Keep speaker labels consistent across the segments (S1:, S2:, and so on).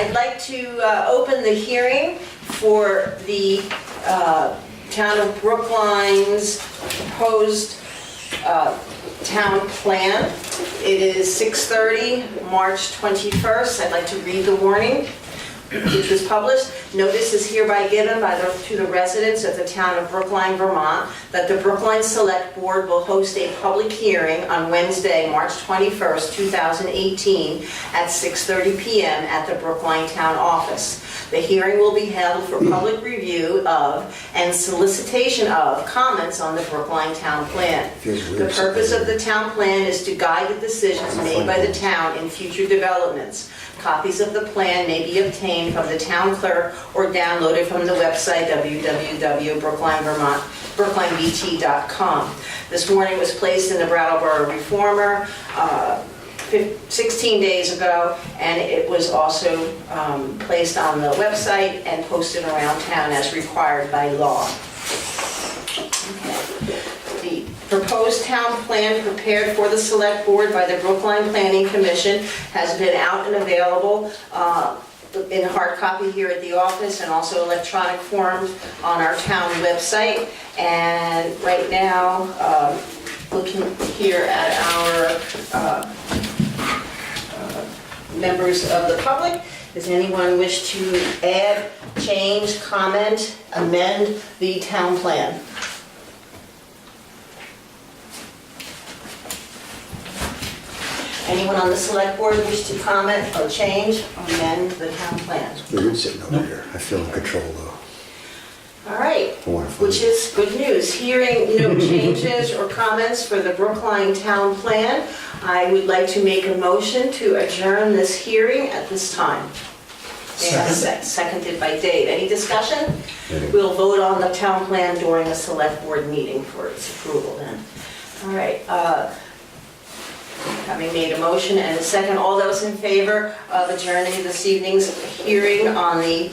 S1: I'd like to open the hearing for the Town of Brookline's proposed town plan. It is 6:30, March 21st. I'd like to read the warning, which was published. Notice is hereby given to the residents of the town of Brookline, Vermont, that the Brookline Select Board will host a public hearing on Wednesday, March 21st, 2018 at 6:30 p.m. at the Brookline Town Office. The hearing will be held for public review of and solicitation of comments on the Brookline Town Plan. The purpose of the town plan is to guide the decisions made by the town in future developments. Copies of the plan may be obtained from the town clerk or downloaded from the website www.brooklinebt.com. This warning was placed in the Brattleboro Reformer 16 days ago, and it was also placed on the website and posted around town as required by law. The proposed town plan prepared for the Select Board by the Brookline Planning Commission has been out and available in hard copy here at the office and also electronic form on our town website. And right now, looking here at our members of the public, does anyone wish to add, change, comment, amend the town plan? Anyone on the select board wish to comment or change or amend the town plan?
S2: You're sitting over here. I feel in control though.
S1: All right, which is good news. Hearing no changes or comments for the Brookline town plan, I would like to make a motion to adjourn this hearing at this time. Seconded by Dave. Any discussion? We'll vote on the town plan during a select board meeting for its approval then. All right. Having made a motion and a second, all those in favor of adjourning this evening's hearing on the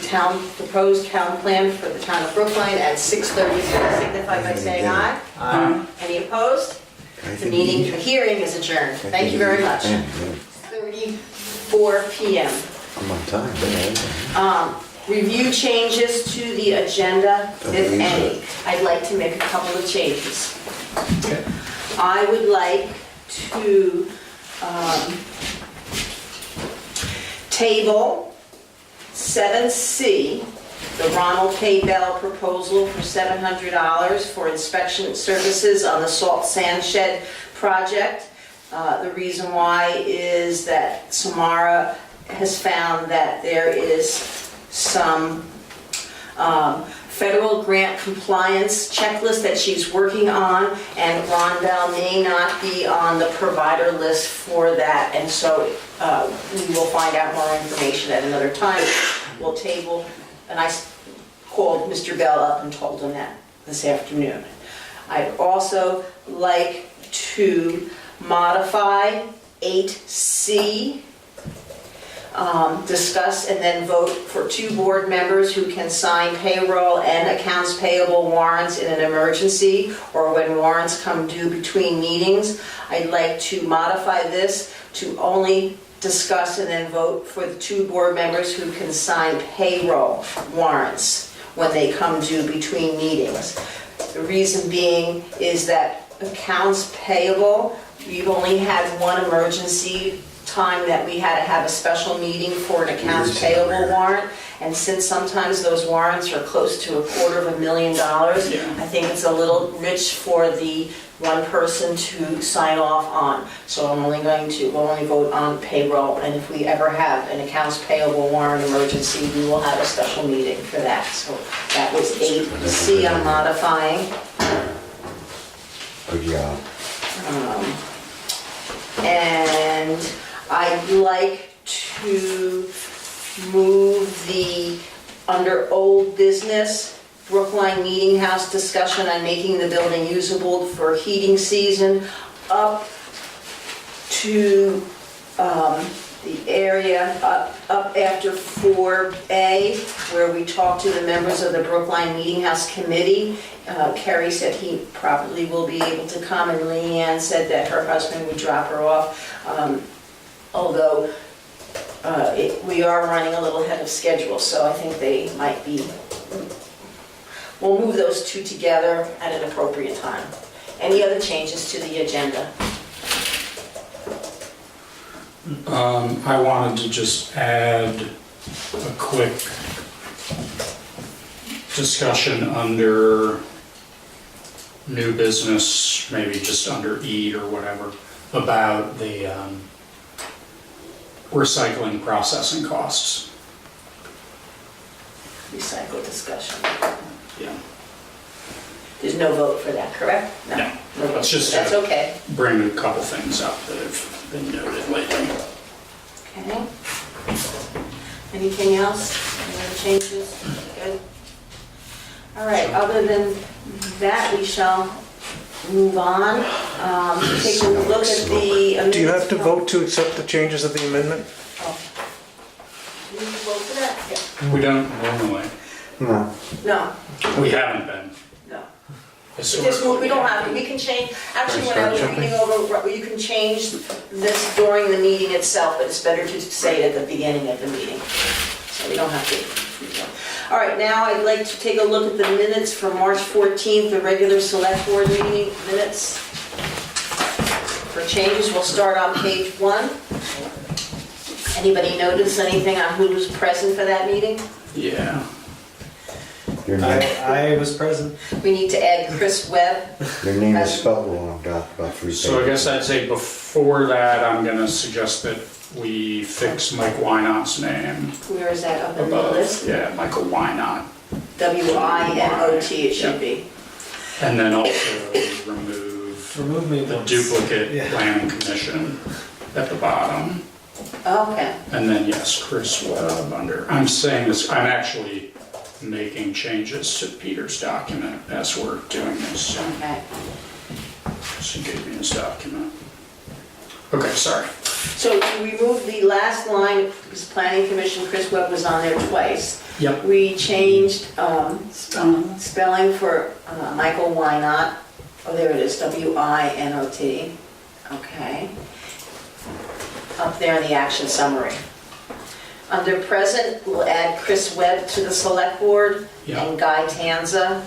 S1: proposed town plan for the town of Brookline at 6:30, signify by saying aye.
S3: Aye.
S1: Any opposed? The hearing is adjourned. Thank you very much. 6:34 p.m.
S2: I'm on time.
S1: Review changes to the agenda, if any. I'd like to make a couple of changes.
S3: Okay.
S1: I would like to table 7C, the Ronald K. Bell proposal for $700 for inspection services on the salt sand shed project. The reason why is that Samara has found that there is some federal grant compliance checklist that she's working on, and Ron Bell may not be on the provider list for that, and so we will find out more information at another time. We'll table, and I called Mr. Bell up and told him that this afternoon. I'd also like to modify 8C, discuss and then vote for 2 board members who can sign payroll and accounts payable warrants in an emergency or when warrants come due between meetings. I'd like to modify this to only discuss and then vote for the 2 board members who can sign payroll warrants when they come due between meetings. The reason being is that accounts payable, we've only had one emergency time that we had to have a special meeting for an accounts payable warrant, and since sometimes those warrants are close to $250,000, I think it's a little rich for the one person to sign off on. So we'll only vote on payroll, and if we ever have an accounts payable warrant emergency, we will have a special meeting for that. So that was 8C I'm modifying.
S2: Good job.
S1: And I'd like to move the, under old business, Brookline Meeting House discussion on making the building usable for heating season up to the area up after 4A, where we talked to the members of the Brookline Meeting House Committee. Kerry said he probably will be able to come, and Leanne said that her husband would drop her off. Although we are running a little ahead of schedule, so I think they might be, we'll move those two together at an appropriate time. Any other changes to the agenda?
S3: I wanted to just add a quick discussion under new business, maybe just under E or whatever, about the recycling processing costs.
S1: Recycle discussion.
S3: Yeah.
S1: There's no vote for that, correct?
S3: No.
S1: vote.
S3: It's just
S1: That's okay.
S3: bring a couple things up that have been noted lately.
S1: Okay. Anything else? Any other changes? Good. All right, other than that, we shall move on. Take a look at the amendments.
S4: Do you have to vote to accept the changes of the amendment?
S1: Oh. Do you vote for that? Yeah.
S3: We don't normally.
S2: No.
S1: No,
S3: We haven't been.
S1: no.
S3: Historically.
S1: We don't have to, we can change, actually, when I was reading over, you can change this during the meeting itself, but it's better to say it at the beginning of the meeting. So we don't have to. All right, now I'd like to take a look at the minutes for March 14th, the regular select board meeting minutes. For changes, we'll start on page 1. Anybody notice anything on who was present for that meeting?
S3: Yeah.
S2: Your name,
S5: I was present.
S1: We need to add Chris Webb.
S2: your name is spelled wrong, got about 3 pages.
S3: So I guess I'd say before that, I'm gonna suggest that we fix Mike Wynot's name
S1: Where is that, up in the
S3: above.
S1: list?
S3: Yeah, Michael Wynot.
S1: W-I-N-O-T, it should be.
S3: And then also remove
S5: Remove me
S3: the
S5: once.
S3: duplicate
S5: Yeah.
S3: planning commission at the bottom.
S1: Okay,
S3: And then, yes, Chris Webb under, I'm saying this, I'm actually making changes to Peter's document as we're doing this.
S1: okay.
S3: She gave me his document. Okay, sorry.
S1: So we removed the last line, because planning commission, Chris Webb was on there twice.
S3: Yep.
S1: We changed spelling for Michael Wynot. Oh, there it is, W-I-N-O-T. Okay. Up there in the action summary. Under present, we'll add Chris Webb to the select board
S3: Yeah.
S1: and Guy Tanza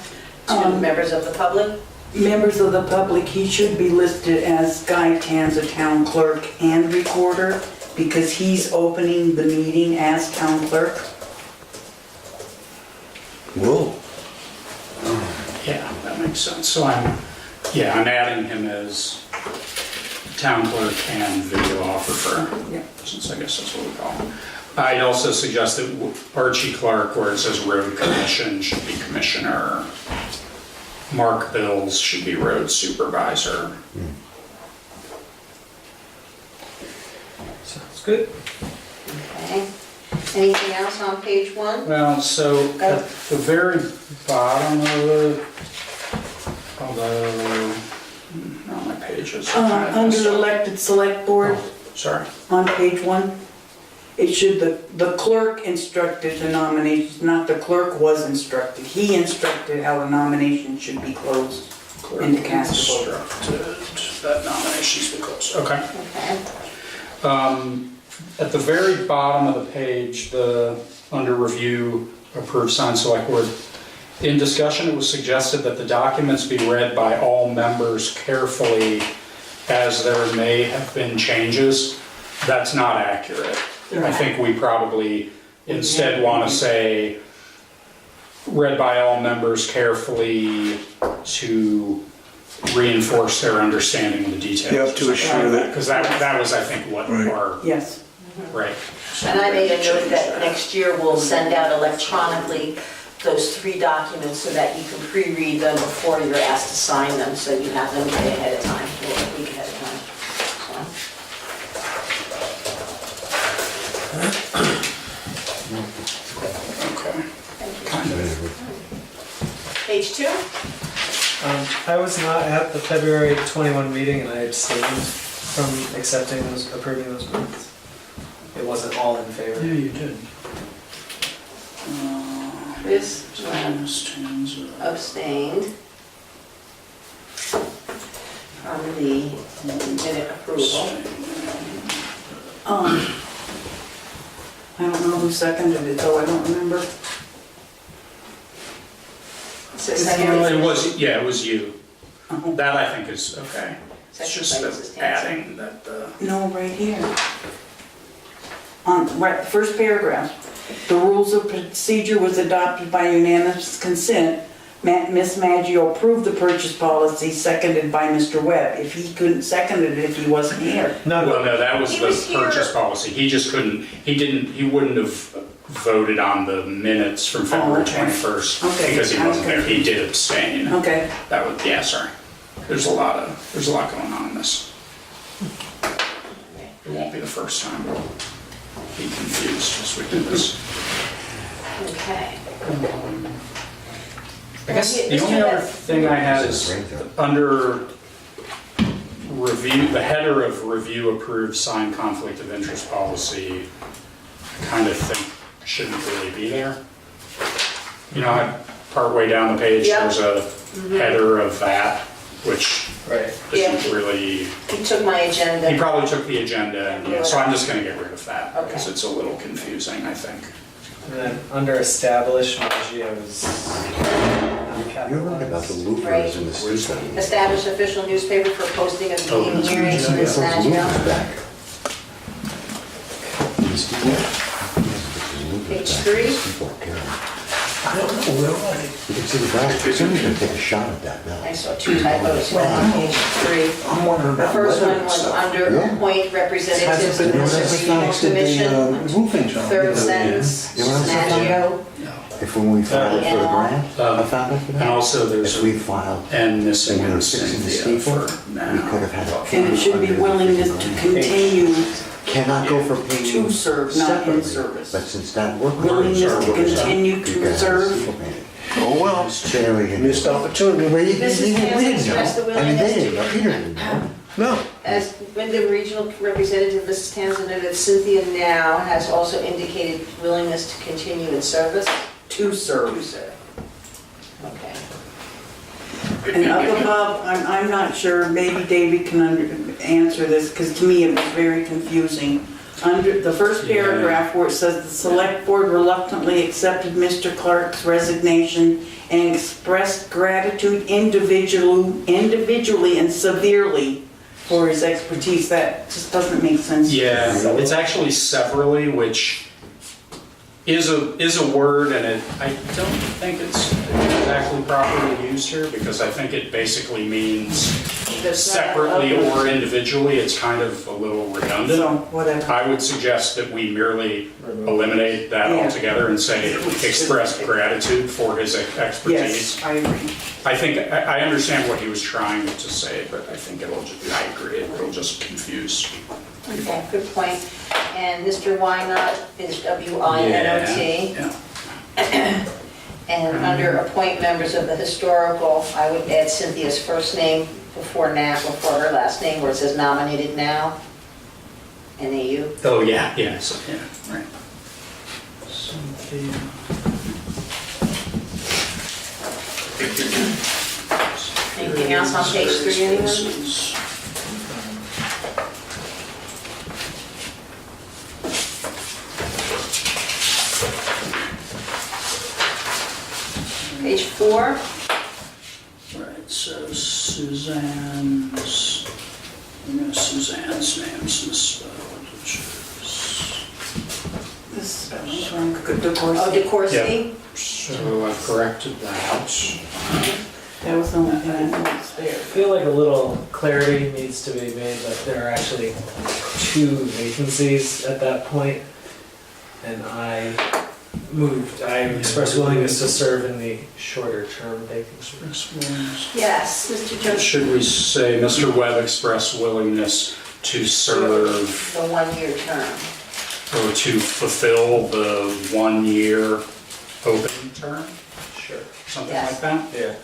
S1: to members of the public.
S6: Members of the public, he should be listed as Guy Tanza, town clerk and recorder, because he's opening the meeting as town clerk.
S4: Whoa.
S3: Yeah, that makes sense. So I'm adding him as town clerk and videographer,
S6: Yep.
S3: since I guess that's what we call him. I'd also suggest that Archie Clark, where it says road commission, should be commissioner. Mark Bills should be road supervisor.
S5: Sounds good.
S1: Okay. Anything else on page 1?
S3: Well, so at the very bottom of although, not my pages.
S6: Under elected select board,
S3: Oh, sorry.
S6: on page 1, it should, the clerk instructed the nominations, not the clerk was instructed. He instructed how the nomination should be closed. And to cast a vote.
S3: Instructed that nominations be closed. Okay.
S1: Okay.
S3: At the very bottom of the page, under review, approved, signed, select board, in discussion, it was suggested that the documents be read by all members carefully as there may have been changes. That's not accurate. I think we probably instead want to say, read by all members carefully to reinforce their understanding of the details.
S4: You have to assure that.
S3: Because that was, I think, what
S4: Right.
S3: our,
S6: Yes.
S3: right.
S1: And I made a note that next year we'll send out electronically those 3 documents so that you can pre-read them before you're asked to sign them, so you have them way ahead of time, or a week ahead of time.
S3: Okay.
S1: Thank you. Page 2?
S5: I was not at the February 21 meeting and I abstained from accepting those, approving those minutes. It wasn't all in favor.
S3: Yeah, you did.
S1: Chris Webb
S3: Stanza.
S1: abstained from the minute approval.
S6: who seconded it, though, I don't remember.
S3: It was, yeah, it was you.
S6: Oh,
S3: That I think is okay. It's
S1: Second
S3: just
S1: by Mrs. Hanson.
S3: adding that,
S6: no, right here. Right, first paragraph. The rules of procedure was adopted by unanimous consent. Ms. Maggio approved the purchase policy, seconded by Mr. Webb. If he couldn't second it if he wasn't here.
S5: No,
S3: well, no, that was
S1: He
S3: the
S1: was here.
S3: purchase policy. He just couldn't, he wouldn't have voted on the minutes from February
S6: okay.
S3: 21st
S6: Okay,
S3: because he
S6: I was
S3: wasn't there. He did abstain.
S6: Okay,
S3: That was, yeah, sorry. There's a lot going on in this. It won't be the first time we'll be confused as we do this.
S1: Okay.
S3: I guess the only other thing I had is under review, the header of review approved signed conflict of interest policy, I kind of think shouldn't really be there. You know, partway down the page,
S1: Yeah.
S3: there's a header of that, which
S5: right.
S1: Yeah.
S3: isn't really,
S1: He took my agenda.
S3: he probably took the agenda, and yeah, so I'm just gonna get rid of that, because
S1: Okay.
S3: it's a little confusing, I think.
S5: And then under established, Maggio was
S2: You're right about the
S5: capitalized.
S2: louvers in the steeple.
S1: Establish official newspaper for posting of
S3: Oh,
S1: meeting
S3: that's
S1: hearings
S3: right.
S1: in this
S2: Those louvers
S1: Nashville.
S2: back. The steeple?
S1: Page 3.
S4: I don't know, where are they?
S2: You can see the back, somebody's gonna take a shot at that
S1: I
S2: now.
S1: saw two typos here on page 3.
S4: I'm wondering
S1: The
S4: about
S1: first
S4: weather
S1: one
S4: and
S1: was
S4: stuff.
S1: under
S2: Yeah.
S1: appoint representatives
S4: Hasn't
S1: to
S4: been
S1: the
S4: recognized
S1: Regional
S4: in
S1: Commission.
S4: the roofing job.
S1: Third sentence,
S2: You know what I'm saying?
S1: Maggio.
S2: If when we filed for the grant, I found out for
S3: And
S2: that.
S3: also there's
S2: If we filed,
S3: and missing
S2: and we were
S3: in
S2: fixing the
S3: Cynthia
S2: steeple,
S3: for
S2: we
S3: now.
S2: could have had a.
S6: and it should be
S2: under the
S6: willingness to
S2: 50 grand.
S6: continue
S2: Cannot go for paying.
S6: to serve, not in
S2: separately,
S6: service.
S2: But since that work.
S6: Willingness to continue to serve.
S4: Oh, well,
S2: There we go.
S4: missed opportunity.
S2: Well, you-
S1: Mrs.
S2: we
S1: Hanson
S2: didn't
S1: expressed the
S2: know. I mean, they
S1: willingness
S2: didn't know, Peter didn't know.
S4: No.
S1: As when the regional representative, Mrs. Townsend, noted, Cynthia now has also indicated willingness to continue in service.
S6: To serve.
S1: To serve. Okay.
S6: And up above, I'm not sure, maybe David can answer this, because to me it was very confusing. Under the first
S3: Yeah.
S6: paragraph where it says the select board reluctantly accepted Mr. Clark's resignation and expressed gratitude individually and severely for his expertise, that just doesn't make sense.
S3: Yeah, it's actually severally, which is a word, and I don't think it's exactly properly used here, because I think it basically means separately or individually. It's kind of a little redundant.
S6: So, whatever.
S3: I would suggest that we merely eliminate that
S6: Yeah.
S3: altogether and say express gratitude for his expertise.
S6: Yes, I agree.
S3: I think, I understand what he was trying to say, but I think I agree, it'll just confuse.
S1: Okay, good point. And Mr. Wynot is W-I-N-O-T.
S3: Yeah.
S1: And under appoint members of the historical, I would add Cynthia's first name before her last name, where it says nominated now. N-A-U.
S3: Oh, yeah, so, yeah, right. Cynthia.
S1: Anything else on page 3, anyone? Page 4.
S3: Right, so Suzanne's name's misspelled, which is,
S6: This spelling's wrong. Good
S1: Oh,
S6: divorce.
S1: DeCoursey.
S3: so I've corrected that.
S6: That was the only thing I noticed
S5: I
S6: there.
S5: feel like a little clarity needs to be made that there are actually 2 vacancies at that point, and I expressed willingness to serve in the shorter term vacancy.
S1: Yes, Mr. Jones.
S3: Should we say Mr. Webb expressed willingness to serve
S1: The one-year term.
S3: or to fulfill the 1-year open term?
S5: Sure.
S3: Something
S1: Yes.
S3: like that?
S5: Yeah.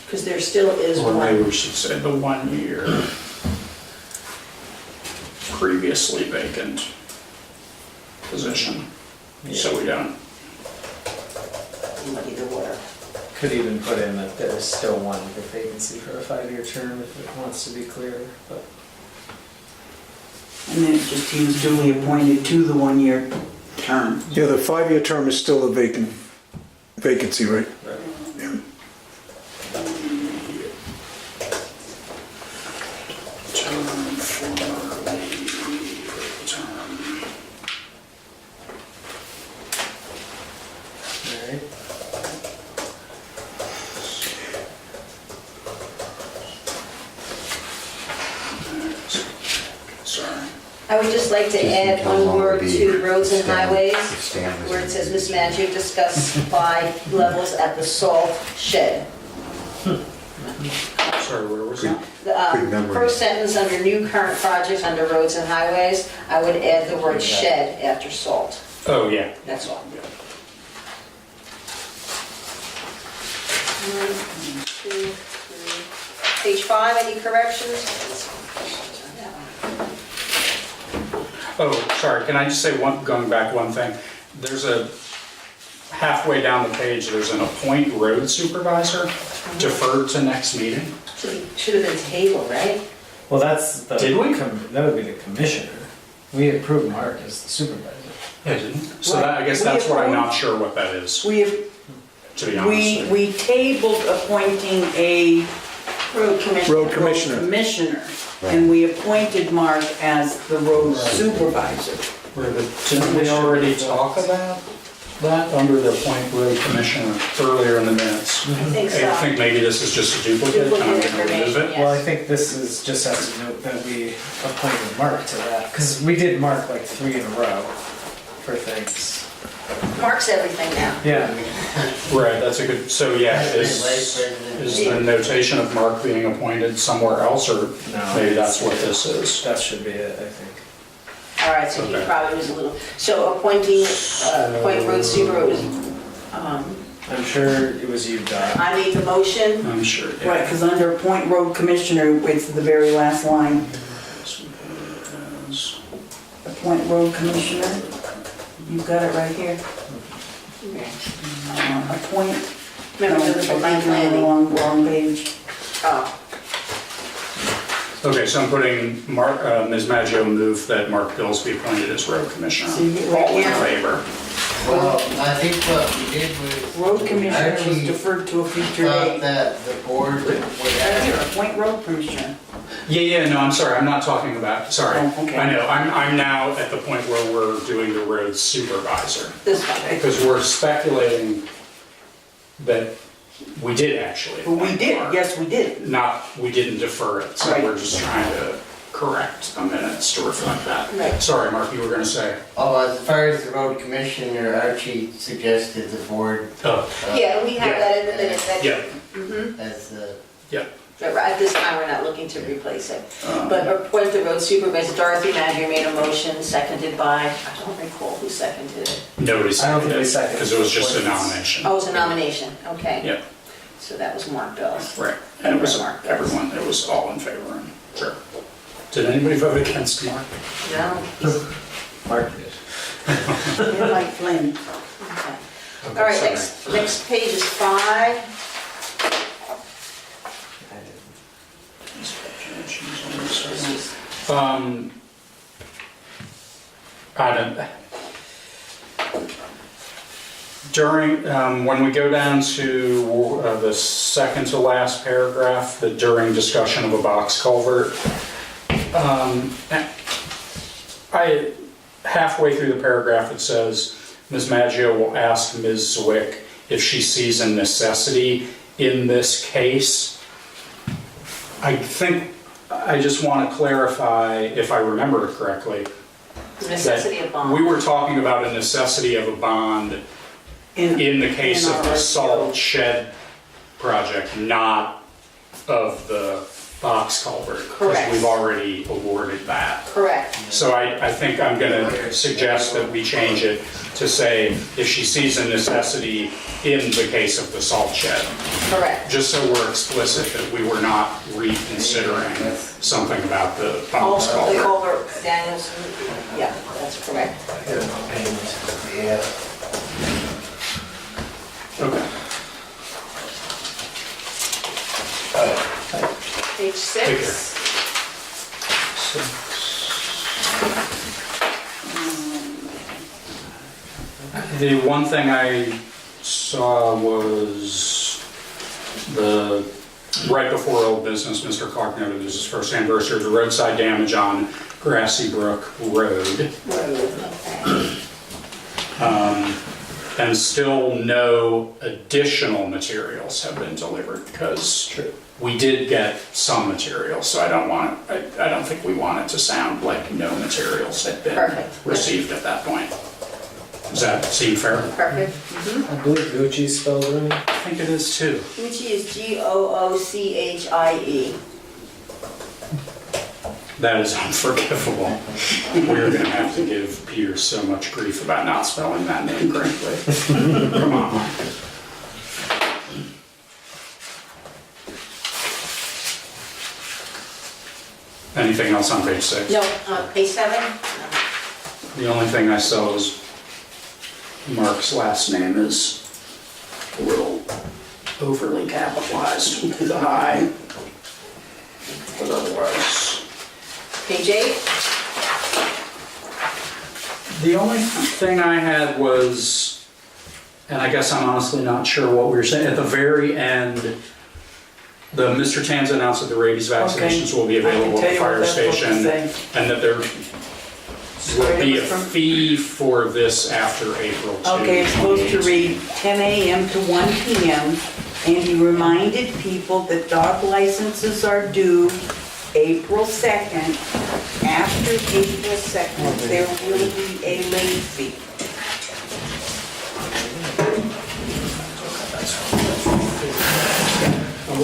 S1: Because there still is
S3: Or maybe
S1: one.
S3: we should say the 1-year previously vacant position, so we don't.
S1: Muddy the water.
S5: could even put in that there is still one vacancy for a 5-year term if it wants to be clearer, but.
S6: And then it just, he was duly appointed to the 1-year term.
S4: Yeah, the 5-year term is still a vacancy, right?
S5: Alright.
S1: I would just like to
S2: Just
S1: add
S2: think how
S1: one
S2: long
S1: word
S2: it'd be
S1: to roads and
S2: if Stan-
S1: highways,
S2: if Stan was
S1: where it
S2: in
S1: says,
S2: there.
S1: Ms. Magic discuss supply levels at the salt shed.
S3: Sorry, where was that?
S1: The
S2: Good memory.
S1: first sentence under new current projects under roads and highways, I would add the word shed after salt.
S3: Oh, yeah.
S1: That's all. 1, 2, 3. Page 5, any corrections?
S3: Oh, sorry, can I just say going back one thing? There's halfway down the page, there's an appoint road supervisor deferred to next meeting.
S1: Should have been table, right?
S5: Well, that's the.
S3: Did we?
S5: That would be the commissioner. We approved Mark as the supervisor.
S3: I didn't. So that, I guess that's what I'm not sure what that is,
S6: We have,
S3: to be honest.
S6: we tabled appointing a
S1: Road commissioner.
S4: Road commissioner.
S6: commissioner, and we appointed Mark as the road supervisor.
S3: Didn't we already talk about that under the appoint road commissioner earlier in the minutes?
S1: I think so.
S3: I think maybe this is just a duplicate, and I'm
S1: Duplicate
S3: gonna remove
S1: information,
S3: it.
S1: yeah.
S5: Well, I think this is just has to note that we appointed Mark to that, because we did Mark like 3 in a row for things.
S1: Marks everything now.
S5: Yeah.
S3: Right, that's a good, so yeah, is the notation of Mark being appointed somewhere else, or
S5: No.
S3: maybe that's what this is?
S5: That should be it, I think.
S1: All right, so he
S3: Okay.
S1: probably was a little, so appointing, appoint road super was,
S5: I'm sure it was you, Dot.
S1: I made the motion.
S3: I'm sure, yeah.
S6: Right, because under appoint road commissioner, it's the very last line, appoint road commissioner. You've got it right here. Appoint.
S1: Remember the
S6: No,
S1: line planning.
S6: Wrong page.
S1: Oh,
S3: Okay, so I'm putting Ms. Maggio move that Mark Bills be appointed as road commissioner.
S6: So you- right
S3: All in
S6: here.
S3: favor?
S7: Well, I think what we did was.
S6: Road commissioner was
S7: Actually,
S6: deferred to a future
S7: thought
S6: date.
S7: that the board would
S6: Right here,
S7: have.
S6: appoint road commissioner.
S3: Yeah, no, I'm sorry, I'm not talking about, sorry.
S6: Oh, okay.
S3: I know, I'm now at the point where we're doing the road supervisor.
S1: this one.
S3: Because we're speculating that we did actually.
S6: Well, we
S3: appoint
S6: did,
S3: Mark.
S6: yes, we did.
S3: We didn't defer it, so
S6: Right.
S3: we're just trying to correct the minutes to reflect that.
S1: Right.
S3: Sorry, Mark, you were gonna say?
S7: Oh, as far as the road commissioner, Archie suggested the board.
S3: Oh,
S1: Yeah, we have that in the minutes. that-
S3: yeah,
S1: Mhm.
S7: As the.
S1: But at this time, we're not looking to replace it.
S3: Um,
S1: But appoint the road supervisor, Dorothy Maggio made a motion, seconded by, I don't recall who seconded it.
S3: nobody
S5: I don't think
S3: seconded
S5: we
S3: it,
S5: seconded
S3: because it was just a
S5: it.
S3: nomination.
S1: Oh, it was a nomination, okay.
S3: Yeah.
S1: So that was Mark Bills.
S3: Right, and it was
S1: Mark.
S3: everyone, it was all in favor, and sure. Did anybody vote against Mark?
S1: No?
S5: Mark did.
S6: They're like Flynn.
S1: Okay. All right, next page is 5.
S3: I don't, during, when we go down to the second to last paragraph, the during discussion of a box culvert, halfway through the paragraph it says, Ms. Maggio will ask Ms. Zwick if she sees a necessity in this case. I think, I just want to clarify, if I remember it correctly,
S1: Necessity of bond.
S3: we were talking about a necessity of a bond in the case
S6: in
S3: of
S6: our
S3: the
S6: RTO.
S3: salt shed project, not of the box culvert.
S1: Correct.
S3: Because we've already awarded that.
S1: Correct.
S3: So I think I'm gonna suggest that we change it to say, if she sees a necessity in the case of the salt shed.
S1: Correct.
S3: Just so we're explicit that we were not reconsidering something about the box
S1: The
S3: culvert.
S1: culvert, Daniels, yeah, that's correct.
S7: Yeah.
S3: Okay.
S1: Page
S3: Take
S1: 6.
S3: The one thing I saw was right before old business, Mr. Clark noted this is his first anniversary of the roadside damage on Grassy Brook Road.
S1: Okay.
S3: And still no additional materials have been delivered because we did get some materials, so I don't think we want it to sound like no materials had been
S1: Perfect.
S3: received at that point. Does that seem fair?
S1: Perfect.
S5: I believe Gucci's spelled right.
S3: I think it is too.
S1: Gucci is Goochie.
S3: That is unforgivable. We're gonna have to give Peter so much grief about not spelling that name correctly. Come on. Anything else on page 6?
S1: No, page 7?
S3: The only thing I saw was Mark's last name is a little overly capitalized with the I. But otherwise.
S1: Page 8?
S3: The only thing I had was, and I guess I'm honestly not sure what we were saying, at the very end, Mr. Tanza announced that the rabies vaccinations will be available at the fire station, and that there will be a fee for this after April 2.
S6: Okay, it's supposed to read 10 a.m. to 1 p.m. And he reminded people that dog licenses are due April 2nd. After April 2nd, there will be a late fee.
S3: And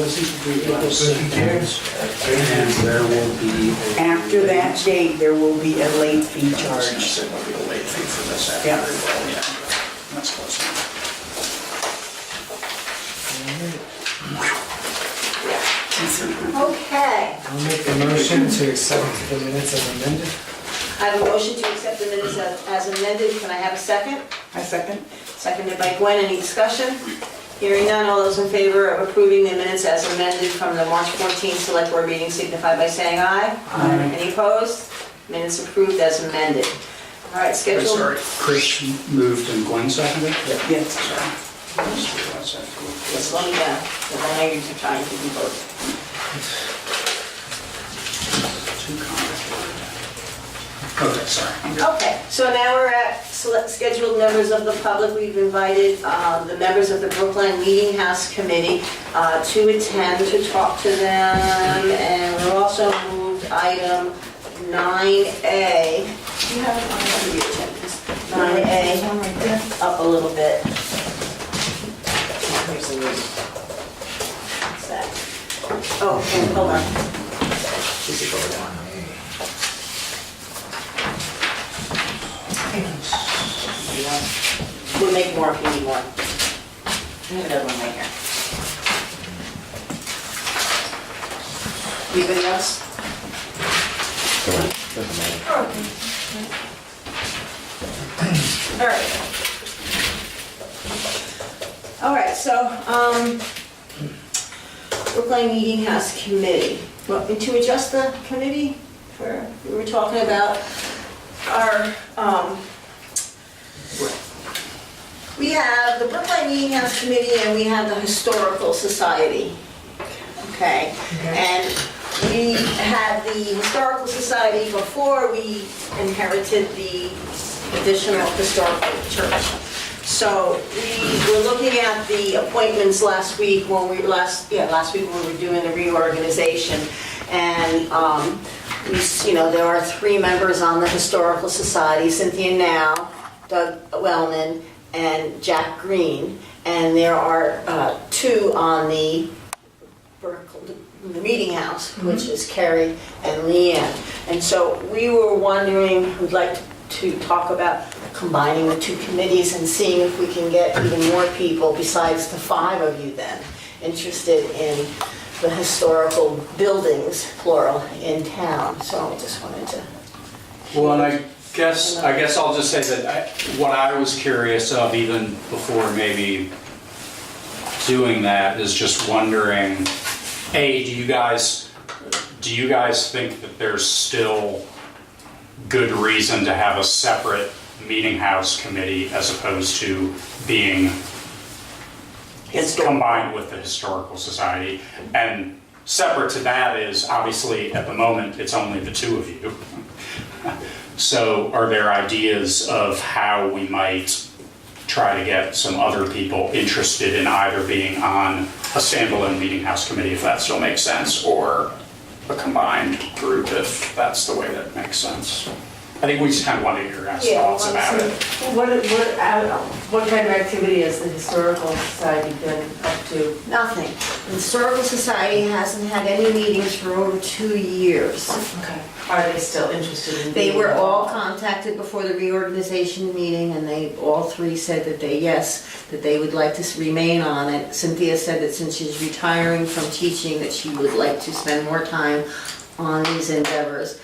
S3: there will be
S6: After that date, there will be a late fee charge.
S3: there will be a late fee for this after
S6: Yeah.
S3: April, yeah. That's close enough.
S1: Okay.
S5: I'll make the motion to accept the minutes as amended.
S1: I have a motion to accept the minutes as amended. Can I have a second?
S6: I second.
S1: Seconded by Gwen. Any discussion? Hearing none, all those in favor of approving the minutes as amended from the March 14th Select Board meeting signify by saying aye.
S6: Aye.
S1: Any opposed? Minutes approved as amended. All right, schedule.
S3: Sorry, Chris moved and Gwen seconded?
S6: Yes.
S1: Yes, let me know, because I know you're trying to do both.
S3: Too complicated. Okay, sorry. I'm good.
S1: Okay, so now we're at scheduled members of the public. We've invited the members of the Brookline Meeting House Committee to attend, to talk to them, and we're also moved item 9A. Do you have it on your agenda? 9A, up a little bit. What's that? Oh, and hold on. We'll make more if you need more. I have another one right here. Anybody else?
S2: Doesn't matter.
S1: All right. All right, so, Brookline Meeting House Committee. Well, to adjust the committee, we were talking about our, we have the Brookline Meeting House Committee and we have the Historical Society. Okay? And we had the Historical Society before we inherited the additional historical church. So we were looking at the appointments last week when we were doing the reorganization. And there are 3 members on the Historical Society, Cynthia Now, Doug Wellman, and Jack Green. And there are 2 on the meeting house, which is Carrie and Leanne. And so we were wondering, we'd like to talk about combining the 2 committees and seeing if we can get even more people besides the 5 of you then interested in the historical buildings, plural, in town. So I just wanted to.
S3: Well, and I guess I'll just say that what I was curious of even before maybe doing that is just wondering, A, do you guys do you guys think that there's still good reason to have a separate meeting house committee as opposed to being combined with the Historical Society? And separate to that is, obviously, at the moment, it's only the two of you. So are there ideas of how we might try to get some other people interested in either being on a standalone meeting house committee, if that still makes sense, or a combined group, if that's the way that makes sense? I think we just kind of want to hear your guys' thoughts about it.
S8: What kind of activity has the Historical Society been up to?
S1: Nothing. The Historical Society hasn't had any meetings for over 2 years.
S8: Okay. Are they still interested in?
S1: They
S8: being
S1: were all
S8: involved?
S1: contacted before the reorganization meeting, and they all three said that they would like to remain on it. Cynthia said that since she's retiring from teaching, that she would like to spend more time on these endeavors.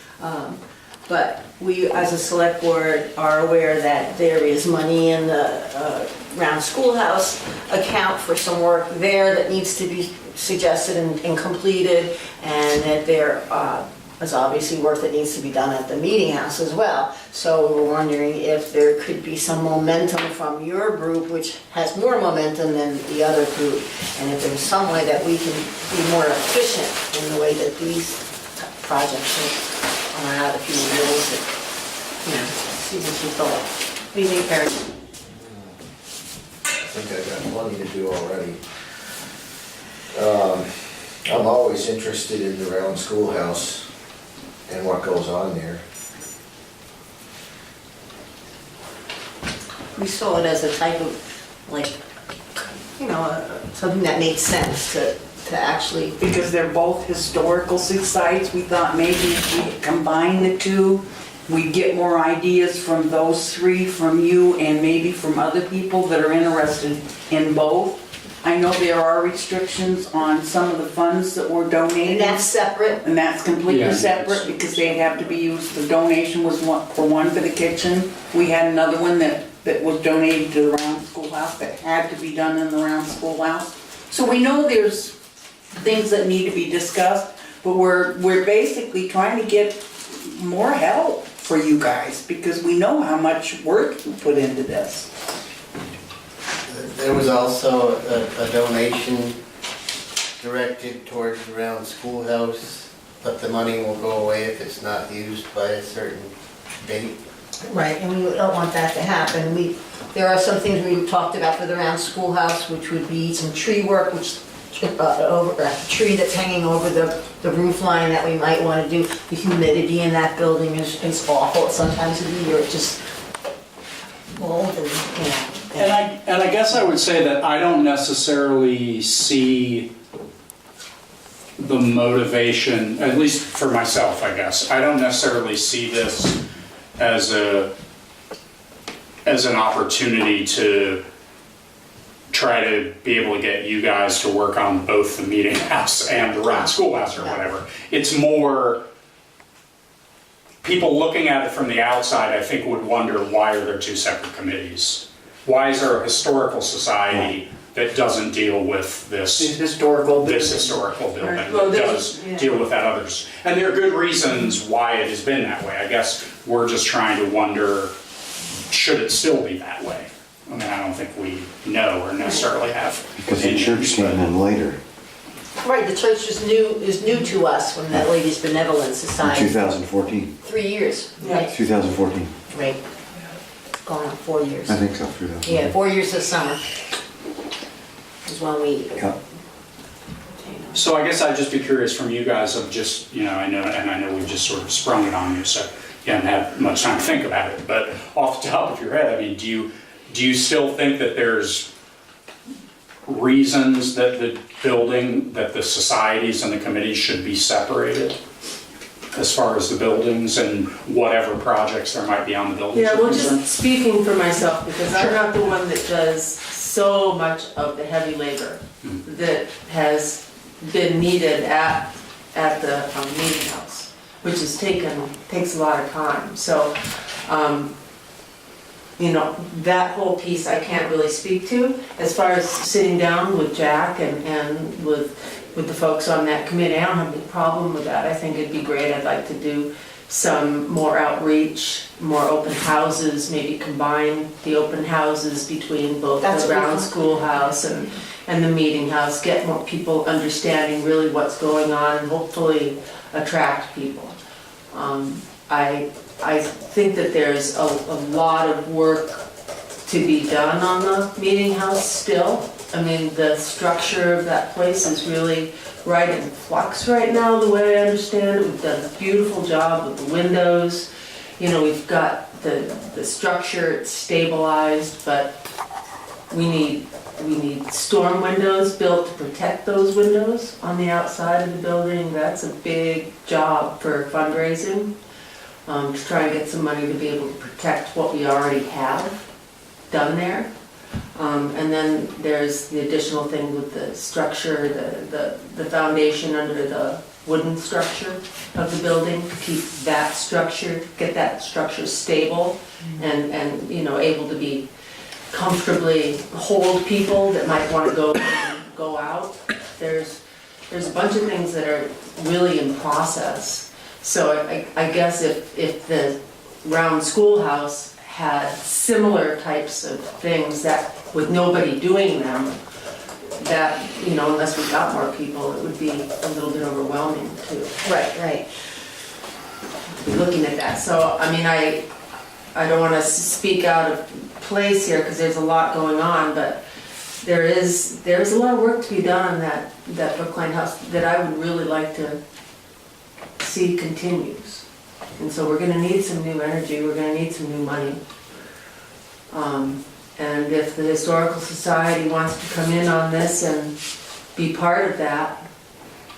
S1: But we, as a select board, are aware that there is money in the Round Schoolhouse account for some work there that needs to be suggested and completed, and that there is obviously work that needs to be done at the meeting house as well. So we were wondering if there could be some momentum from your group, which has more momentum than the other group, and if there's some way that we can be more efficient in the way that these projects are out, if you will, see what you thought. What do you think, Karen?
S9: I think I've got plenty to do already. I'm always interested in the Round Schoolhouse and what goes on there.
S1: We saw it as a type of, something that made sense to actually,
S6: Because they're both historical sites, we thought maybe if we combine the two, we'd get more ideas from those three, from you, and maybe from other people that are interested in both. I know there are restrictions on some of the funds that were
S1: and
S6: donated.
S1: that's separate.
S6: And that's completely
S3: Yeah.
S6: separate because they have to be used, the donation was one for the kitchen. We had another one that was donated to the Round Schoolhouse that had to be done in the Round Schoolhouse. So we know there's things that need to be discussed, but we're basically trying to get more help for you guys because we know how much work you put into this.
S7: There was also a donation directed towards the Round Schoolhouse, but the money will go away if it's not used by a certain date.
S1: Right, and we don't want that to happen. There are some things we talked about for the Round Schoolhouse, which would be some tree work, which over a tree that's hanging over the roof line that we might want to do. The humidity in that building is awful. Sometimes of the year it just mold and.
S3: And I guess I would say that I don't necessarily see the motivation, at least for myself, I guess. I don't necessarily see this as an opportunity to try to be able to get you guys to work on both the meeting house and the Round Schoolhouse or whatever. It's more, people looking at it from the outside, I think, would wonder, why are there two separate committees? Why is there a historical society that doesn't deal with this historical building
S8: Right. Well,
S3: that
S8: there's-
S3: does deal with that others? And there are good reasons why it has been that way. I guess we're just trying to wonder, should it still be that way? I mean, I don't think we know or necessarily have.
S2: Because the
S3: opinions,
S2: church came in later,
S1: Right, the church is new to us from that Ladies Benevolent
S2: in
S1: Society.
S2: 2014.
S1: 3 years, right?
S2: 2014,
S1: Right. Going on 4 years.
S2: I think so, 2014.
S1: Yeah, 4 years this summer is when we.
S2: Yeah.
S3: So I guess I'd just be curious from you guys of just, I know we've just sort of sprung it on you, so you haven't had much time to think about it, but off the top of your head, I mean, do you still think that there's reasons that the societies and the committees should be separated as far as the buildings and whatever projects there might be on the buildings?
S8: Yeah,
S3: are
S8: well,
S3: concerned?
S8: just speaking for myself, because I'm not the one that does so much of the heavy labor that has been needed at the meeting house, which takes a lot of time. So, that whole piece I can't really speak to. As far as sitting down with Jack and with with the folks on that committee. I don't have any problem with that. I think it'd be great. I'd like to do some more outreach, more open houses, maybe combine the open houses between both
S1: That's
S8: the
S1: what we
S8: round
S1: thought.
S8: schoolhouse and the meeting house, get more people understanding really what's going on and hopefully attract people. I think that there's a lot of work to be done on the meeting house still. I mean, the structure of that place is really right in flux right now, the way I understand it. We've done a beautiful job with the windows. You know, we've got the structure, it's stabilized, but we need storm windows built to protect those windows on the outside of the building. That's a big job for fundraising, to try and get some money to be able to protect what we already have done there. And then there's the additional thing with the structure, the foundation under the wooden structure of the building, to keep that structure, get that structure stable and you know, able to be comfortably hold people that might want to go out. There's a bunch of things that are really in process. So I guess if the round schoolhouse had similar types of things that, with nobody doing them, that, you know, unless we got more people, it would be a little bit overwhelming too.
S1: Right.
S8: Be looking at that. So, I mean, I don't want to speak out of place here because there's a lot going on, but there's a lot of work to be done on that Brookline house that I would really like to see continues. And so we're gonna need some new energy, we're gonna need some new money. And if the Historical Society wants to come in on this and be part of that,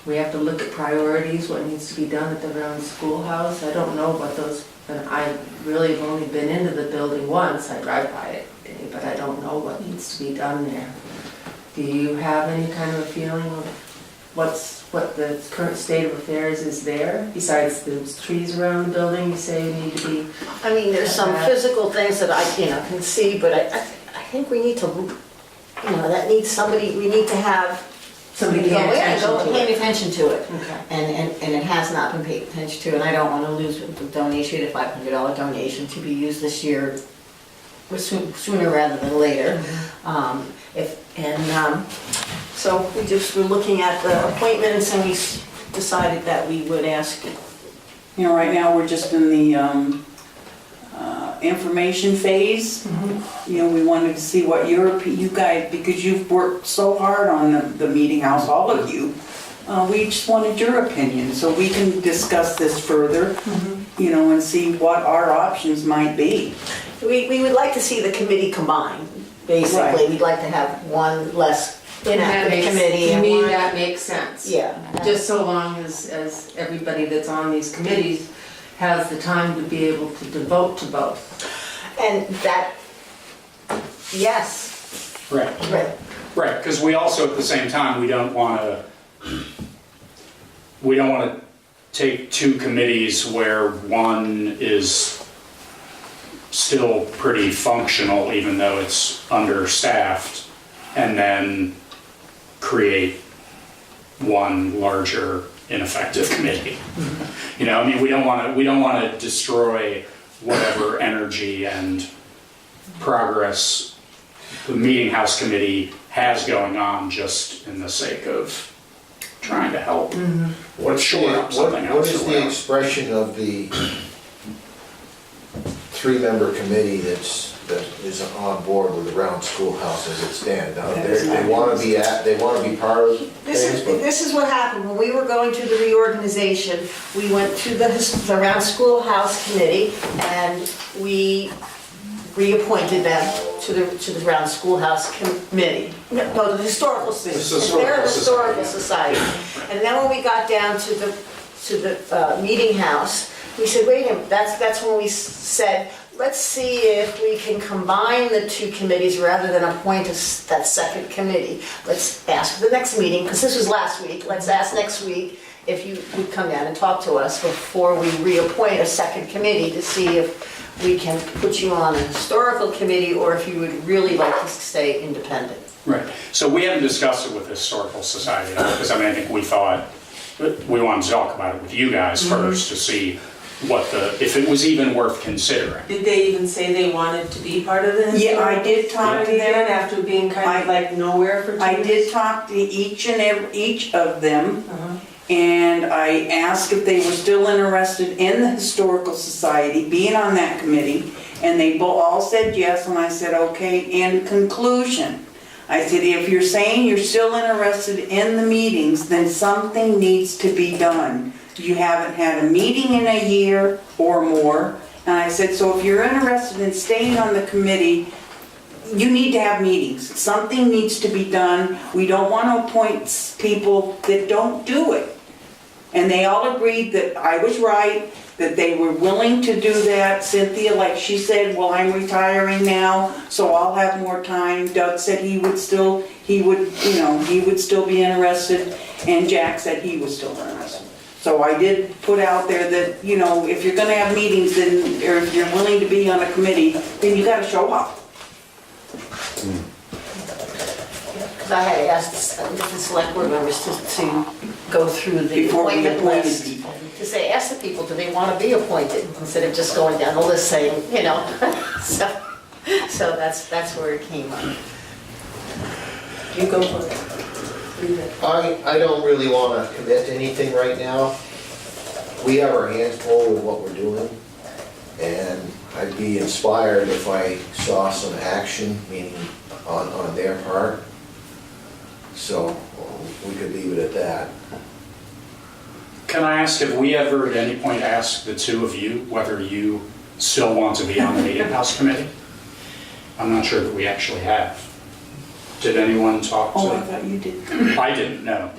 S8: we have to look at priorities, what needs to be done at the round schoolhouse. I don't know what those, and I really have only been into the building once, I drive by it every day, but I don't know what needs to be done there. Do you have any kind of a feeling of what the current state of affairs is there, besides those trees around the building you say need to be?
S1: I mean, there's some physical things that I, can see, but I think we need to, that needs somebody, we need to have
S8: Somebody paying attention to
S1: paying
S8: it.
S1: attention to it.
S8: Okay.
S1: And it has not been paid attention to, and I don't want to lose the donation, the $500 donation to be used this year, sooner rather than later. So we're looking at the appointments, and we decided that we would ask.
S6: Right now, we're just in the information phase. We wanted to see what you guys, because you've worked so hard on the meeting house, all of you, we just wanted your opinion, so we can discuss this further, and see what our options might be.
S1: We would like to see the committee combined, basically.
S6: Right.
S1: We'd like to have one less
S8: And that
S1: inactive
S8: makes,
S1: committee.
S8: to
S1: and
S8: me,
S1: one-
S8: that makes sense.
S1: Yeah.
S8: Just so long as everybody that's on these committees has the time to be able to devote to both.
S1: And that, yes,
S3: Right, right, because we also, at the same time, we don't want to take two committees where one is still pretty functional, even though it's understaffed, and then create one larger ineffective committee. We don't want to destroy whatever energy and progress the meeting house committee has going on just in the sake of trying to help.
S9: What's
S3: Shore up something
S9: what
S3: else
S9: is
S3: or
S9: the
S3: whatever.
S9: expression of the three-member committee that is on board with the round schoolhouse as it stands? Now, they want to be part of things, but
S1: this is what happened. When we were going through the reorganization, we went to the Round Schoolhouse Committee, and we reappointed them to the Round Schoolhouse Committee. No, the Historical Society. They're a Historical Society. And then when we got down to the meeting house, we said, wait a minute, that's when we said, let's see if we can combine the two committees rather than appoint that second committee. Let's ask for the next meeting, because this was last week, let's ask next week if you would come down and talk to us before we reappoint a second committee to see if we can put you on a historical committee or if you would really like to stay independent.
S3: Right, so we haven't discussed it with the Historical Society, because I think we thought, we wanted to talk about it with you guys first to see what if it was even worth considering.
S8: Did they even say they wanted to be part of the
S6: Yeah, I
S8: historical
S6: did talk to
S8: society then,
S6: them.
S8: after being kind of like nowhere for 2
S6: I
S8: years?
S6: did talk to each of them,
S8: Uh-huh.
S6: and I asked if they were still interested in the Historical Society, being on that committee, and they all said yes, and I said, okay, in conclusion, I said, if you're saying you're still interested in the meetings, then something needs to be done. You haven't had a meeting in a year or more, and I said, so if you're interested in staying on the committee, you need to have meetings. Something needs to be done. We don't want to appoint people that don't do it. And they all agreed that I was right, that they were willing to do that. Cynthia, like she said, well, I'm retiring now, so I'll have more time. Doug said he would still be interested, and Jack said he was still interested. So I did put out there that, if you're gonna have meetings, then, or if you're willing to be on a committee, then you gotta show up.
S1: Because I had asked different select board members to go through the
S6: Before we
S1: appointment
S6: appointed
S1: list.
S6: people.
S1: To say, ask the people, do they want to be appointed, instead of just going down the list saying, so that's where it came up.
S8: You go for it. Leave it.
S9: I don't really want to commit to anything right now. We have our hands full with what we're doing, and I'd be inspired if I saw some action, meaning on their part. So we could leave it at that.
S3: Can I ask, have we ever at any point asked the two of you whether you still want to be on the meeting house committee? I'm not sure that we actually have. Did anyone talk to?
S6: Oh, I thought you did.
S3: I didn't know.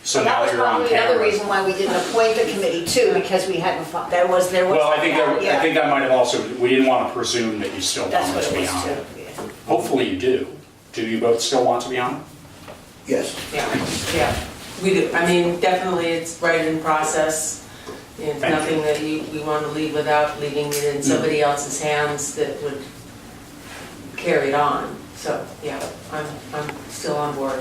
S3: So
S1: That
S3: now
S1: was
S3: you're on
S1: probably another
S3: camera.
S1: reason why we didn't appoint the committee too, because we hadn't, there was.
S3: Well, I think
S1: yeah.
S3: that might have also, we didn't want to presume that you still
S1: That's
S3: wanted
S1: what
S3: to
S1: it
S3: be
S1: was
S3: on.
S1: too.
S3: it.
S1: Yeah.
S3: Hopefully you do. Do you both still want to be on?
S9: Yes.
S8: Yeah, we do. I mean, definitely it's right in process. It's
S3: Thank
S8: nothing that we want to leave without leaving it in somebody else's hands that would carry it on. So, yeah, I'm still on board.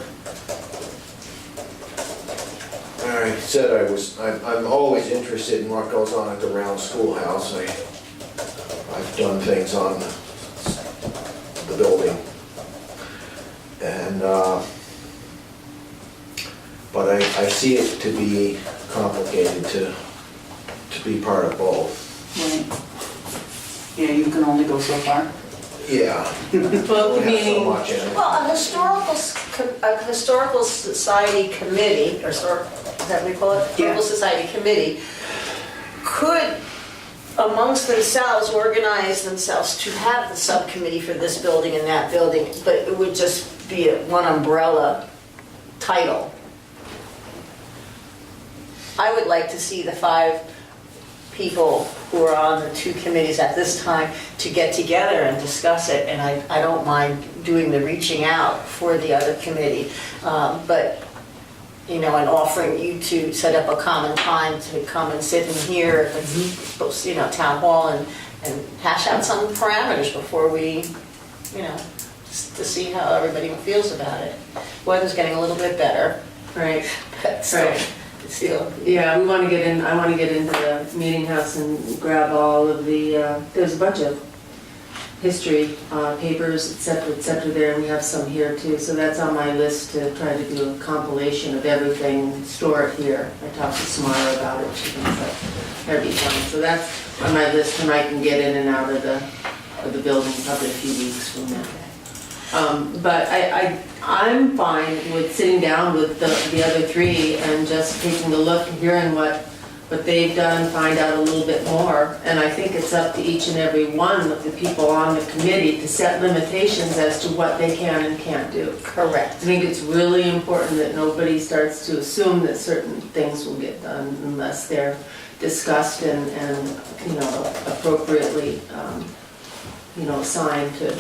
S9: All right, I'm always interested in what goes on at the round schoolhouse. I've done things on the building. And, but I see it to be complicated to be part of both.
S6: Right. Yeah, you can only go so far.
S9: Yeah.
S8: Well,
S9: We have so
S8: meaning,
S9: much in it.
S1: Well, a historical society committee, or is that what we call it?
S6: Yeah.
S1: Historical society committee could, amongst themselves, organize themselves to have the subcommittee for this building and that building, but it would just be one umbrella title. I would like to see the 5 people who are on the 2 committees at this time to get together and discuss it, and I don't mind doing the reaching out for the other committee, but, and offering you to set up a common time to come and sit in here, if it's, town hall, and hash out some parameters before we, just to see how everybody feels about it. Weather's getting a little bit better,
S8: right,
S1: but still,
S8: right.
S1: still.
S8: Yeah, I want to get into the meeting house and grab all of the, there's a bunch of history papers, et cetera there, and we have some here too. So that's on my list to try to do a compilation of everything, store it here. I talked to Samara about it, she thinks that'd be fun. So that's on my list, and I can get in and out of the building probably a few weeks from now. But I'm fine with sitting down with the other 3 and just taking a look and hearing what they've done, find out a little bit more. And I think it's up to each and every one of the people on the committee to set limitations as to what they can and can't do.
S1: Correct.
S8: I think it's really important that nobody starts to assume that certain things will get done unless they're discussed and appropriately, assigned to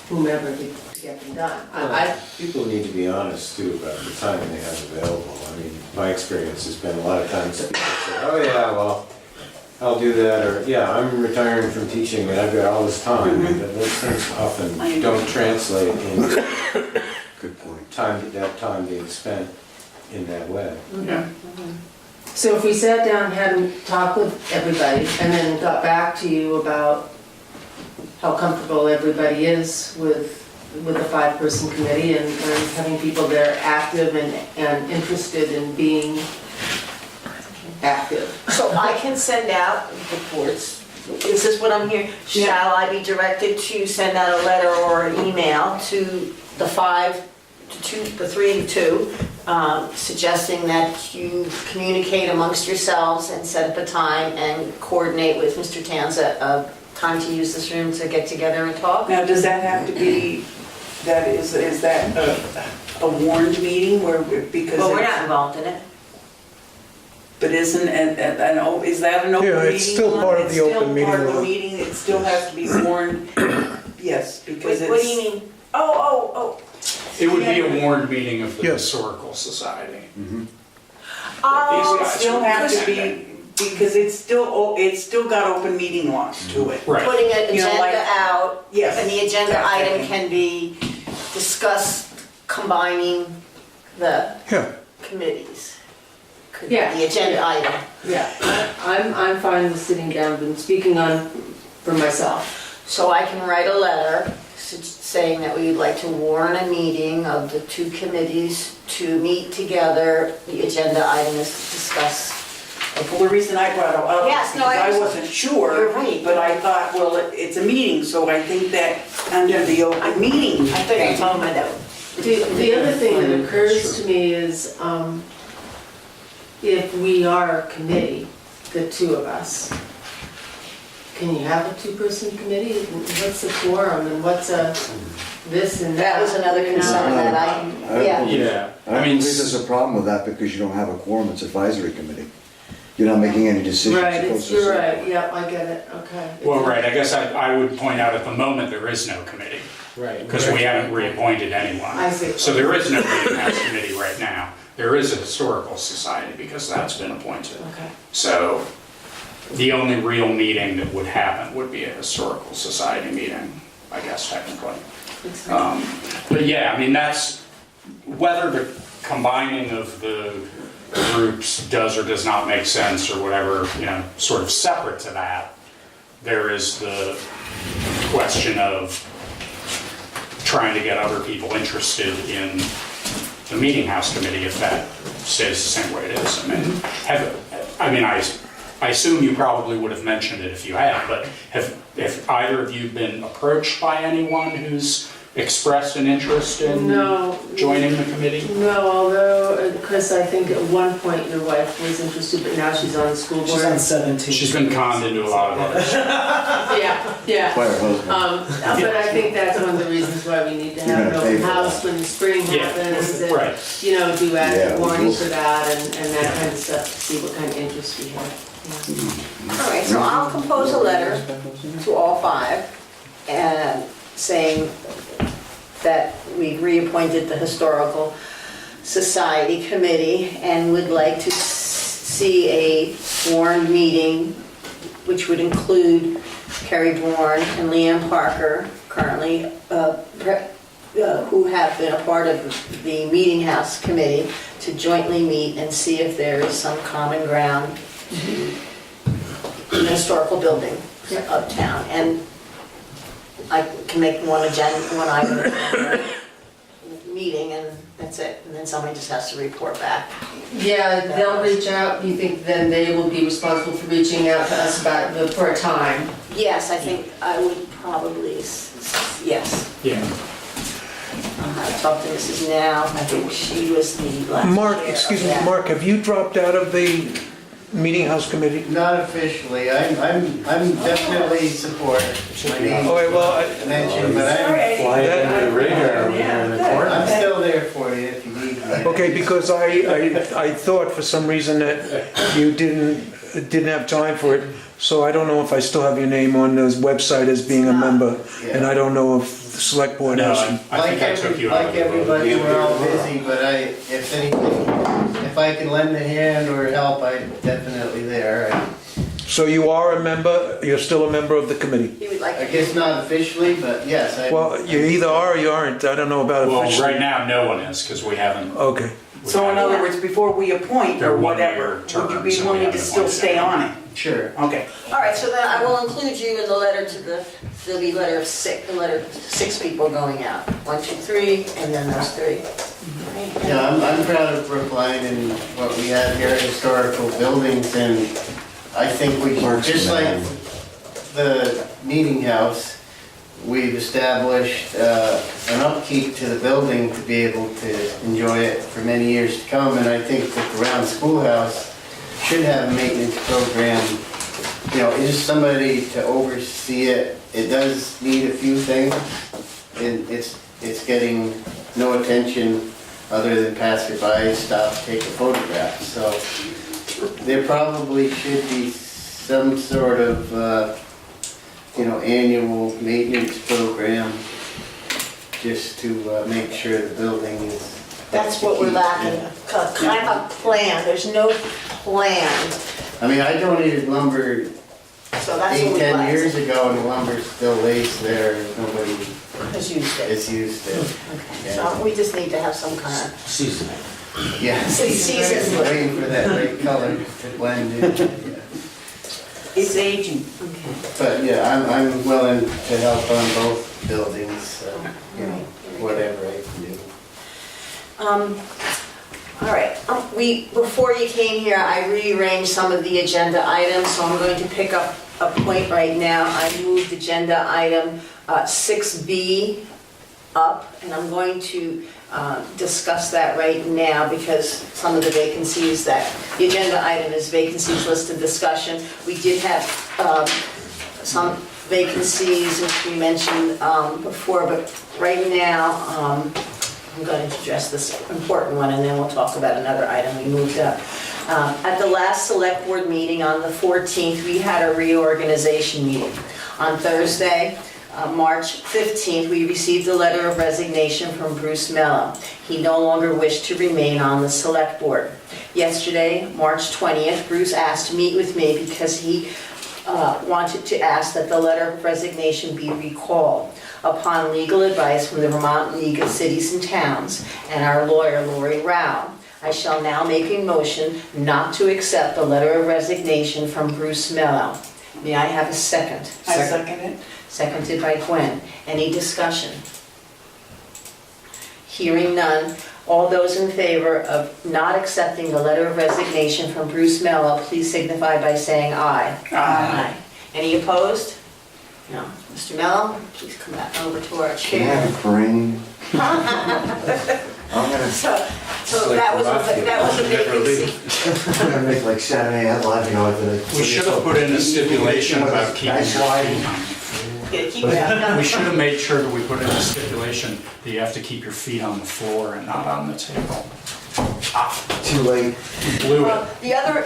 S8: whomever to get them done.
S10: People need to be honest too about the time they have available. I mean, my experience has been a lot of times people say, oh yeah, well, I'll do that, or yeah, I'm retiring from teaching and I've got all this time. And those things often don't translate into
S2: Good point.
S10: that time being spent in that way.
S3: Yeah.
S8: So if we sat down, had a talk with everybody, and then got back to you about how comfortable everybody is with the 5-person committee and having people there active and interested in being active.
S1: So I can send out reports. Is this what I'm hearing? Shall I be directed to send out a letter or an email to the 3 and 2, suggesting that you communicate amongst yourselves and set up a time and coordinate with Mr. Tanza a time to use this room to get together and talk?
S6: Now, does that have to be, is that a warned meeting where, because
S1: Well, we're
S6: it's-
S1: not involved in it.
S6: But isn't, is that an open meeting?
S4: Yeah, it's still
S6: law?
S4: part of the open meeting
S6: It's still part of
S4: law.
S6: the meeting, it still has to be warned, yes, because it's.
S1: What do you mean? Oh.
S3: It would be a warned meeting of the
S4: Yes.
S3: Historical Society.
S1: Oh,
S3: These guys
S6: Still have to
S3: presenting.
S6: be, because it's still got open meeting laws to it.
S3: Right.
S1: putting an
S6: You know,
S1: agenda
S6: like-
S1: out,
S6: Yes.
S1: and the agenda
S6: That
S1: item
S6: thing.
S1: can be discuss combining the
S4: Yeah,
S1: committees. Could be
S8: Yeah.
S1: the agenda item.
S8: Yeah, I'm fine with sitting down and speaking on for myself.
S1: So I can write a letter saying that we would like to warn a meeting of the 2 committees to meet together. The agenda item is to discuss.
S6: Well, the reason I brought it up
S1: Yes,
S6: is
S1: no,
S6: because
S1: I
S6: I wasn't sure,
S1: You're right.
S6: but I thought, well, it's a meeting, so I think that under the open meeting.
S1: I thought you were talking about that.
S8: The other thing that occurs to me is, if we are a committee, the 2 of us, can you have a 2-person committee? What's the quorum and what's this and that?
S1: That was another
S8: you know?
S1: concern that yeah.
S3: Yeah,
S2: I don't believe there's a problem with that because you don't have a quorum, it's advisory committee. You're not making any decisions.
S8: Right,
S2: It's
S8: you're
S2: close to-
S8: right, yep, I get it, okay.
S3: well, right, I guess I would point out at the moment, there is no committee,
S5: Right.
S3: because we haven't reappointed anyone.
S8: I see.
S3: So there is no meeting house committee right now. There is a historical society, because that's been appointed.
S8: Okay.
S3: So the only real meeting that would happen would be a historical society meeting, I guess technically. But yeah, I mean, that's, whether the combining of the groups does or does not make sense or whatever, sort of separate to that, there is the question of trying to get other people interested in the meeting house committee if that stays the same way it is. I assume you probably would have mentioned it if you had, but have either of you been approached by anyone who's expressed an interest in
S8: No.
S3: joining the committee?
S8: No, although, Chris, I think at one point your wife was interested, but now she's on the school board.
S5: She's on 17.
S3: She's been conned into a lot of others.
S8: Yeah.
S2: By her husband.
S8: But I think that's one of the reasons why we need to have an
S2: You're gonna pay
S8: open
S2: for
S8: house
S2: that.
S8: when the spring
S3: Yeah,
S8: happens. And,
S3: right.
S8: do
S2: Yeah,
S8: adequate warning
S2: we'll-
S8: for that and that kind of stuff, to see what kind of interest we have.
S1: All right, so I'll compose a letter to all 5 and saying that we reappointed the Historical Society Committee and would like to see a warned meeting, which would include Kerry Bourne and Leanne Parker, currently, who have been a part of the Meeting House Committee, to jointly meet and see if there is some common ground to the historical building of town. And I can make one item meeting, and that's it. And then somebody just has to report back.
S8: Yeah, they'll reach out. Do you think then they will be responsible for reaching out to us for a time?
S1: Yes, I think I would probably, yes.
S3: Yeah.
S1: I talked to Mrs. Now, I think she was the last
S4: Mark,
S1: chair of
S4: excuse me,
S1: that.
S4: Mark, have you dropped out of the meeting house committee?
S7: Not officially, I'm definitely support. My name
S4: Oh, wait, well,
S7: mentioned, but
S10: Flying under the radar when you're in the corner.
S7: I'm still there for you if you need me.
S4: okay, because I thought for some reason that you didn't have time for it, so I don't know if I still have your name on the website as being a member, and I don't know if the select board
S3: No,
S4: has you.
S3: I think I took you out
S7: Like
S3: of the vote.
S7: everybody, we're all busy, but if anything, if I can lend a hand or help, I'm definitely there.
S4: So you are a member, you're still a member of the committee?
S1: He would like
S7: I
S1: to.
S7: guess not officially, but yes, I.
S4: Well, you either are or you aren't, I don't know about
S3: Well,
S4: officially.
S3: right now, no one is, because we haven't.
S4: Okay,
S6: So in other words, before we appoint
S3: They're
S6: or
S3: one-year
S6: whatever, would you
S3: terms,
S6: be
S3: and we
S6: willing to
S3: haven't
S6: still
S3: appointed
S6: stay on
S3: anyone.
S6: it?
S7: Sure.
S6: Okay.
S1: All right, so then I will include you in the letter to there'll be letter of six, the letter of 6 people going out. 1, 2, 3, and then those 3.
S7: Yeah, I'm proud of Brookline and what we have here, historical buildings, and I think we,
S2: Parks
S7: just like
S2: and
S7: the meeting house, we've established an upkeep to the building to be able to enjoy it for many years to come, and I think that the round schoolhouse should have a maintenance program, you know, just somebody to oversee it. It does need a few things, and it's getting no attention other than passersby stop, take a photograph. So there probably should be some sort of, annual maintenance program just to make sure the building is.
S1: That's what we're lacking, kind of a plan. There's no plan,
S7: I mean, I donated lumber
S1: so that's what
S7: 8,
S1: we
S7: 10
S1: lack.
S7: years ago, and the lumber's still lays there, nobody
S1: Has used it.
S7: has used it.
S1: Okay, so we just need to have some kind of
S10: Seasonal.
S7: Yeah.
S1: season.
S7: Waiting for that right color to blend in.
S6: It's aging.
S7: But yeah, I'm willing to help on both buildings, so, whatever I can do.
S1: All right, before you came here, I rearranged some of the agenda items, so I'm going to pick up a point right now. I moved agenda item 6B up, and I'm going to discuss that right now because some of the vacancies the agenda item is vacancies listed discussion. We did have some vacancies, which we mentioned before, but right now, I'm going to address this important one, and then we'll talk about another item we moved up. At the last select board meeting on the 14th, we had a reorganization meeting. On Thursday, March 15th, we received a letter of resignation from Bruce Mello. He no longer wished to remain on the select board. Yesterday, March 20th, Bruce asked to meet with me because he wanted to ask that the letter of resignation be recalled. Upon legal advice from the Vermont League of Cities and Towns and our lawyer, Lori Rao, I shall now make a motion not to accept the letter of resignation from Bruce Mello. May I have a second?
S6: I second it.
S1: Seconded by Gwen. Any discussion? Hearing none. All those in favor of not accepting the letter of resignation from Bruce Mello, please signify by saying aye. Aye. Any opposed? No. Mr. Mello, please come back over to our
S2: Can I
S1: chair.
S2: have a parade? I'm gonna,
S1: So that was a vacancy.
S2: I'm gonna make like Saturday Night Live,
S3: We should have put in a stipulation about keeping your feet on.
S1: Gotta keep it up.
S3: We should have made sure that we put in a stipulation that you have to keep your feet on the floor and not on the table.
S2: too late.
S3: You blew
S1: Well,
S3: it.
S1: the other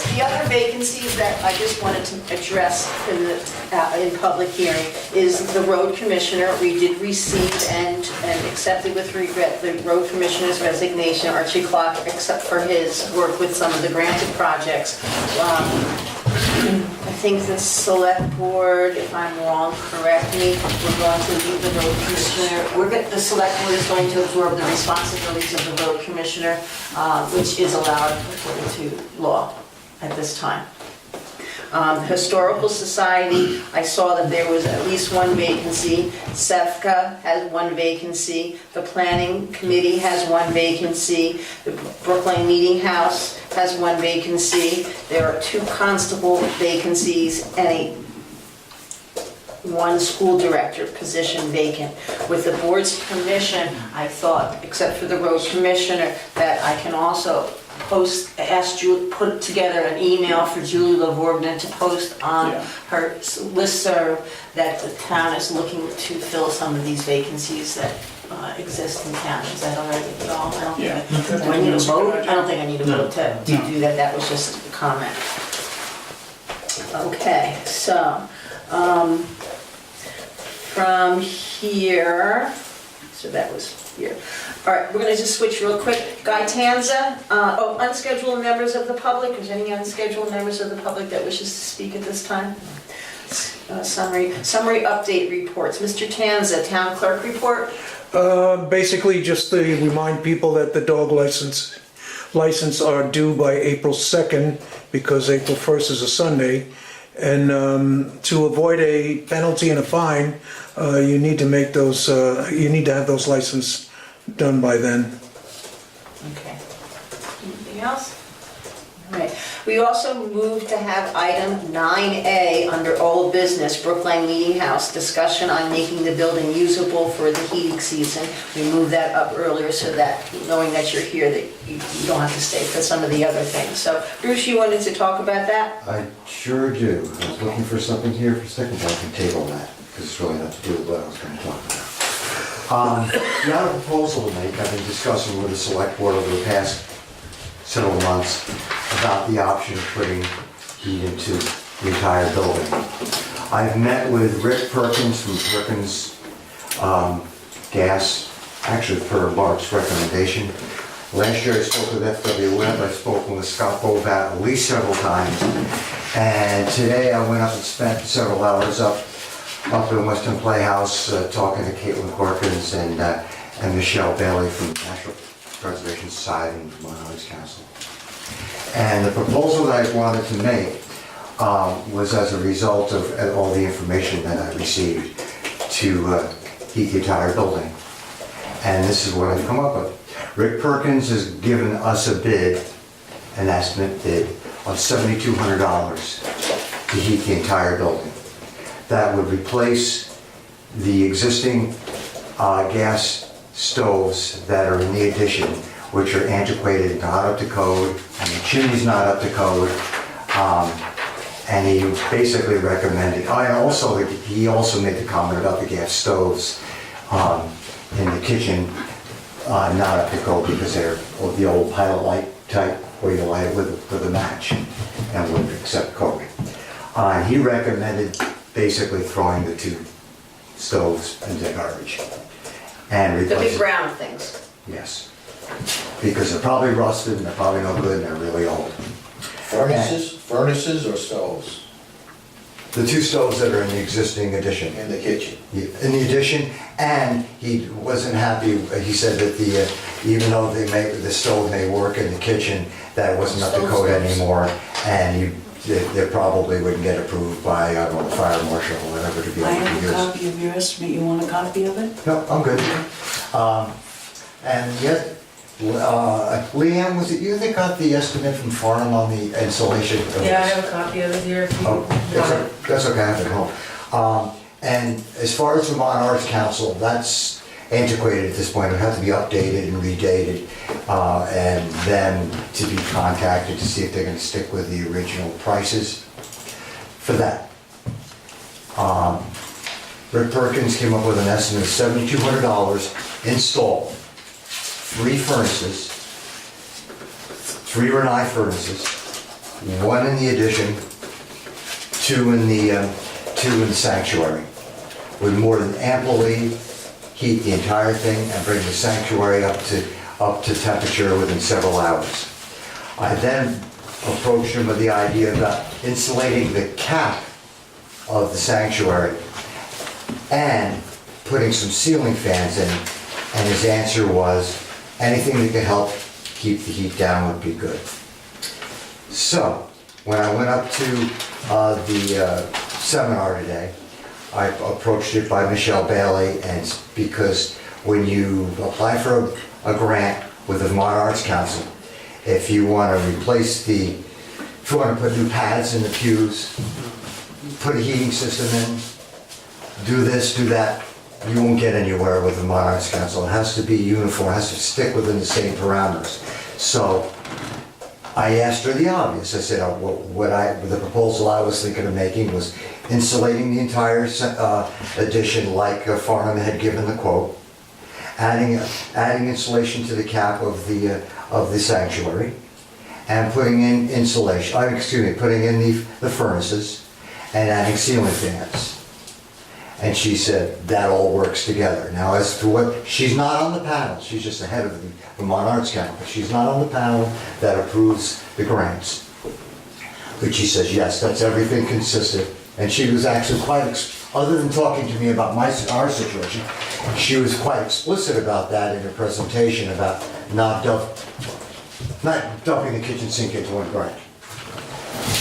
S1: vacancies that I just wanted to address in public hearing is the road commissioner. We did receive and accepted with regret the road commissioner's resignation, Archie Clark, except for his work with some of the granted projects. I think the select board, if I'm wrong, correct me, we're going to leave the road commissioner, the select board is going to absorb the responsibilities of the road commissioner, which is allowed according to law at this time. Historical Society, I saw that there was at least one vacancy. SEFCA has one vacancy. The Planning Committee has one vacancy. The Brookline Meeting House has one vacancy. There are 2 constable vacancies and one school director position vacant. With the board's permission, I thought, except for the road commissioner, that I can also put together an email for Julie Lavorgnan to post on
S3: Yeah.
S1: her listserv that the town is looking to fill some of these vacancies that exist in town. Is that all right with you all?
S3: Yeah.
S1: Do I need a vote? I don't think I need a vote to
S3: No.
S1: do that. That was just a comment. Okay, so, from here, so that was here. All right, we're gonna just switch real quick. Guy Tanza, unscheduled members of the public, is there any unscheduled members of the public that wishes to speak at this time? Summary update reports. Mr. Tanza, town clerk report.
S4: Basically, just to remind people that the dog license are due by April 2nd, because April 1st is a Sunday. And to avoid a penalty and a fine, you need to make those, you need to have those licenses done by then.
S1: Okay. Anything else? All right. We also moved to have item 9A under old business, Brookline Meeting House, discussion on making the building usable for the heating season. We moved that up earlier so that, knowing that you're here, that you don't have to stay for some of the other things. So Bruce, you wanted to talk about that?
S2: I sure do. I was looking for something here for a second, but I can table that, because it's really not to do with what I was going to talk about. You have a proposal to make. I've been discussing with the select board over the past several months about the option of putting heat into the entire building. I've met with Rick Perkins from Perkins Gas, actually per Mark's recommendation. Last year I spoke with FW Webb, I've spoken with Scott Bovat at least several times. And today I went up and spent several hours up in Western Playhouse talking to Caitlin Corkins and Michelle Bailey from the National Preservation Society and Vermont Arts Council. And the proposal that I wanted to make was as a result of all the information that I received to heat the entire building. And this is what I've come up with. Rick Perkins has given us a bid, an estimate bid, of $7,200 to heat the entire building. That would replace the existing gas stoves that are in the addition, which are antiquated, not up to code, and the chimney's not up to code. And he basically recommended, he also made the comment about the gas stoves in the kitchen, not up to code because they're the old pilot light type where you light it with a match and wouldn't accept code. He recommended basically throwing the two stoves into garbage and
S1: The
S2: replacing.
S1: big brown things.
S2: Yes, because they're probably rusted and they're probably no good and they're really old.
S9: Furnaces or stoves
S2: The two stoves that are in the existing addition.
S9: in the kitchen?
S2: In the addition, and he wasn't happy, he said that even though the stove may work in the kitchen, that it wasn't up to code anymore, and they probably wouldn't get approved by, I don't know, the fire marshal or whatever to be
S6: I
S2: able to
S6: have a
S2: use.
S6: copy of your estimate, you want a copy of it?
S2: No, I'm good. And yet, Leanne, was it you that got the estimate from Farnham on the insulation?
S8: Yeah, I have a copy of it here if you
S2: Oh,
S8: want it.
S2: that's okay, I have it at home. And as far as Vermont Arts Council, that's antiquated at this point. It would have to be updated and redated, and then to be contacted to see if they're gonna stick with the original prices for that. Rick Perkins came up with an estimate of $7,200 installed. 3 furnaces, 3 Renai furnaces, 1 in the addition, 2 in the sanctuary, would more than amply heat the entire thing and bring the sanctuary up to temperature within several hours. I then approached him with the idea about insulating the cap of the sanctuary and putting some ceiling fans in, and his answer was anything that could help keep the heat down would be good. So, when I went up to the seminar today, I approached it by Michelle Bailey, and because when you apply for a grant with the Vermont Arts Council, if you want to if you want to put new pads in the pews, put a heating system in, do this, do that, you won't get anywhere with the Vermont Arts Council. It has to be uniform, it has to stick within the same parameters. So I asked her the obvious. I said, the proposal I was thinking of making was insulating the entire addition like Farnham had given the quote, adding insulation to the cap of the sanctuary, and putting in putting in the furnaces, and adding ceiling fans. And she said, that all works together. Now, as to what, she's not on the panel, she's just the head of the Vermont Arts Council, but she's not on the panel that approves the grants. But she says, yes, that's everything consistent. And she was actually other than talking to me about our situation, she was quite explicit about that in her presentation, about not dumping the kitchen sink into one grant.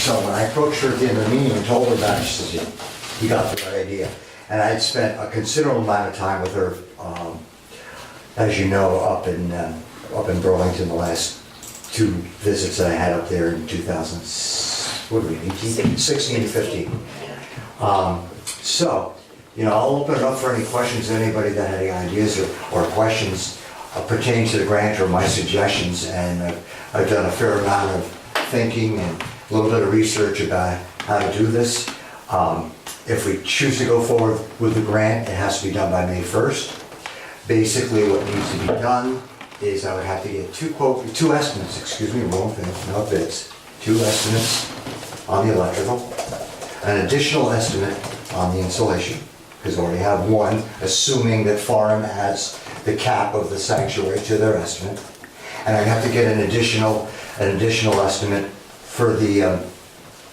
S2: So when I approached her at the end of the meeting and told her about it, she says, yeah, you got the right idea. And I had spent a considerable amount of time with her, as you know, up in Burlington, the last 2 visits that I had up there in 2016 and 15. So, I'll open it up for any questions, anybody that had any ideas or questions pertaining to the grant or my suggestions. And I've done a fair amount of thinking and a little bit of research about how to do this. If we choose to go forward with the grant, it has to be done by May 1st. Basically, what needs to be done is I would have to get two estimates, wrong thing, no bids. 2 estimates on the electrical, an additional estimate on the insulation, because I already have one, assuming that Farnham adds the cap of the sanctuary to their estimate. And I have to get an additional estimate for the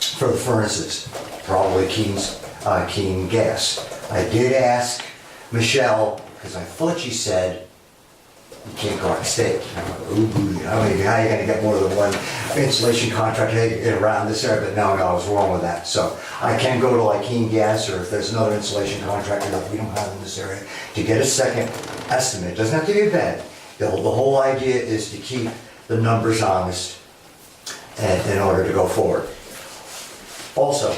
S2: furnaces, probably Keen gas. I did ask Michelle, because I thought she said, you can't go out of state. I'm like, ooh, how are you gonna get more than one insulation contract around this area? But no, I was wrong with that. So I can go to like Keen Gas, or if there's another insulation contractor that we don't have in this area, to get a second estimate. It doesn't have to be bad. The whole idea is to keep the numbers honest and in order to go forward. Also,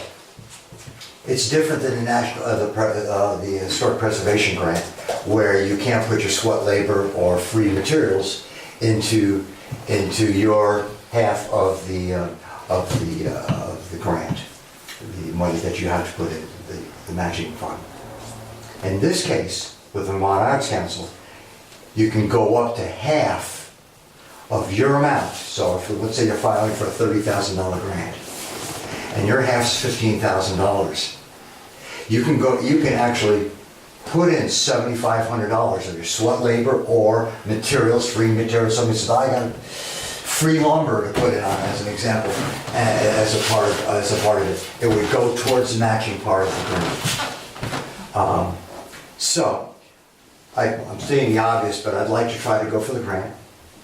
S2: it's different than the Historic Preservation Grant, where you can't put your sweat labor or free materials into your half of the grant, the money that you have to put in the matching fund. In this case, with the Vermont Arts Council, you can go up to half of your amount. So if, let's say you're filing for a $30,000 grant, and your half's $15,000, you can actually put in $7,500 of your sweat labor or materials, free materials. Somebody says, I got free lumber to put in on, as an example, as a part of it. It would go towards the matching part of the grant. So I'm stating the obvious, but I'd like to try to go for the grant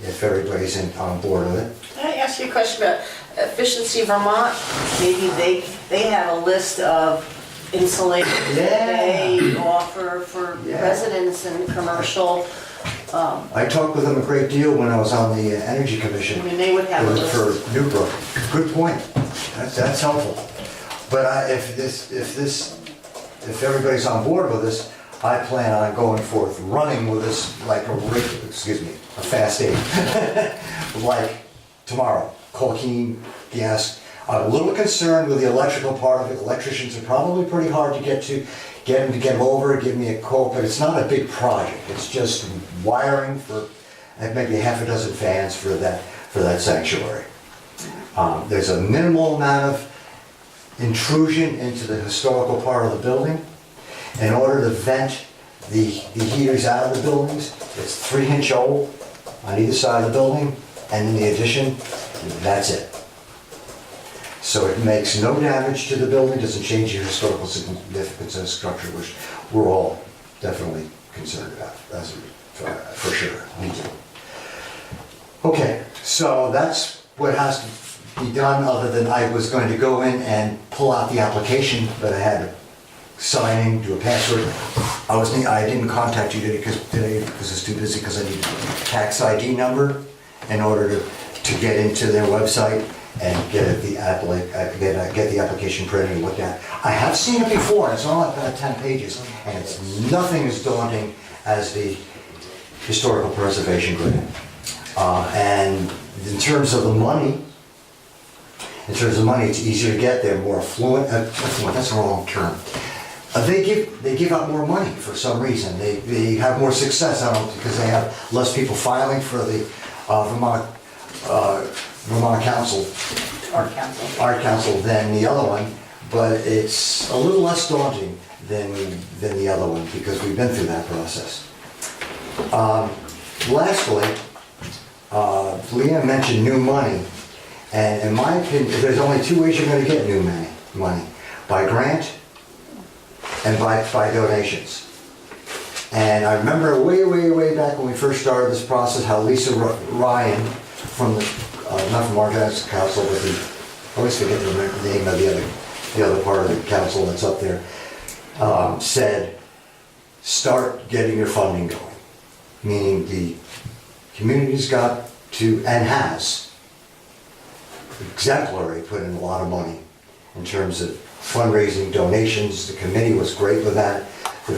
S2: if everybody's on board with it.
S1: Can I ask you a question about Efficiency Vermont? Maybe they have a list of insulation they offer for residents and commercial.
S2: I talked with them a great deal when I was on the Energy Commission.
S1: I mean, they would have a list.
S2: For Newbrook. Good point. That's helpful. But if everybody's on board with this, I plan on going forth running with this like a fast 8. Like tomorrow. Call Keen Gas. I'm a little concerned with the electrical part of it. Electricians are probably pretty hard to get them to get over, give me a quote, but it's not a big project. It's just wiring for maybe half a dozen fans for that sanctuary. There's a minimal amount of intrusion into the historical part of the building. In order to vent the heaters out of the buildings, it's 3-inch hole on either side of the building, and in the addition, that's it. So it makes no damage to the building, doesn't change the historical significance of the structure, which we're all definitely concerned about, for sure. Me too. Okay, so that's what has to be done, other than I was going to go in and pull out the application, but I had to sign in, do a password. I didn't contact you today because it's too busy, because I need a tax ID number in order to get into their website and get the application printed and looked at. I have seen it before, and it's only about 10 pages, and it's nothing as daunting as the Historical Preservation Grant. And in terms of the money, it's easier to get. They're more affluent. That's the wrong term. They give out more money for some reason. They have more success. I don't know, because they have less people filing for the Vermont Art Council than the other one. but it's a little less daunting than the other one, because we've been through that process. Lastly, Leanne mentioned new money, and in my opinion, there's only two ways you're gonna get new money. By grant and by donations. And I remember way back when we first started this process, how Lisa Ryan from the, not from our council, but I always forget the name of the other part of the council that's up there, said, start getting your funding going. Meaning the community's got to, and has, exemplary put in a lot of money in terms of fundraising, donations. The committee was great with that. The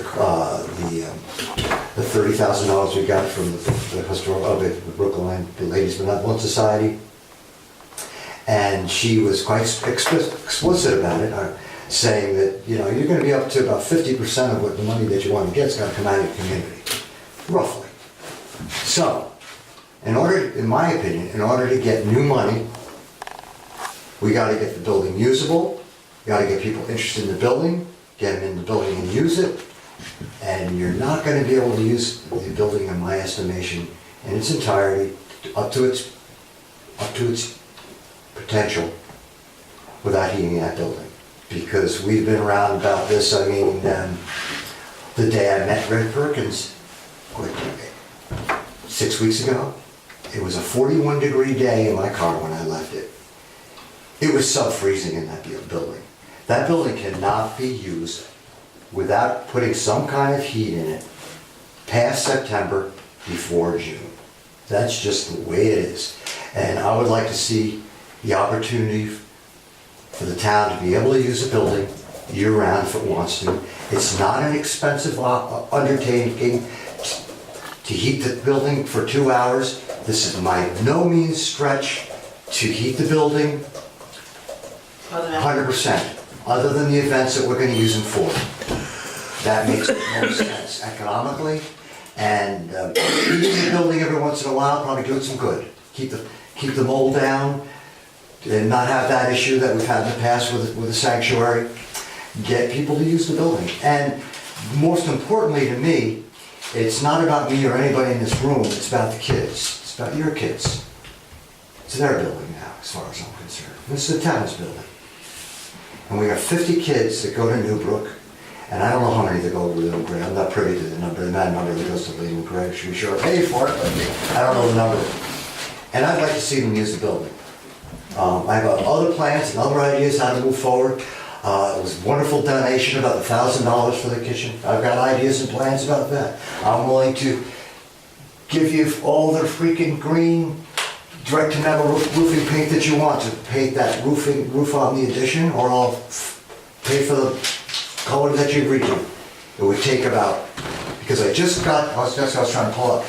S2: $30,000 we got from the Brookline, the Ladies Benevolent Society. And she was quite explicit about it, saying that, you know, you're gonna be up to about 50% of what the money that you want to get is gonna come out of your community, roughly. So, in my opinion, in order to get new money, we gotta get the building usable, we gotta get people interested in the building, get them in the building and use it, and you're not gonna be able to use the building, in my estimation, in its entirety, up to its potential, without heating that building. Because we've been around about this, I mean, the day I met Red Perkins, 6 weeks ago, it was a 41-degree day in my car when I left it. It was sub-freezing in that building. That building cannot be used without putting some kind of heat in it past September, before June. That's just the way it is. And I would like to see the opportunity for the town to be able to use the building year-round if it wants to. It's not an expensive undertaking to heat the building for 2 hours. This is by no means stretch to heat the building 100%, other than the events that we're going to use them for. That makes the most sense economically, and heating the building every once in a while probably do it some good. Keep the mold down, and not have that issue that we've had in the past with the sanctuary. Get people to use the building. And most importantly to me, it's not about me or anybody in this room, it's about the kids. It's about your kids. It's their building now, as far as I'm concerned. This is the town's building. And we have 50 kids that go to Newbrook, and I don't know how many that go to Leland Gray. I'm not privy to the number that goes to Leland Gray. Should we sure pay for it, but I don't know the number. And I'd like to see them use the building. I have other plans and other ideas how to move forward. It was a wonderful donation, about $1,000 for the kitchen. I've got ideas and plans about that. I'm willing to give you all the freaking green direct-to-metal roofing paint that you want to paint that roof on the addition, or I'll pay for the color that you agreed to. It would take about, because I was trying to pull up.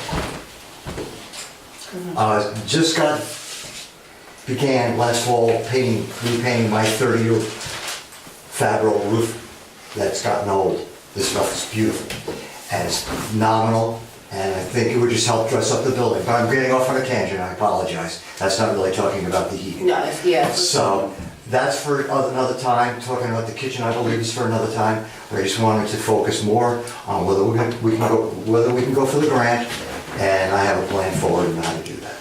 S2: Began last fall repainting my 30-year Fabro roof that's gotten old. This stuff is beautiful, and it's nominal, and I think it would just help dress up the building. But I'm getting off on a tangent, I apologize. That's not really talking about the heating.
S1: No, yeah.
S2: So, that's for another time. Talking about the kitchen, I believe, is for another time. But I just wanted to focus more on whether we can go for the grant, and I have a plan forward on how to do that.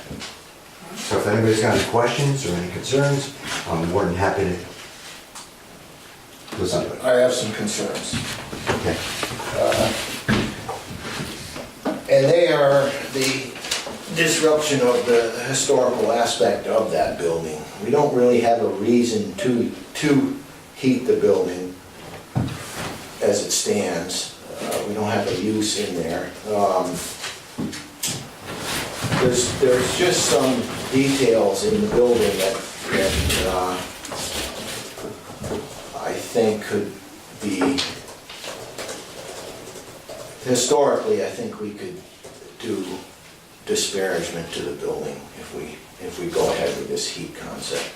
S2: So if anybody's got any questions or any concerns, I'm more than happy to listen to it.
S9: I have some concerns.
S2: Okay.
S9: And they are the disruption of the historical aspect of that building. We don't really have a reason to heat the building as it stands. We don't have a use in there. There's just some details in the building that I think could be, historically, I think we could do disparagement to the building if we go ahead with this heat concept.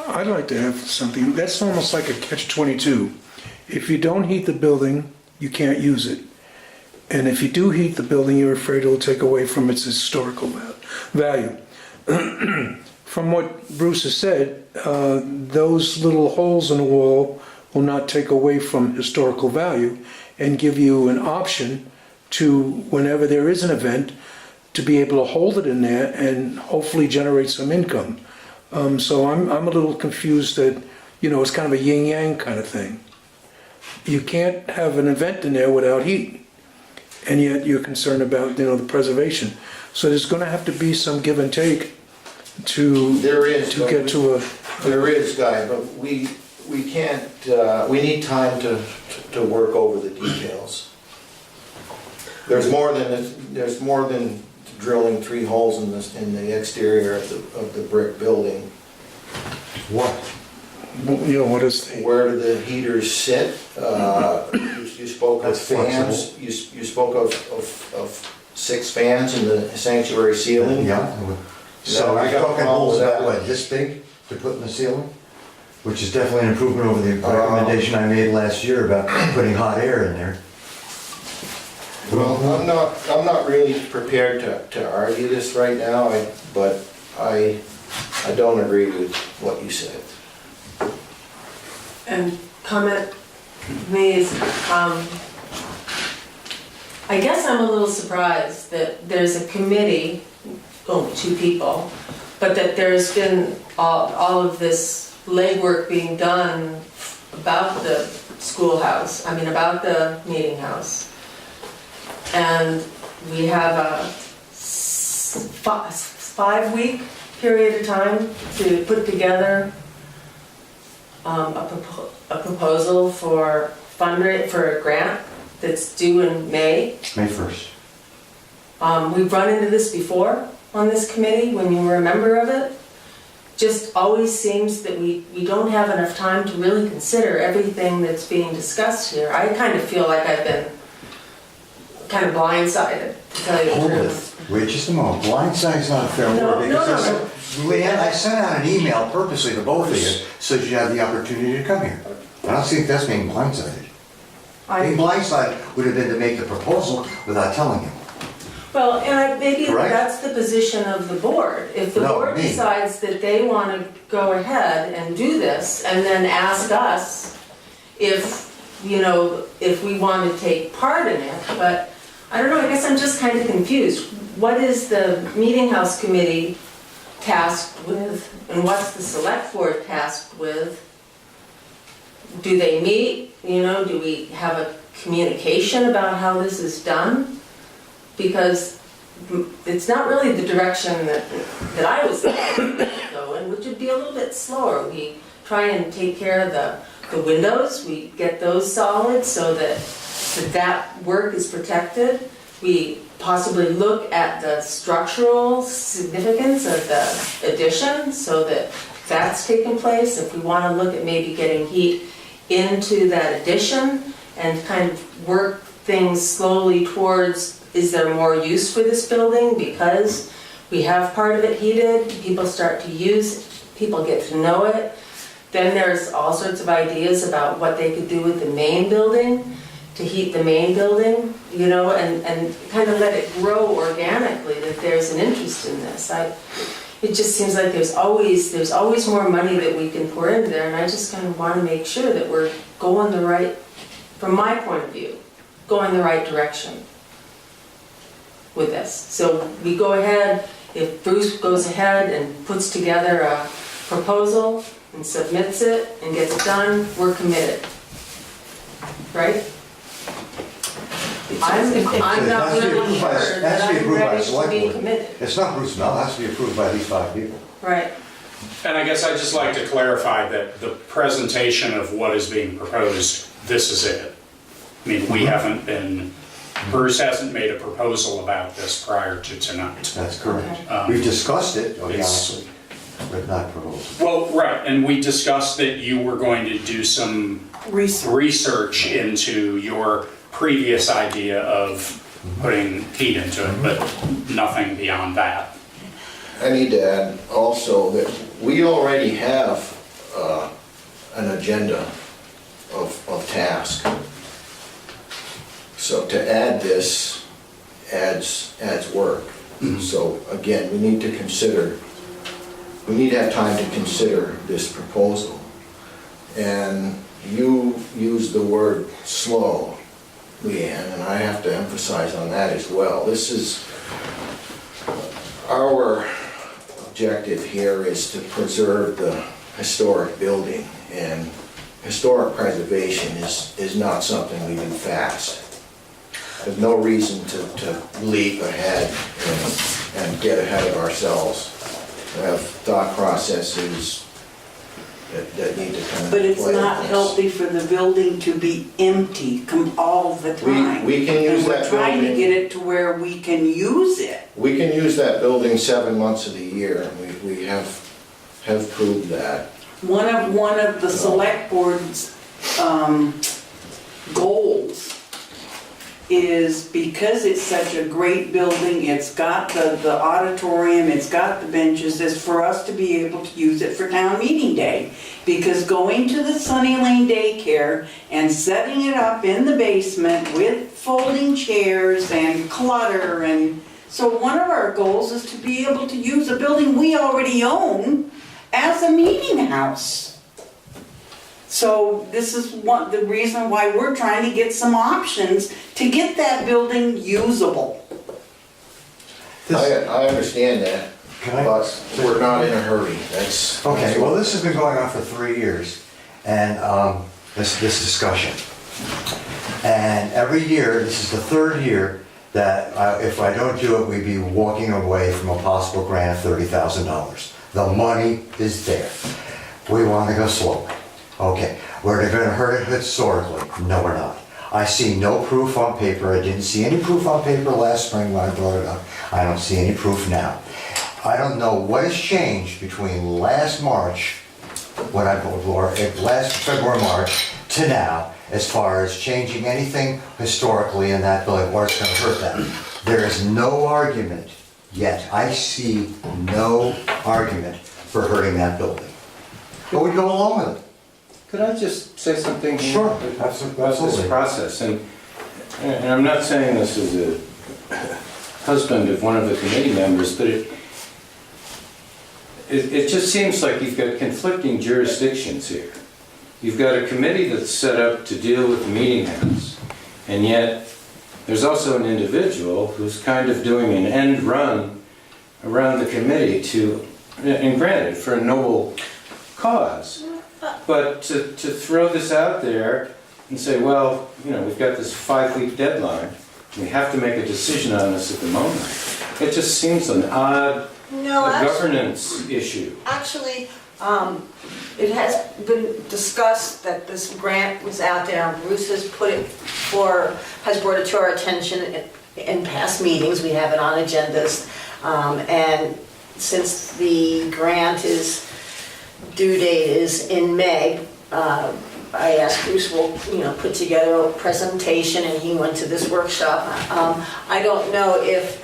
S4: I'd like to have something, that's almost like a catch-22. If you don't heat the building, you can't use it. And if you do heat the building, you're afraid it'll take away from its historical value. from what Bruce has said, those little holes in the wall will not take away from historical value and give you an option to, whenever there is an event, to be able to hold it in there and hopefully generate some income. So I'm a little confused that, it's kind of a yin-yang kind of thing. You can't have an event in there without heat, and yet you're concerned about, the preservation. So there's gonna have to be some give and take to
S9: There is,
S4: to get to a,
S9: There is, Guy, but we can't, we need time to work over the details. There's more than drilling 3 holes in the exterior of the brick building.
S2: What?
S4: what is the,
S9: Where do the heaters sit? You spoke of
S2: That's
S9: fans,
S2: flexible.
S9: you spoke of 6 fans in the sanctuary ceiling.
S2: Yeah. So
S9: I
S2: you're
S9: got a
S2: talking
S9: problem
S2: holes
S9: with
S2: about,
S9: that.
S2: what, this big to put in the ceiling? Which is definitely an improvement over the recommendation I made last year about putting hot air in there.
S9: Well, I'm not really prepared to argue this right now, but I don't agree with what you said.
S8: And comment, please, I guess I'm a little surprised that there's a committee, 2 people, but that there's been all of this legwork being done about the schoolhouse, about the meeting house. And we have a 5-week period of time to put together a proposal for for a grant that's due in May.
S2: May 1st.
S8: We've run into this before on this committee when you were a member of it. Just always seems that we don't have enough time to really consider everything that's being discussed here. I kind of feel like I've been kind of blindsided, to tell you the
S2: Hold
S8: truth.
S2: it. Wait just a moment. Blindside's not a fair
S8: No,
S2: word.
S8: no,
S2: because
S8: no, no.
S2: Leanne, I sent out an email purposely to both of you so that you have the opportunity to come here. I don't think that's being blindsided. Being blindsided would have been to make the proposal without telling you.
S8: Well, and maybe
S2: Correct?
S8: that's the position of the board. If the
S2: No,
S8: board
S2: me.
S8: decides that they want to go ahead and do this, and then ask us if we want to take part in it, but I don't know, I guess I'm just kind of confused. What is the Meeting House Committee tasked with, and what's the Select Board tasked with? Do they meet? Do we have a communication about how this is done? Because it's not really the direction that I was thinking to go in, which would be a little bit slower. We try and take care of the windows, we get those solid so that work is protected. We possibly look at the structural significance of the addition so that that's taken place. If we want to look at maybe getting heat into that addition and kind of work things slowly towards, is there more use for this building because we have part of it heated, people start to use it, people get to know it. Then there's all sorts of ideas about what they could do with the main building, to heat the main building, and kind of let it grow organically, that there's an interest in this. It just seems like there's always more money that we can pour into there, and I just kind of want to make sure that we're going the right, from my point of view, going the right direction with this. So we go ahead, if Bruce goes ahead and puts together a proposal and submits it and gets it done, we're committed, right? I'm not really sure that I'm ready to be committed.
S2: It's not Bruce Mel, it has to be approved by these 5 people.
S8: Right.
S3: And I guess I'd just like to clarify that the presentation of what is being proposed, this is it. We haven't been, Bruce hasn't made a proposal about this prior to tonight.
S2: That's correct.
S3: Okay.
S2: We've discussed it,
S3: It's-
S2: honestly, but not proposed.
S3: Well, right, and we discussed that you were going to do some research into your previous idea of putting heat into it, but nothing beyond that.
S9: I need to add also that we already have an agenda of task. So to add this adds work. So again, we need to consider we need to have time to consider this proposal. And you used the word slow, Leanne, and I have to emphasize on that as well. This is, our objective here is to preserve the historic building, and historic preservation is not something we do fast. There's no reason to leap ahead and get ahead of ourselves. We have thought processes that need to come into play.
S6: But it's
S9: with
S6: not
S9: this.
S6: healthy for the building to be empty all the time.
S9: We can use
S6: And we're
S9: that
S6: trying to
S9: building.
S6: get it to where we can use it.
S9: We can use that building 7 months of the year, and we have proved that.
S6: One of the select board's goals is, because it's such a great building, it's got the auditorium, it's got the benches, is for us to be able to use it for town meeting day. Because going to the Sunny Lane daycare and setting it up in the basement with folding chairs and clutter, and so one of our goals is to be able to use a building we already own as a meeting house. So this is the reason why we're trying to get some options to get that building usable.
S9: I understand that,
S2: Can I-
S9: but we're not in a hurry. That's.
S2: Okay, well, this has been going on for 3 years, and this discussion. And every year, this is the third year, that if I don't do it, we'd be walking away from a possible grant of $30,000. The money is there. We want to go slowly. Okay, we're going to hurt it historically. No, we're not. I see no proof on paper. I didn't see any proof on paper last spring when I brought it up. I don't see any proof now. I don't know what has changed between last March, when I voted for it, last February, March, to now, as far as changing anything historically in that building, or it's going to hurt that. There is no argument yet. I see no argument for hurting that building. But we go along with it.
S10: Could I just say something?
S2: Sure,
S10: About this
S2: absolutely.
S10: process, and I'm not saying this as a husband of one of the committee members, but it just seems like you've got conflicting jurisdictions here. You've got a committee that's set up to deal with the meeting house, and yet there's also an individual who's kind of doing an end run around the committee to, and granted, for a noble cause. But to throw this out there and say, well, you know, we've got this 5-week deadline, we have to make a decision on this at the moment. It just seems an odd governance issue.
S1: Actually, it has been discussed that this grant was out there, and Bruce has has brought it to our attention in past meetings. We have it on agendas. And since the grant due date is in May, I asked Bruce will put together a presentation, and he went to this workshop. I don't know if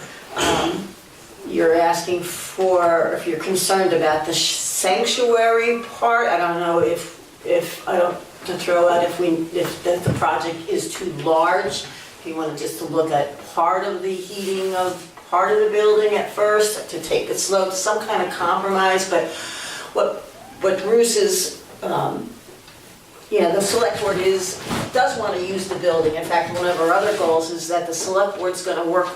S1: you're asking for, if you're concerned about the sanctuary part. I don't know if to throw out if the project is too large. If you wanted just to look at part of the heating of part of the building at first, to take it slow, some kind of compromise. But what Bruce is, the select board does want to use the building. In fact, one of our other goals is that the select board's going to work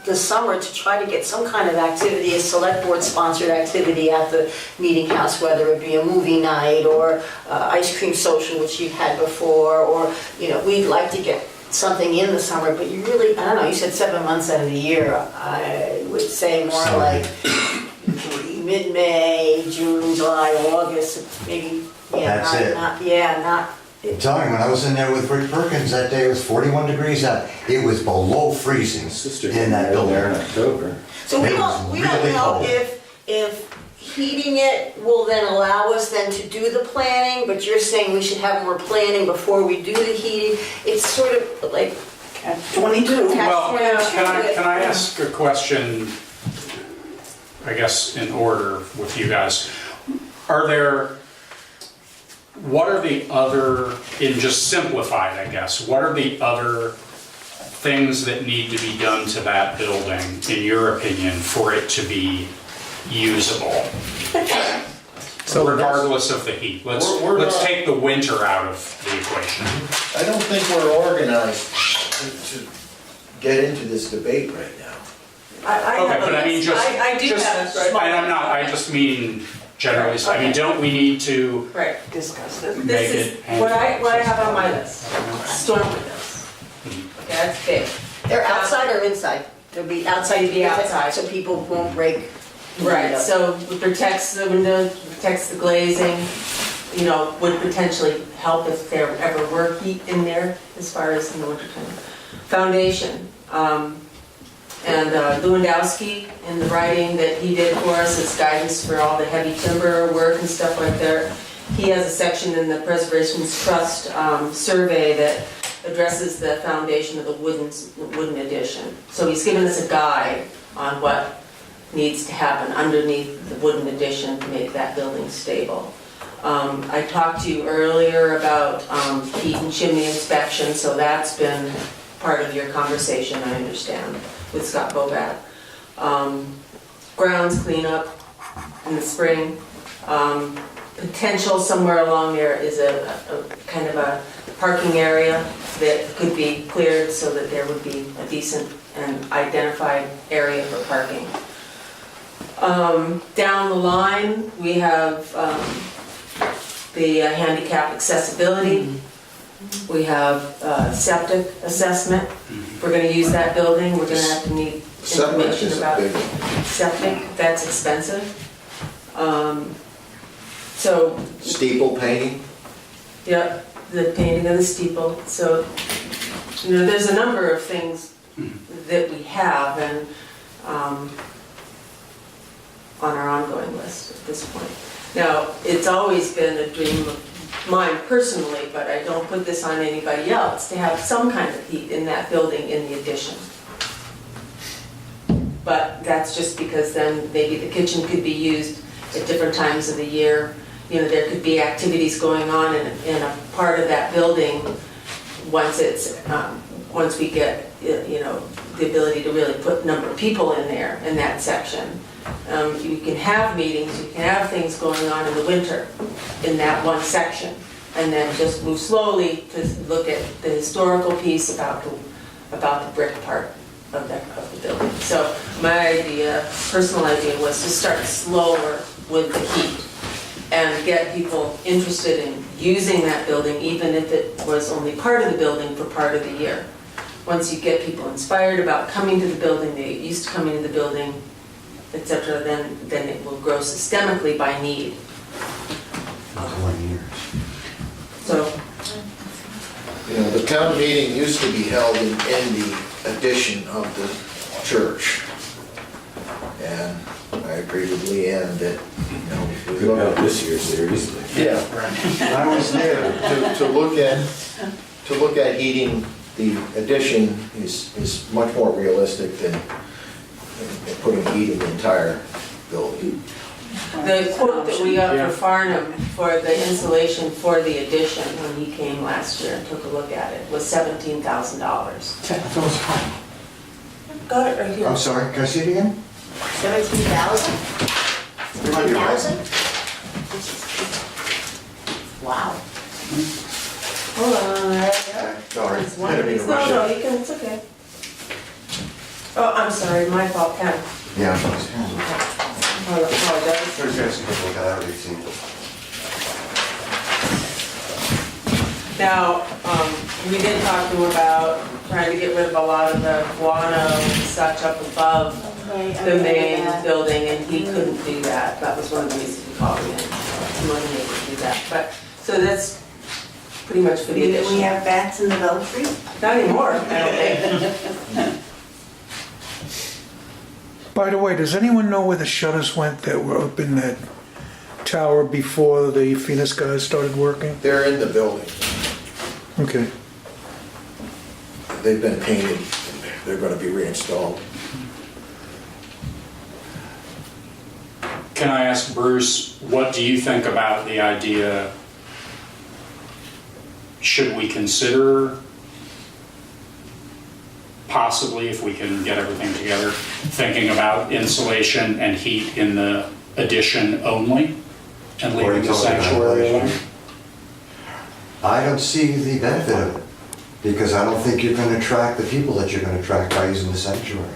S1: this summer to try to get some kind of activity, a select board sponsored activity at the meeting house, whether it be a movie night or ice cream social, which you've had before, or, we'd like to get something in the summer, but you really, I don't know, you said 7 months out of the year. I would say more like mid-May, June, July, August, maybe,
S2: That's it. I'm telling you, when I was in there with Rick Perkins that day, it was 41 degrees out. It was below freezing
S10: Sister
S2: in that building.
S10: there in October.
S1: So we
S2: It
S1: don't
S2: was
S1: know
S2: really cold.
S1: if heating it will then allow us then to do the planning, but you're saying we should have more planning before we do the heating. It's sort of like
S6: Catch-22.
S3: Well,
S1: Catch-22.
S3: can I ask a question, I guess, in order with you guys? What are the other, in just simplified, I guess, what are the other things that need to be done to that building, in your opinion, for it to be usable?
S4: So
S3: regardless of the heat.
S9: We're
S3: Let's
S9: not-
S3: take the winter out of the equation.
S9: I don't think we're organized to get into this debate right now.
S8: I
S3: Okay,
S8: have a
S3: but I mean,
S8: list.
S3: just.
S8: I do
S3: just-
S8: have a list.
S3: And I'm not, I just mean generally, I mean, don't we need to
S8: Right.
S6: Discuss this.
S3: make
S8: This
S3: it?
S8: is what I have on my list. Storm windows. Okay, that's big.
S1: They're outside or inside? They'll be outside,
S8: They'd be outside.
S1: so people won't break. the
S8: Right,
S1: window.
S8: so it protects the windows, protects the glazing, you know, would potentially help if there ever were heat in there as far as in the wintertime. Foundation, and Lewandowski, in the writing that he did for us as guidance for all the heavy timber work and stuff like that, he has a section in the Preservation Trust survey that addresses the foundation of the wooden addition. So he's given us a guide on what needs to happen underneath the wooden addition to make that building stable. I talked to you earlier about heat and chimney inspection, so that's been part of your conversation, I understand, with Scott Bobat. Grounds cleanup in the spring. Potential somewhere along there is a kind of a parking area that could be cleared so that there would be a decent and identified area for parking. Down the line, we have the handicap accessibility. We have septic assessment. We're gonna use that building, we're gonna have to need
S9: Septic
S8: information
S9: is a
S8: about
S9: big one.
S8: septic, that's expensive. So,
S9: Steeple painting,
S8: yeah, the painting of the steeple, so, you know, there's a number of things that we have and, on our ongoing list at this point. Now, it's always been a dream of mine personally, but I don't put this on anybody else, to have some kind of heat in that building in the addition. But that's just because then maybe the kitchen could be used at different times of the year. You know, there could be activities going on in a part of that building once it's, once we get, you know, the ability to really put a number of people in there, in that section. You can have meetings, you can have things going on in the winter in that one section, and then just move slowly to look at the historical piece about the brick part of the building. So my idea, personal idea, was to start slower with the heat and get people interested in using that building, even if it was only part of the building for part of the year. Once you get people inspired about coming to the building, they get used to coming to the building, etc., then it will grow systemically by need.
S2: 20 years.
S8: So,
S9: you know, the town meeting used to be held in the addition of the church. And I agree with Leanne that, you know, we
S10: Could
S9: look
S10: help
S9: at
S10: this year seriously.
S9: Yeah,
S2: I was there.
S9: to look at heating the addition is much more realistic than putting heat in the entire building.
S8: the quote that we got for Farnham for the insulation for the addition, when he came last year and took a look at it, was $17,000. Got it right here.
S2: I'm sorry, can I see it again?
S1: 17,000? 20,000? Wow.
S8: Hold on.
S2: Sorry.
S8: It's one of these, no, you can, it's okay. Oh, I'm sorry, my fault, Ken.
S2: Yeah.
S8: I apologize.
S2: First, you guys can take a look at that receipt.
S8: Now, we did talk to him about trying to get rid of a lot of the guano and such up above the main building, and he couldn't do that. That was one of the reasons we called him in. He wasn't able to do that, but, so that's pretty much for the
S6: Do
S8: addition.
S6: we have bats in the belfry?
S8: Not anymore, I don't think.
S4: By the way, does anyone know where the shutters went that were up in that tower before the Phoenix guys started working?
S9: They're in the building.
S4: Okay.
S9: They've been painted. They're gonna be reinstalled.
S3: Can I ask Bruce, what do you think about the idea? Should we consider possibly, if we can get everything together, thinking about insulation and heat in the addition only and
S2: According
S3: leaving the
S2: to the
S3: sanctuary alone?
S2: regulations. I don't see the benefit of it, because I don't think you're gonna attract the people that you're gonna attract by using the sanctuary.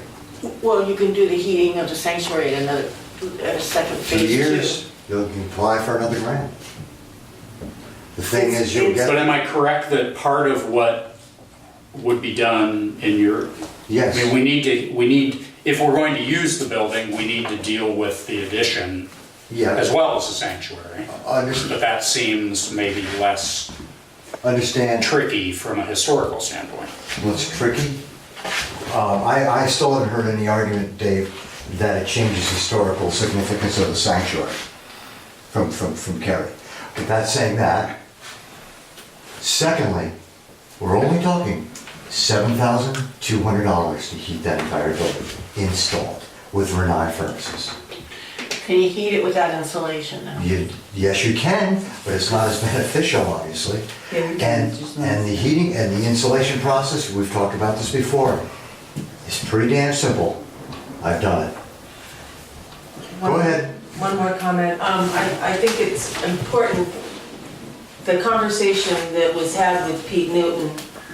S1: Well, you can do the heating of the sanctuary at another, at a second
S2: 2
S1: phase too.
S2: years, you'll apply for another grant. The thing is, you'll
S3: But
S2: get,
S3: am I correct that part of what would be done in your, I
S2: yes,
S3: mean, we need, if we're going to use the building, we need to deal with the addition as
S2: yeah,
S3: well as the sanctuary. But that seems maybe less
S2: understand
S3: tricky from a historical standpoint.
S2: what's tricky. I still haven't heard any argument, Dave, that it changes historical significance of the sanctuary from Kerry. But that's saying that. Secondly, we're only talking $7,200 to heat that entire building installed with Renai furnaces.
S1: Can you heat it without insulation now?
S2: Yes, you can, but it's not as beneficial, obviously. And the heating and the insulation process, we've talked about this before, it's pretty damn simple. I've done it. Go ahead.
S8: One more comment. I think it's important, the conversation that was had with Pete Newton,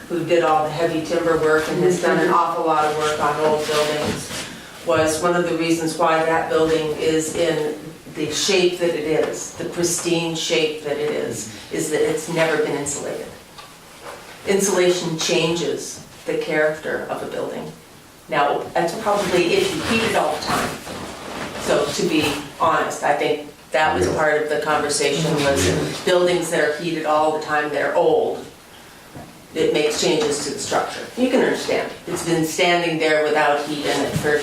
S8: who did all the heavy timber work and has done an awful lot of work on old buildings, was one of the reasons why that building is in the shape that it is, the pristine shape that it is that it's never been insulated. Insulation changes the character of a building. Now, that's probably if you heat it all the time. So to be honest, I think that was part of the conversation, was buildings that are heated all the time, that are old, it makes changes to the structure. You can understand. It's been standing there without heat in it for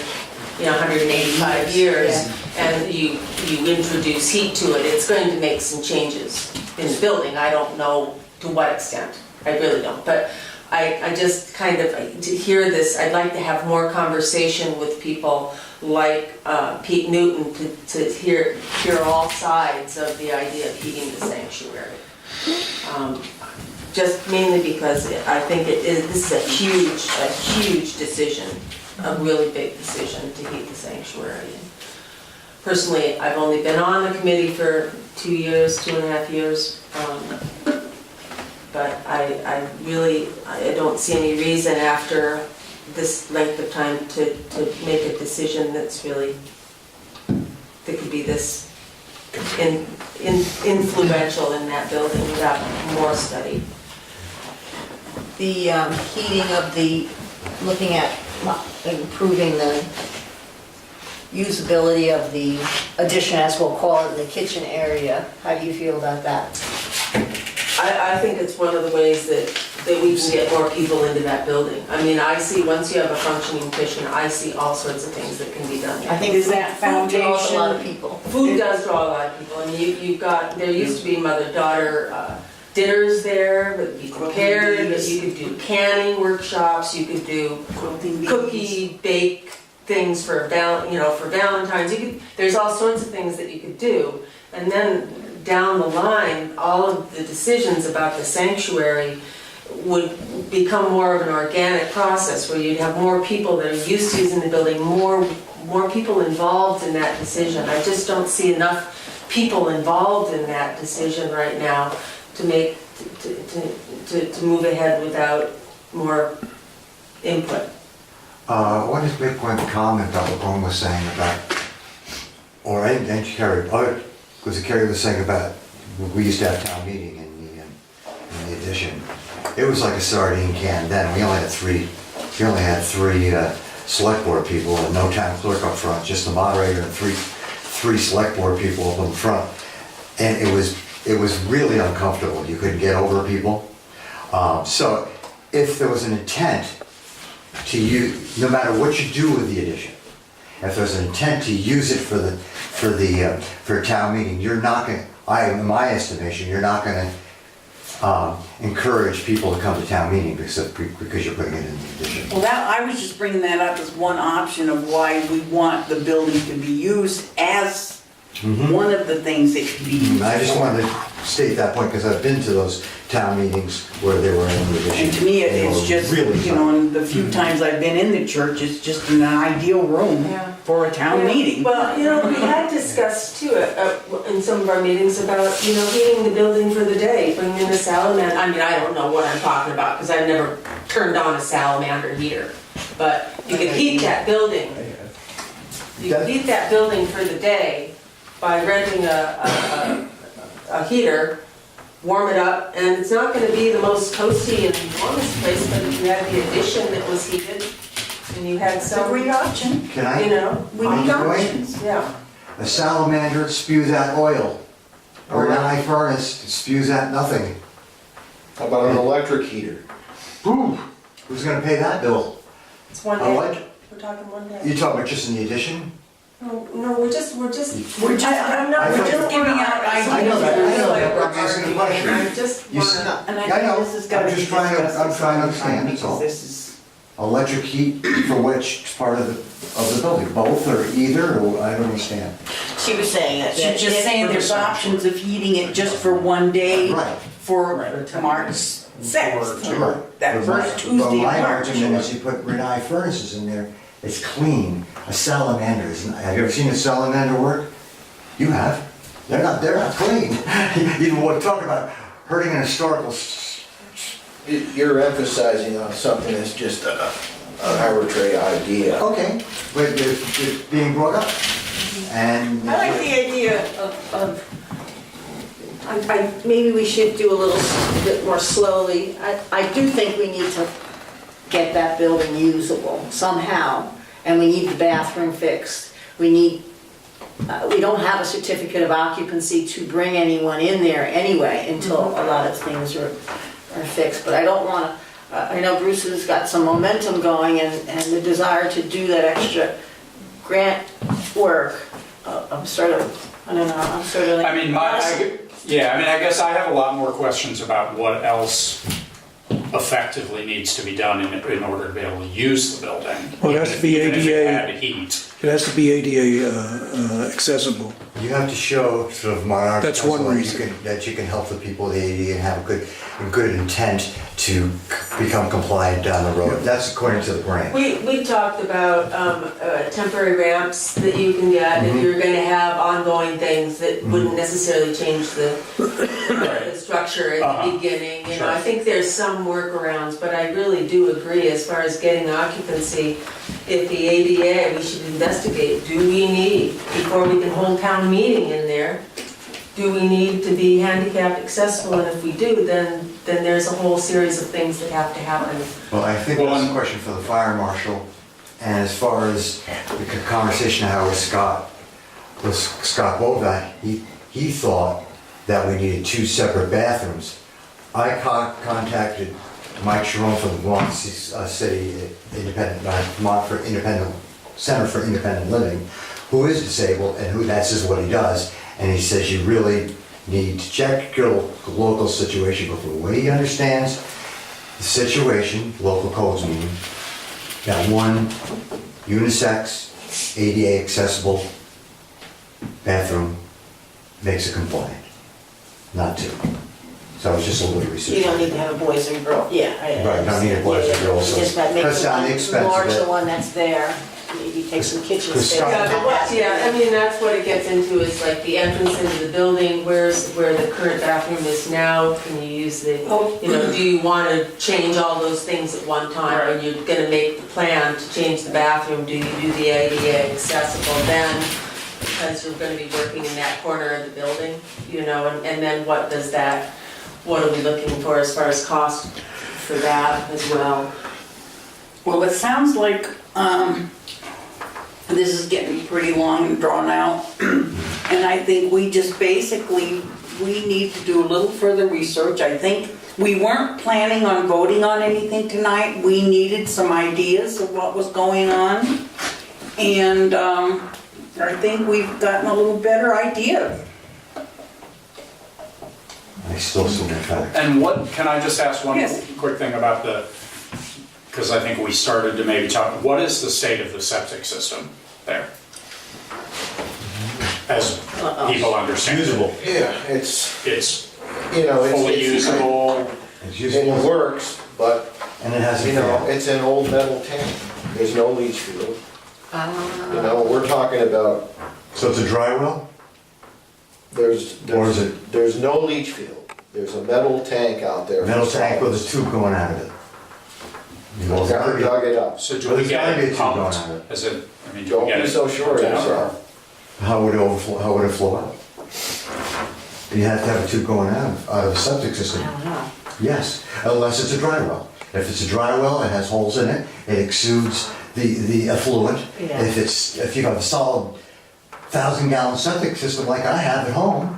S8: 185 years, and you introduce heat to it, it's going to make some changes in the building. I don't know to what extent, I really don't. But I just kind of, to hear this, I'd like to have more conversation with people like Pete Newton to hear all sides of the idea of heating the sanctuary. Just mainly because I think this is a huge decision, a really big decision to heat the sanctuary. Personally, I've only been on the committee for 2.5 years, but I don't see any reason after this length of time to make a decision that could be this influential in that building without more study.
S1: The heating of looking at improving the usability of the addition, as we'll call it, in the kitchen area. How do you feel about that?
S8: I think it's one of the ways that we can get more people into that building. I mean, I see, once you have a functioning kitchen, I see all sorts of things that can be done there.
S1: I think
S6: Is that
S1: food draws a
S6: foundation-
S1: lot of people.
S8: Food does draw a lot of people. I mean, you've got, there used to be mother-daughter dinners there that you prepared, but you could do canning workshops, you could do cookie, bake things for Valentine's. There's all sorts of things that you could do. And then down the line, all of the decisions about the sanctuary would become more of an organic process where you'd have more people that are used to using the building, more people involved in that decision. I just don't see enough people involved in that decision right now to move ahead without more input.
S2: I want to make one comment about what Ron was saying about, and Kerry, because Kerry was saying about, we used to have town meeting in the addition. It was like a sardine can then. We only had three select board people and no town clerk up front, just the moderator and three select board people up in front. And it was really uncomfortable. You couldn't get over people. So if there was an intent to use, no matter what you do with the addition, if there's an intent to use it for a town meeting, you're not going to, in my estimation, you're not going to encourage people to come to town meeting because you're putting it in the addition.
S6: Well, I was just bringing that up as one option of why we want the building to be used as one of the things that could be used.
S2: I just wanted to state that point, because I've been to those town meetings where they were in the addition.
S6: And to me,
S2: They
S6: it's
S2: were
S6: just,
S2: really
S6: you know, in the few times I've been in the church, it's just an ideal room
S8: Yeah.
S6: for a town meeting.
S8: Well, we had discussed too, in some of our meetings about, heating the building for the day, bringing in a salamander. I mean, I don't know what I'm talking about, because I've never turned on a salamander heater. But you could heat that building. You could heat that building for the day by renting a heater, warm it up, and it's not gonna be the most toasty and warmest place, but if you had the addition that was heated, and you had
S6: It's a
S8: some,
S6: great option.
S2: Can I?
S6: We
S2: On
S6: need
S2: the point?
S6: options.
S8: yeah.
S2: A salamander spews out oil. A Renai furnace spews out nothing.
S9: How about an electric heater?
S2: Whew, who's gonna pay that bill?
S8: It's one
S2: I
S8: day,
S2: like,
S8: we're talking one day.
S2: you talking about just in the addition?
S8: No, we're just.
S6: We're just,
S8: I'm not,
S2: I
S8: we're
S2: thought-
S8: just
S6: giving out
S2: I know that, but I'm asking a question.
S8: I just
S2: You s-
S8: wanna,
S6: and
S2: I
S6: I
S2: know,
S6: think this has got to
S2: I'm
S6: be
S2: just trying to-
S6: discussed
S2: I'm
S6: at
S2: trying to
S6: some
S2: understand,
S6: time,
S2: that's all.
S6: because this is,
S2: Electric heat for which part of the building? Both or either, or I don't understand.
S1: She was saying that.
S6: she's just saying there's options of heating it just for one day
S2: Right.
S6: for March 6th, or that
S2: But
S6: first Tuesday
S2: But
S6: of
S2: my
S6: March.
S2: argument is you put Renai furnaces in there, it's clean. A salamander is, have you ever seen a salamander work? You have. They're not clean. You want to talk about hurting an historical
S9: You're emphasizing on something that's just an arbitrary idea.
S2: okay, but it's being brought up. And.
S1: I like the idea maybe we should do a little bit more slowly. I do think we need to get that building usable somehow, and we need the bathroom fixed. We don't have a certificate of occupancy to bring anyone in there anyway until a lot of things are fixed, but I don't want to, I know Bruce has got some momentum going and the desire to do that extra grant work. I'm sort of, I don't know, I'm sort of like.
S3: I mean, I guess I have a lot more questions about what else effectively needs to be done in order to be able to use the building.
S4: Well, it has to be
S3: Even if it
S4: ADA.
S3: had heat.
S4: It has to be ADA accessible.
S2: You have to show sort of monarch.
S4: That's one reason.
S2: That you can help the people with the ADA and have a good intent to become compliant down the road. That's according to the grant.
S8: we talked about temporary ramps that you can get if you're gonna have ongoing things that wouldn't necessarily change the structure at the beginning. You know, I think there's some workarounds, but I really do agree as far as getting occupancy. If the ADA, we should investigate, do we need, before we can hold town meeting in there, do we need to be handicap accessible? And if we do, then there's a whole series of things that have to happen.
S2: Well, I think that's a question for the fire marshal. And as far as the conversation I had with Scott Bovat, he thought that we needed 2 separate bathrooms. I contacted Mike Sharon from the Bronx City Center for Independent Living, who is disabled and that's just what he does. And he says you really need to check your local situation, but the way he understands the situation, local codes meaning, that one unisex, ADA accessible bathroom makes it compliant, not 2. So I was just a little research.
S1: You don't need to have a boys and girls, yeah.
S2: Right, you don't need a boys and girls, so
S1: You just gotta make
S2: cuts
S1: the
S2: down the
S1: one,
S2: expense of
S1: enlarge
S2: it.
S1: the one that's there, maybe take some kitchen
S2: Because
S1: space.
S2: Scott-
S8: I mean, that's what it gets into, is like the entrance into the building, where the current bathroom is now, can you use the, do you want to change all those things at one time? When you're gonna make the plan to change the bathroom, do you do the ADA accessible then? Because you're gonna be working in that corner of the building, and then what are we looking for as far as cost for that as well?
S6: Well, it sounds like this is getting pretty long and drawn out. And I think we just basically, we need to do a little further research. I think we weren't planning on voting on anything tonight. We needed some ideas of what was going on. And I think we've gotten a little better idea.
S2: I still see the fact.
S3: And can I just ask one
S6: Yes.
S3: quick thing about because I think we started to maybe talk, what is the state of the septic system there? As people understand.
S2: Usable.
S9: Yeah, it's,
S3: It's
S9: you know,
S3: fully
S9: it's,
S3: usable.
S2: It's
S9: it
S2: usable,
S9: works, but,
S2: and it has a
S9: you know,
S2: fan.
S9: it's an old metal tank. There's no leach field. You know, we're talking about,
S2: So it's a dry well? Or is it
S9: there's no leach field. There's a metal tank out there.
S2: metal tank with a tube going out of it? Well, it's gotta
S9: Never
S2: be-
S9: dug it up.
S3: So do
S2: Well,
S3: we
S2: there's gotta
S3: get
S2: be a
S3: it
S2: tube going
S3: pumped?
S2: on it.
S3: Is it, I mean, do
S9: Don't
S3: we get
S9: be
S3: it?
S9: so sure of
S3: pumped out,
S9: yourself.
S2: How would it overflow, how would it flow out? You have to have a tube going out of a septic system.
S1: I don't know.
S2: Yes, unless it's a dry well. If it's a dry well, it has holes in it, it exudes the effluent.
S1: Yeah.
S2: If you have a solid 1,000-gallon septic system like I have at home,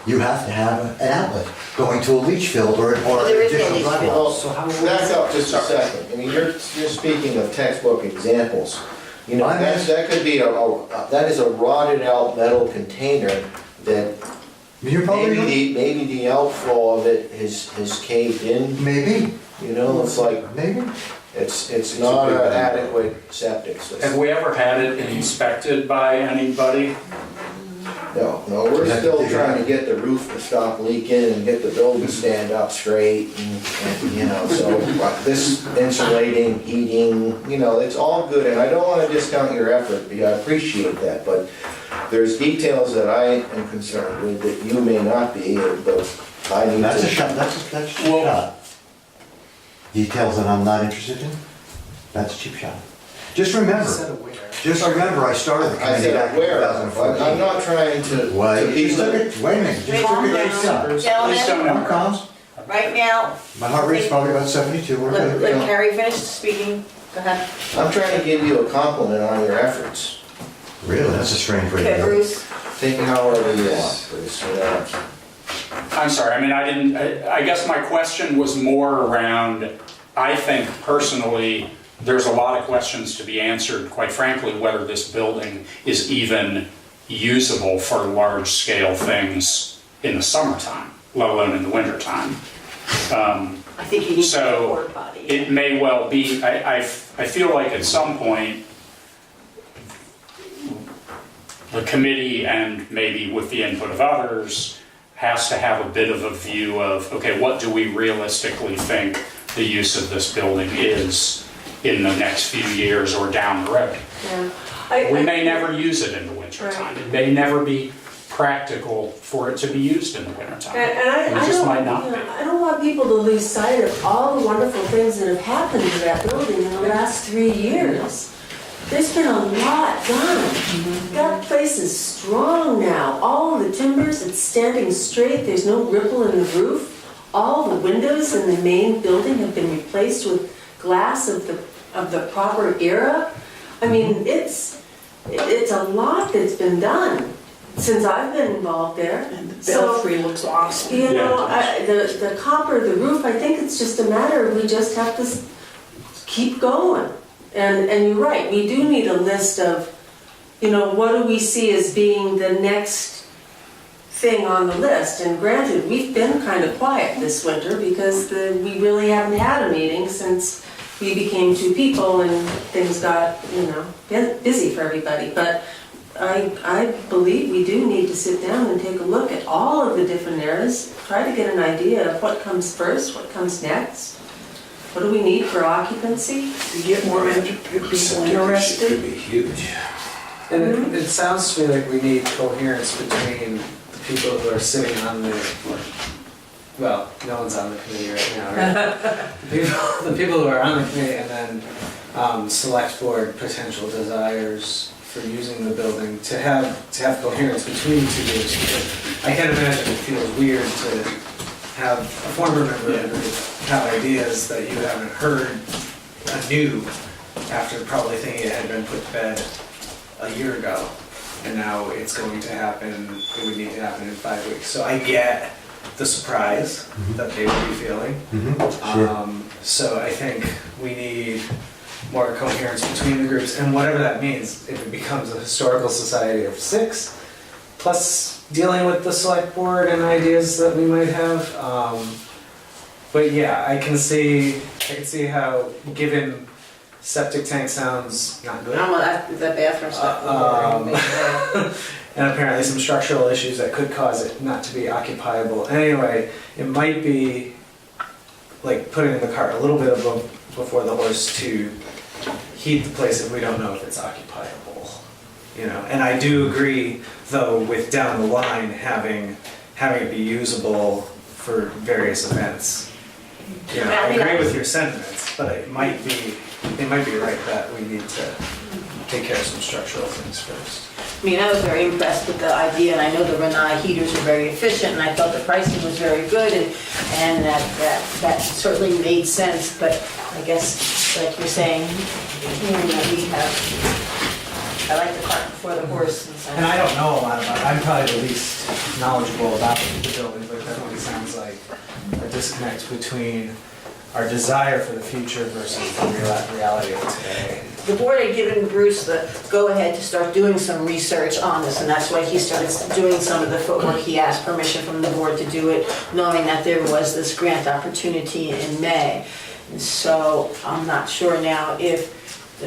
S2: you have to have an outlet going to a leach field or
S1: there is no
S2: additional
S1: leach
S2: dry
S1: field.
S2: well.
S9: So back up just a second. I mean, you're speaking of textbook examples. You know, that could be that is a rotted out metal container that
S2: You're probably right.
S9: maybe the outflow of it has caved in,
S2: Maybe,
S9: you know, it's like,
S2: maybe.
S9: it's not an adequate septic
S3: Have
S9: system.
S3: we ever had it inspected by anybody?
S9: No, we're still trying to get the roof to stop leaking and get the building to stand up straight and, you know, so this insulating, heating, you know, it's all good, and I don't wanna discount your effort, because I appreciate that, but there's details that I am concerned with that you may not be, but I need to.
S2: That's a shot, that's a cheap
S3: Well-
S2: shot. Details that I'm not interested in, that's a cheap shot. Just remember, I started the
S9: I
S2: committee back
S9: said
S2: in
S9: aware,
S2: 2014.
S9: I'm not trying to.
S2: Why,
S9: to be
S2: just look
S9: the-
S2: at, wait a minute, just look at that shot.
S3: Please
S1: Gentlemen,
S3: don't
S2: Calm,
S3: know.
S2: calm.
S1: right now,
S2: My heart rate's probably about 72, we're
S1: let
S2: good.
S1: Carrie finish speaking. Go ahead.
S9: I'm trying to give you a compliment on your efforts.
S2: Really, that's a strange way to
S1: Okay,
S2: do it.
S1: Bruce.
S9: Take it however you want, Bruce, you know.
S3: I'm sorry, I mean, I guess my question was more around, I think personally, there's a lot of questions to be answered, quite frankly, whether this building is even usable for large-scale things in the summertime, let alone in the wintertime.
S1: I think you need to
S3: So,
S1: report body.
S3: It may well be, I feel like at some point, the committee, and maybe with the input of others, has to have a bit of a view of, okay, what do we realistically think the use of this building is in the next few years or down the road?
S8: Yeah.
S3: We may never use it in the wintertime. It may never be practical for it to be used in the wintertime.
S8: And
S3: It
S8: I
S3: just
S8: don't,
S3: might not
S8: you
S3: be.
S8: know, I don't want people to lose sight of all the wonderful things that have happened to that building in the last 3 years. There's been a lot done. That place is strong now. All of the timbers, it's standing straight. There's no ripple in the roof. All the windows in the main building have been replaced with glass of the proper era. I mean, it's a lot that's been done since I've been involved there.
S6: And the
S8: So,
S6: belfry looks awesome.
S8: you know,
S3: Yeah.
S8: the copper, the roof, I think it's just a matter of we just have to keep going. And you're right, we do need a list of, you know, what do we see as being the next thing on the list? And granted, we've been kind of quiet this winter because we really haven't had a meeting since we became 2 people and things got, you know, busy for everybody. But I believe we do need to sit down and take a look at all of the different areas, try to get an idea of what comes first, what comes next. What do we need for occupancy?
S6: To get more people
S10: Could
S6: interested.
S10: be huge.
S5: And it sounds to me like we need coherence between the people who are sitting on well, no one's on the committee right now, right? The people who are on the committee and then select board potential desires for using the building to have coherence between 2 groups. Because I can't imagine it feels weird to have a former member of the group have ideas that you haven't heard anew after probably thinking it had been put to bed a year ago. And now it's going to happen, it would need to happen in 5 weeks. So I get the surprise that they would be feeling.
S2: Sure.
S5: So I think we need more coherence between the groups, and whatever that means, if it becomes a historical society of 6, plus dealing with the select board and ideas that we might have. But yeah, I can see how, given septic tank sounds not good.
S1: No, well, the bathroom stuff.
S5: and apparently some structural issues that could cause it not to be occupiable. Anyway, it might be like putting the cart a little bit before the horse to heat the place if we don't know if it's occupiable. You know, and I do agree though with down the line having it be usable for various events. You know, I agree with your sentiments, but they might be right that we need to take care of some structural things first.
S1: I mean, I was very impressed with the idea, and I know the Renai heaters are very efficient, and I thought the pricing was very good, and that certainly made sense, but I guess, like you're saying, I like the cart before the horse.
S5: And I don't know a lot about it. I'm probably the least knowledgeable about the building, but it definitely sounds like a disconnect between our desire for the future versus the reality of today.
S1: The board had given Bruce the go-ahead to start doing some research on this, and that's why he started doing some of the footwork. He asked permission from the board to do it, knowing that there was this grant opportunity in May. And so I'm not sure now if...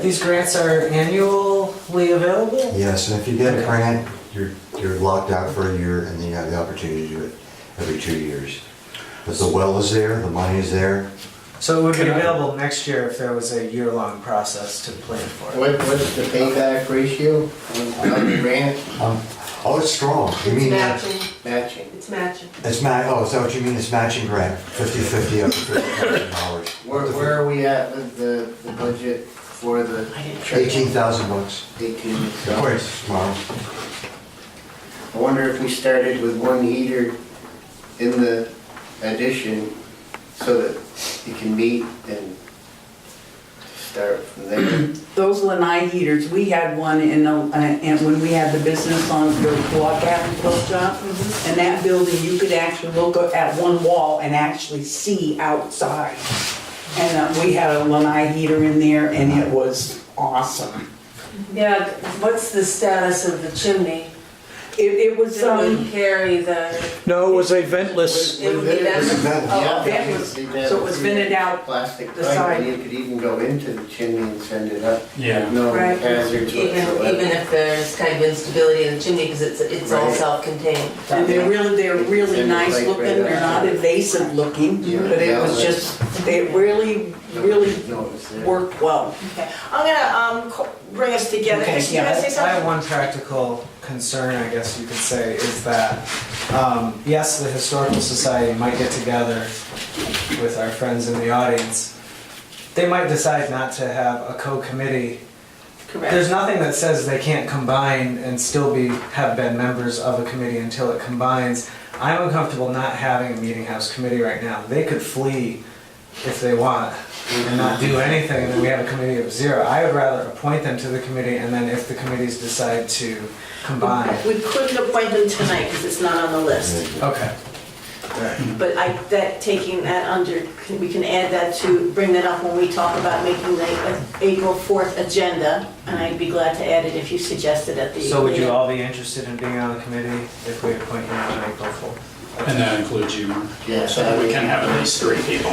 S5: These grants are annually available?
S2: Yes, and if you get a grant, you're locked out for a year, and then you have the opportunity to do it every 2 years. But the well is there, the money is there.
S5: So it would be available next year if there was a year-long process to plan for it.
S7: What's the payback ratio on the grant?
S2: Oh, it's strong. You mean that?
S7: Matching.
S8: It's matching.
S2: It's is that what you mean? It's matching grant, 50/50 up to $50,000.
S7: Where are we at with the budget for the?
S2: $18,000.
S7: 18.
S2: Of course, tomorrow.
S7: I wonder if we started with one heater in the addition so that you can meet and start from there.
S6: Those lanai heaters, we had one and when we had the business on the Block Avenue Clothes Shop. And that building, you could actually look at one wall and actually see outside. And we had a lanai heater in there and it was awesome.
S8: Yeah, what's the status of the chimney?
S6: It was,
S8: It would carry the,
S4: No, it was a ventless,
S8: it would be that.
S7: Yeah,
S6: that was- so it was vented out
S7: plastic
S6: the
S7: pipe,
S6: side.
S7: and you could even go into the chimney and send it up.
S3: Yeah.
S7: No
S8: Right.
S7: hazards
S8: Even
S7: whatsoever.
S8: if there's kind of instability in the chimney, because it's all
S7: Right.
S8: self-contained.
S6: and they're really nice looking, they're not invasive looking,
S7: Yeah.
S6: but it was just, they really
S7: Notice there.
S6: worked well.
S1: Okay, I'm gonna bring us together.
S5: Okay,
S1: You gonna say
S5: I
S1: something?
S5: have one practical concern, I guess you could say, is that, yes, the Historical Society might get together with our friends in the audience. They might decide not to have a co-committee.
S1: Correct.
S5: There's nothing that says they can't combine and still have been members of a committee until it combines. I'm uncomfortable not having a meeting house committee right now. They could flee if they want and not do anything, and then we have a committee of zero. I would rather appoint them to the committee, and then if the committees decide to combine.
S1: We couldn't appoint them tonight because it's not on the list.
S5: Okay.
S1: But taking that under, we can add that to, bring that up when we talk about making the April 4th agenda, and I'd be glad to add it if you suggest it at the.
S5: So would you all be interested in being on the committee if we appoint you on April 4th?
S3: And that includes you, Mark.
S7: Yeah.
S3: So that we can have at least 3 people.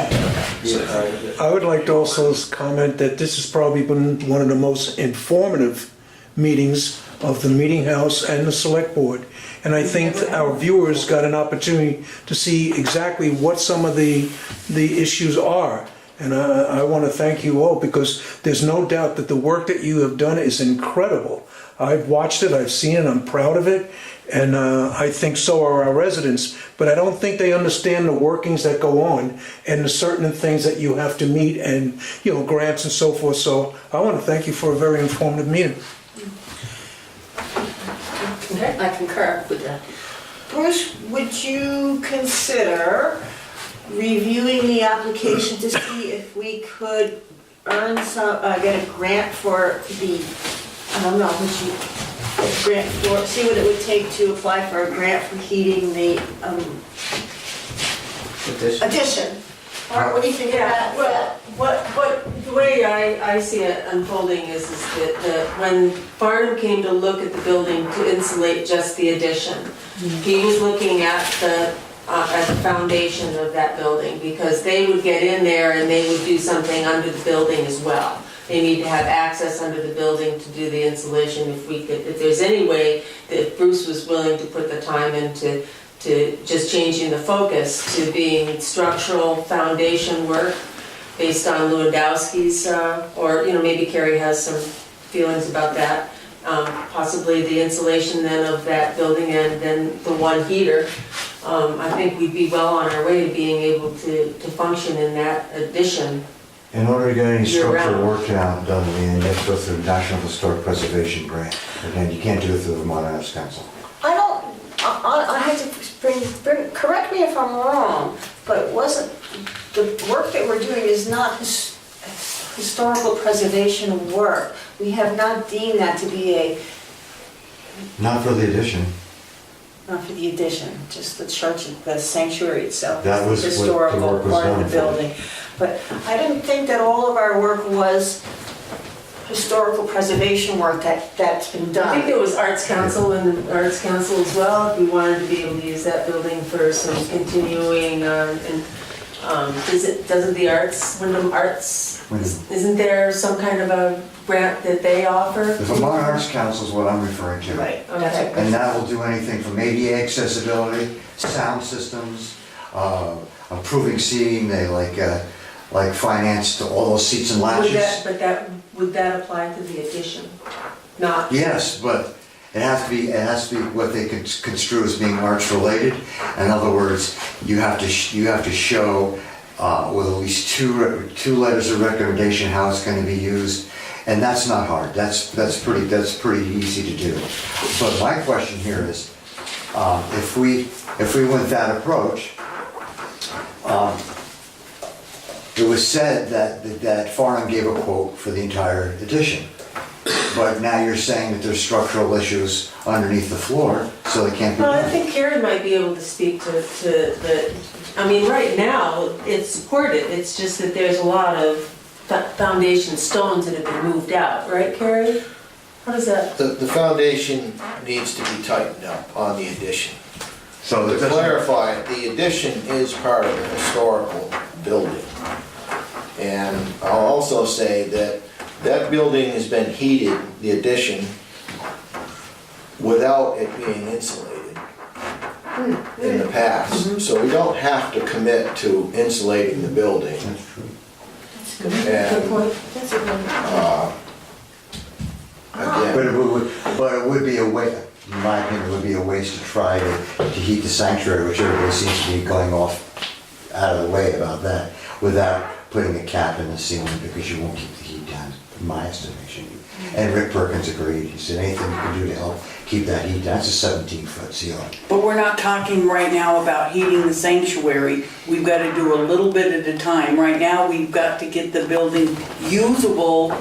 S4: I would like to also comment that this has probably been one of the most informative meetings of the meeting house and the select board. And I think that our viewers got an opportunity to see exactly what some of the issues are. And I want to thank you all, because there's no doubt that the work that you have done is incredible. I've watched it, I've seen it, I'm proud of it, and I think so are our residents. But I don't think they understand the workings that go on and the certain things that you have to meet, and grants and so forth. So I want to thank you for a very informative meeting.
S1: I concur with that. Bruce, would you consider reviewing the application to see if we could earn get a grant for the, I don't know, see what it would take to apply for a grant for heating the addition? What do you think of that?
S8: Well, the way I see it unfolding is that when Farnham came to look at the building to insulate just the addition, he was looking at the foundation of that building, because they would get in there and they would do something under the building as well. they need to have access under the building to do the insulation. If there's any way that Bruce was willing to put the time into just changing the focus to being structural foundation work based on Lewandowski's, or, maybe Carrie has some feelings about that. Possibly the insulation then of that building and then the one heater. I think we'd be well on our way to being able to function in that addition.
S2: In order to get any structural
S8: Year-round.
S2: work done, you have to go through the National Historic Preservation Grant. Again, you can't do it through the Vermont Arts Council.
S1: I had to correct me if I'm wrong, but wasn't, the work that we're doing is not historical preservation work. We have not deemed that to be
S2: Not for the addition.
S1: not for the addition, just the church, the sanctuary itself.
S2: That was
S1: the
S2: what the
S1: historical
S2: work was
S1: part of
S2: done
S1: the
S2: for.
S1: building. But I didn't think that all of our work was historical preservation work that's been
S8: I think
S1: done.
S8: there was Arts Council and Arts Council as well, if we wanted to be able to use that building for some continuing, doesn't the Arts, Wyndham Arts, isn't there some kind of a grant that they offer?
S2: The Vermont Arts Council is what I'm referring to.
S1: Right, that's
S8: Okay.
S1: it.
S2: And that will do anything from ADA accessibility, sound systems, improving seating, they like financed all those seats and latches.
S8: Would that apply to the addition? Not,
S2: Yes, but it has to be what they construe as being arts related. In other words, you have to show with at least two letters of recommendation how it's going to be used, and that's not hard. That's pretty easy to do. But my question here is, if we went that approach, it was said that Farnham gave a quote for the entire edition. But now you're saying that there's structural issues underneath the floor, so they can't be
S8: well, I
S2: done.
S8: think Karen might be able to speak to the, right now, it's supported, it's just that there's a lot of foundation stones that have been moved out, right, Carrie? How does that?
S9: The foundation needs to be tightened up on the addition.
S2: So
S9: To
S2: it doesn't-
S9: clarify, the addition is part of the historical building. And I'll also say that that building has been heated, the addition, without it being insulated in the past. So we don't have to commit to insulating the building.
S2: That's true.
S8: Good point, that's a good point.
S9: Again,
S2: But it would be a way, in my opinion, it would be a waste to try to heat the sanctuary, which everybody seems to be going off out of the way about that, without putting a cap in the ceiling, because you won't keep the heat down, in my estimation. And Rick Perkins agreed, he said anything you can do to help keep that heat down, it's a 17-foot ceiling.
S6: But we're not talking right now about heating the sanctuary. We've got to do a little bit at a time. Right now, we've got to get the building usable.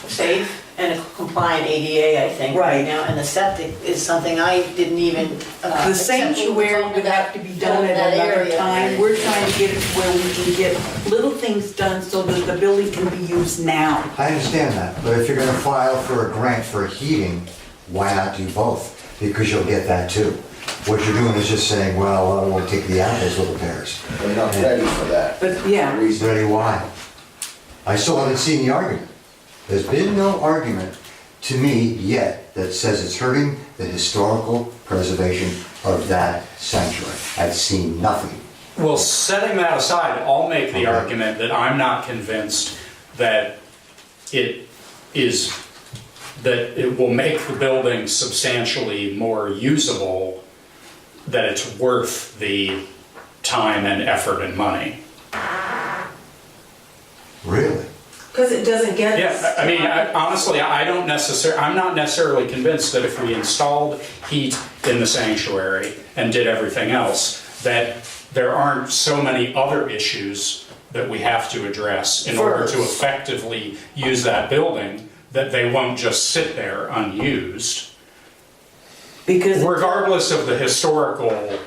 S1: Safe and compliant ADA, I think, right
S6: Right.
S1: now, and the septic is something I didn't even.
S6: The sanctuary would have to be done at another time. We're trying to get it where we can get little things done so that the building can be used now.
S2: I understand that, but if you're gonna file for a grant for heating, why not do both? Because you'll get that too. What you're doing is just saying, well, we'll take the apples with the pears.
S9: we're not ready for that.
S6: But yeah,
S2: Ready why? I still haven't seen the argument. There's been no argument to me yet that says it's hurting the historical preservation of that sanctuary. I've seen nothing.
S3: Well, setting that aside, I'll make the argument that I'm not convinced that it will make the building substantially more usable, that it's worth the time and effort and money.
S2: Really?
S8: Because it doesn't get.
S3: Yeah, honestly, I'm not necessarily convinced that if we installed heat in the sanctuary and did everything else, that there aren't so many other issues that we have to address in order to effectively use that building, that they won't just sit there unused,
S6: because
S3: regardless of the historical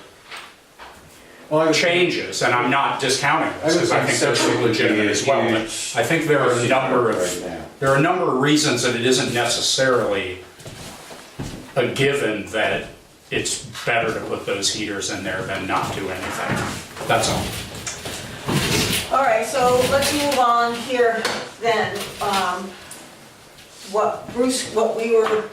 S3: changes, and I'm not discounting this, because I think they're legitimate as well, but I think there are a number of reasons that it isn't necessarily a given that it's better to put those heaters in there than not do anything. That's all.
S1: All right, so let's move on here then. Bruce, what we were,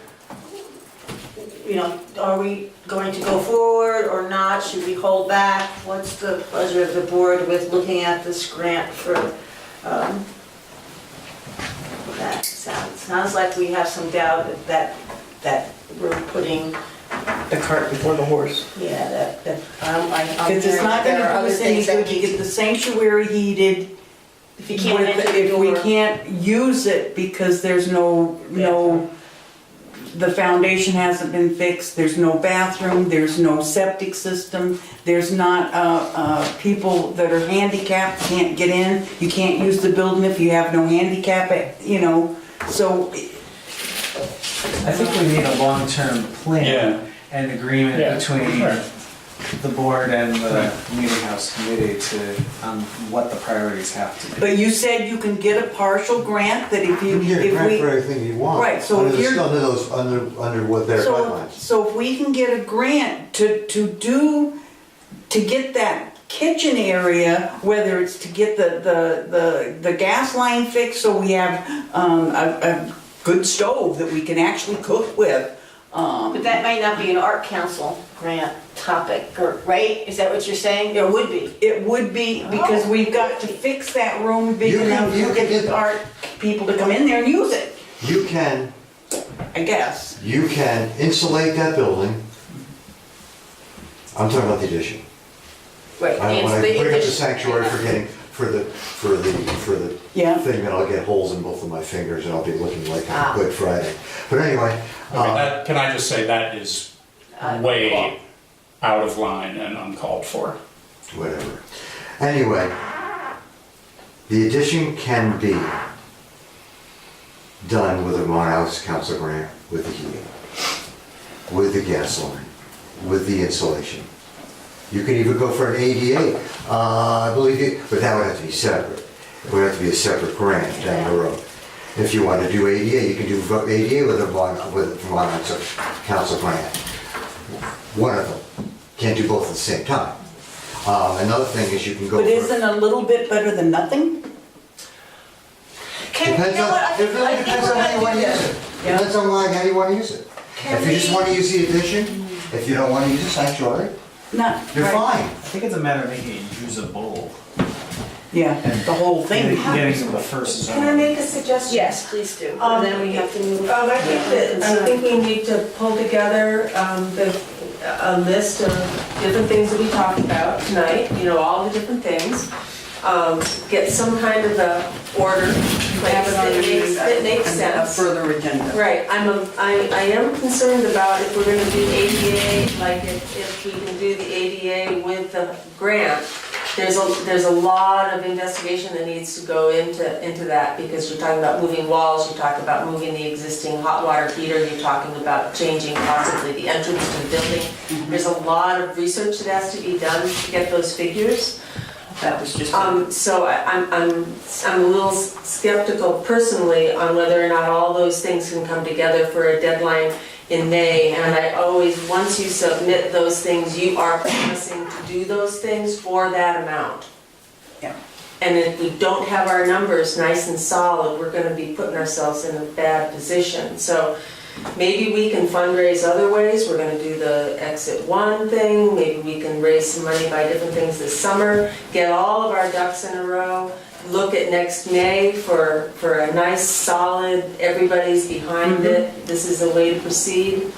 S1: are we going to go forward or not? Should we hold back? What's the pleasure of the board with looking at this grant for, that sounds like we have some doubt that we're putting,
S6: The cart before the horse.
S1: yeah, I'm
S6: Because it's not
S1: there are
S6: gonna do
S1: other
S6: us any
S1: things that
S6: good to
S1: need
S6: get the sanctuary heated.
S1: If you can't
S6: with-
S1: enter the
S6: If we
S1: door.
S6: can't use it because there's no, the foundation hasn't been fixed, there's no bathroom, there's no septic system, there's not, people that are handicapped can't get in, you can't use the building if you have no handicap, so,
S5: I think we need a long-term plan
S3: Yeah.
S5: and agreement
S3: Yeah.
S5: between
S3: Right.
S5: the board and the meeting house committee on what the priorities have to be.
S6: but you said you can get a partial grant that if
S2: You
S6: you,
S2: can get a
S6: if
S2: grant for
S6: we.
S2: everything you want.
S6: Right, so if you're-
S2: Under what their
S6: So,
S2: guidelines.
S6: so if we can get a grant to get that kitchen area, whether it's to get the gas line fixed so we have, a good stove that we can actually cook with.
S1: But that might not be an art council grant topic, right? Is that what you're saying? It would be.
S6: It would be, because we've got to fix that room big
S2: You can-
S6: enough
S2: you
S6: to
S2: can
S6: get
S2: get-
S6: art people to come in there and use it,
S2: You can insulate that building. I'm talking about the addition.
S1: Right.
S2: I don't
S1: and
S2: want to
S1: the
S2: bring up the
S1: addition-
S2: sanctuary for the
S6: Yeah.
S2: thing that I'll get holes in both of my fingers and I'll be looking like
S1: Ah.
S2: on Good Friday. But anyway,
S3: Can I just say that is way out of line and uncalled for.
S2: whatever. Anyway, the addition can be done with a Morehouse Council grant, with the heating, with the gas line, with the insulation. You can even go for an ADA, I believe it, but that would have to be separate. It would have to be a separate grant down the road. If you want to do ADA, you can do ADA with a Morehouse Council grant. One of them. Can't do both at the same time. Another thing is you can go
S6: but
S2: for.
S6: isn't a little bit better than nothing?
S2: Depends on, it really depends on how you want to use it. Depends on how you want to use it. If you just want to use the addition, if you don't want to use the sanctuary,
S6: Not,
S2: you're
S6: right.
S2: fine.
S5: I think it's a matter of making it usable.
S6: Yeah, the whole thing.
S5: Getting the first zone.
S8: Can I make a suggestion?
S1: Yes, please do.
S8: Um,
S1: And then we have to move.
S8: I think we need to pull together a list of different things that we talked about tonight, all the different things. Get some kind of a order,
S6: Have it on
S8: that makes
S6: a
S8: sense.
S6: further agenda.
S8: Right, I am concerned about if we're gonna do ADA, like if we can do the ADA with the grant, there's a lot of investigation that needs to go into that, because you're talking about moving walls, you're talking about moving the existing hot water heater, you're talking about changing possibly the entrance to the building. There's a lot of research that has to be done to get those figures.
S6: That was just.
S8: So I'm a little skeptical personally on whether or not all those things can come together for a deadline in May. And I always, once you submit those things, you are promising to do those things for that amount.
S6: Yeah.
S8: And if we don't have our numbers nice and solid, we're gonna be putting ourselves in a bad position. So maybe we can fundraise other ways. We're gonna do the exit one thing. Maybe we can raise some money by different things this summer. Get all of our ducks in a row. Look at next May for a nice, solid, everybody's behind it. This is a way to proceed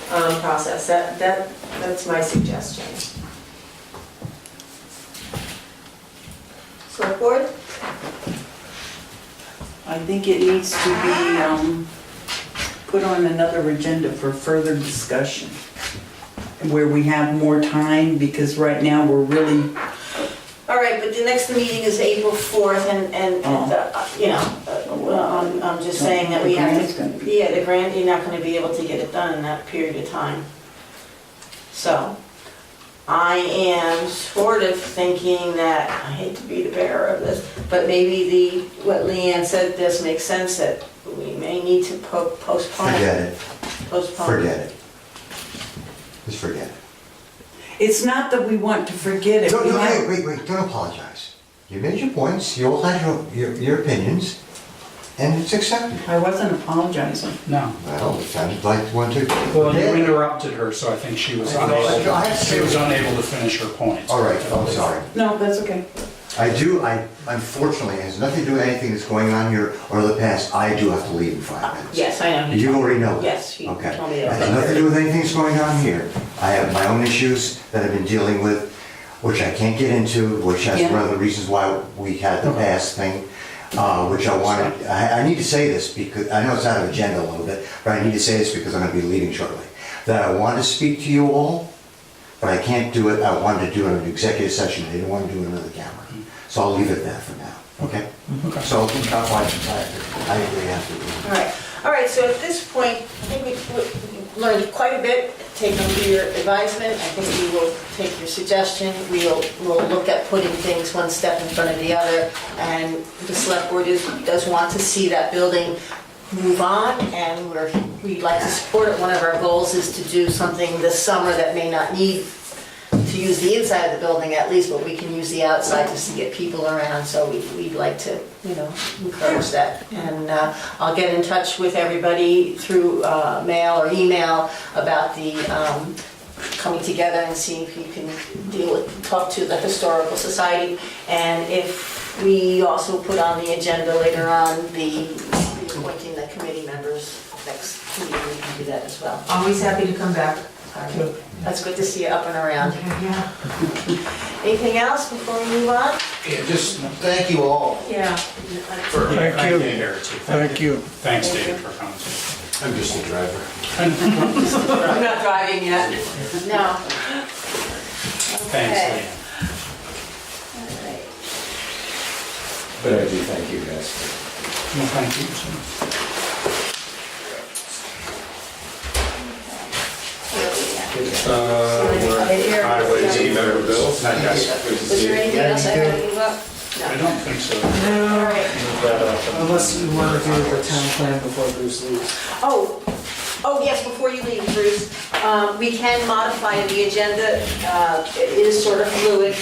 S8: process. That's my suggestion.
S1: Select board?
S6: I think it needs to be put on another agenda for further discussion, where we have more time, because right now we're really,
S1: All right, but the next meeting is April 4th, and I'm just saying that we
S6: The
S1: have
S6: grant's
S1: to,
S6: gonna be-
S1: yeah, the grant, you're not gonna be able to get it done in that period of time. So, I am sort of thinking that, I hate to be the bearer of this, but maybe what Leanne said, this makes sense, that we may need to postpone.
S2: Forget it.
S1: Postpone.
S2: Forget it. Just forget it.
S6: it's not that we want to forget it.
S2: Don't,
S6: we
S2: no,
S6: have-
S2: wait, don't apologize. You made your points, you all had your opinions, and it's accepted.
S6: I wasn't apologizing.
S3: No.
S2: Well, it sounded like one to.
S3: Well, you interrupted her, so I think she was unable to finish her point.
S2: All right, I'm sorry.
S6: No, that's okay.
S2: I unfortunately, it has nothing to do with anything that's going on here or the past. I do have to leave in 5 minutes.
S1: Yes, I know.
S2: You already know that?
S1: Yes, he
S2: Okay.
S1: told me
S2: It
S1: that.
S2: has nothing to do with anything that's going on here. I have my own issues that I've been dealing with, which I can't get into, which has one of the reasons why we had the past thing, which I wanted, I need to say this because, I know it's out of agenda a little bit, but I need to say this because I'm gonna be leaving shortly. That I want to speak to you all, but I can't do it, I wanted to do it in an executive session, I didn't want to do it under the camera. So I'll leave it there for now, okay? So, I agree, absolutely.
S1: All right, so at this point, I think we've learned quite a bit, taken under your advisement. I think we will take your suggestion. We'll look at putting things one step in front of the other. And the select board does want to see that building move on, and we'd like to support it. One of our goals is to do something this summer that may not need to use the inside of the building at least, but we can use the outside just to get people around, so we'd like to, encourage that. And I'll get in touch with everybody through mail or email about the coming together and seeing if you can talk to the Historical Society. And if we also put on the agenda later on the appointing the committee members next meeting, we can do that as well.
S8: Always happy to come back.
S1: That's good to see you up and around.
S8: Yeah.
S1: Anything else before we move on?
S9: Yeah, just thank you all.
S8: Yeah.
S4: Thank you. Thank you.
S3: Thanks, David, for coming.
S9: I'm just a driver.
S1: I'm not driving yet. No.
S3: Thanks,
S1: Okay.
S3: Leanne.
S1: All right.
S10: But I do thank you guys.
S3: Well, thank you.
S1: Highways,
S3: email bills. Not yet.
S1: Was there anything else I had to move up?
S3: I don't think so.
S1: All
S5: No,
S1: right.
S3: Move that up.
S5: unless you want to do the town plan before Bruce leaves.
S1: Oh, yes, before you leave, Bruce, we can modify the agenda. It is sort of fluid.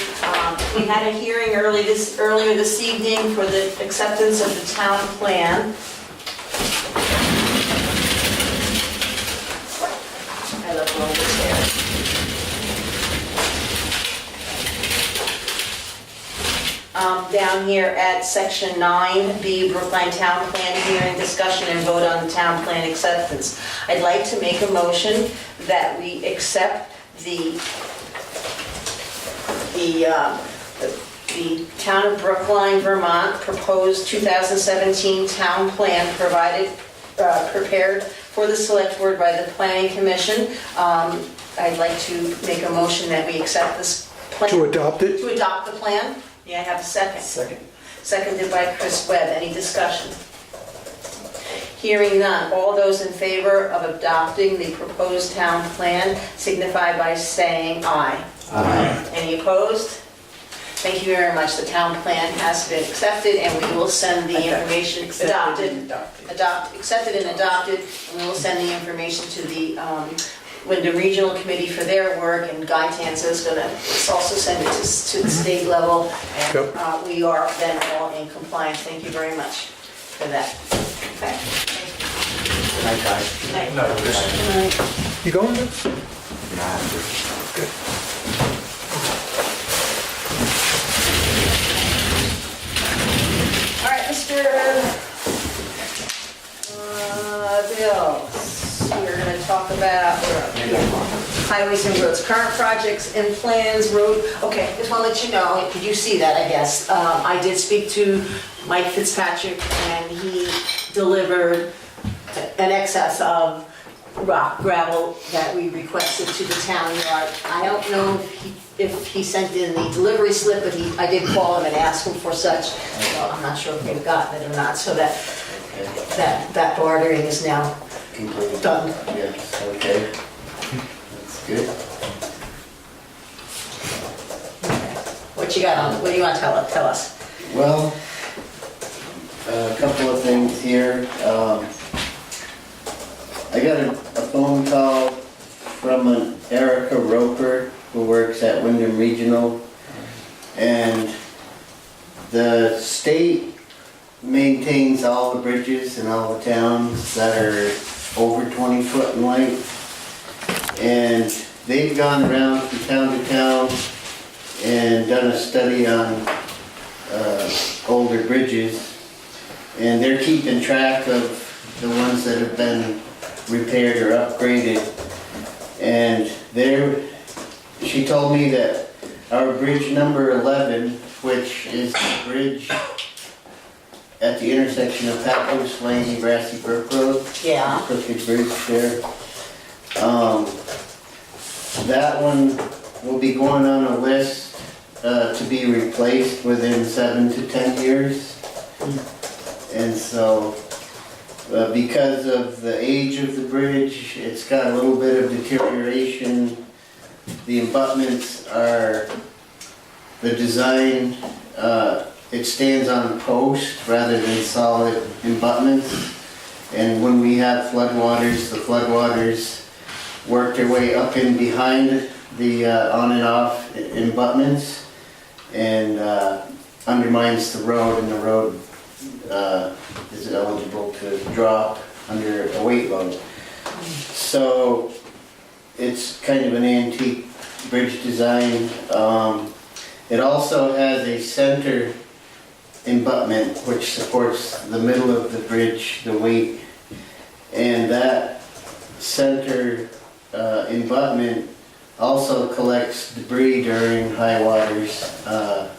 S1: We had a hearing earlier this evening for the acceptance of the town plan. I left one over there. Down here at section 9B, Brookline Town Plan Hearing, Discussion and Vote on the Town Plan Acceptance. I'd like to make a motion that we accept the Town of Brookline, Vermont proposed 2017 town plan prepared for the select board by the Planning Commission. I'd like to make a motion that we accept this plan.
S4: To adopt it?
S1: To adopt the plan? May I have a second?
S5: Second.
S1: Seconded by Chris Webb. Any discussion? Hearing none. All those in favor of adopting the proposed town plan signify by saying aye.
S3: Aye.
S1: Any opposed? Thank you very much. The town plan has been accepted, and we will send the information, accepted and adopted, and we will send the information to the Wyndham Regional Committee for their work, and Guy Tanza is going to also send it to the state level, and
S4: Yep.
S1: we are then all in compliance. Thank you very much for that. Okay.
S2: Good night, guys.
S1: Night.
S4: You going?
S1: All right, Mr. Bill, we're going to talk about highways and roads, current projects and plans, road, okay, just want to let you know, did you see that, I guess? I did speak to Mike Fitzpatrick, and he delivered an excess of rock, gravel that we requested to the town yard. I don't know if he sent in the delivery slip, but I did call him and ask him for such. Well, I'm not sure if they've gotten it or not, so that bartering is now
S7: Completely.
S1: done.
S7: Yes, okay. That's good.
S1: What you got on, what do you want to tell us?
S7: Well, a couple of things here. I got a phone call from an Erica Roper who works at Wyndham Regional, and The state maintains all the bridges in all the towns that are over 20 foot in length. And they've gone around from town to town and done a study on older bridges. And they're keeping track of the ones that have been repaired or upgraded. And she told me that our bridge number 11, which is the bridge at the intersection of Papoose Lane and Grassy Brook Road,
S1: Yeah.
S7: Crooked Bridge there. That one will be going on a list to be replaced within 7 to 10 years. And so, because of the age of the bridge, it's got a little bit of deterioration. The abutments are, the design, it stands on a post rather than solid abutments. And when we have floodwaters, the floodwaters work their way up in behind the on and off abutments and undermines the road, and the road is eligible to drop under a weight load. So it's kind of an antique bridge design. It also has a center abutment which supports the middle of the bridge, the weight, and that center abutment also collects debris during high waters. A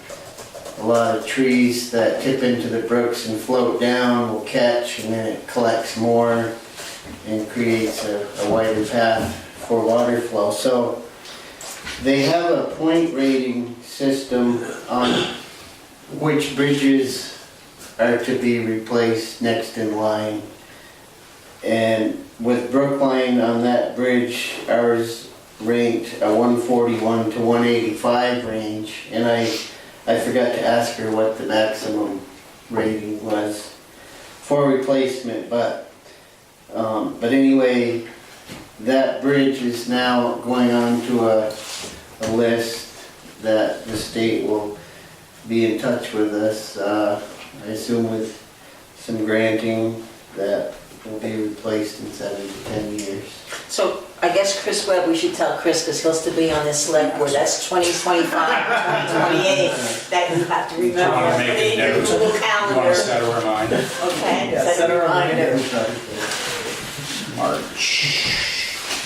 S7: lot of trees that tip into the brooks and float down will catch, and then it collects more and creates a wider path for water flow. So they have a point rating system on which bridges are to be replaced next in line. And with Brookline on that bridge, ours ranked a 141 to 185 range, and I forgot to ask her what the maximum rating was for replacement, but anyway, that bridge is now going on to a list that the state will be in touch with us, I assume with some granting, that will be replaced in 7 to 10 years.
S1: So I guess Chris Webb, we should tell Chris, because he'll still be on this select board, that's 2025, 2028, that you have to
S3: Do you
S1: remember.
S3: want to make a note?
S1: Put it in your little
S3: You want to
S1: calendar,
S3: set a reminder?
S1: okay? Set a reminder.
S3: March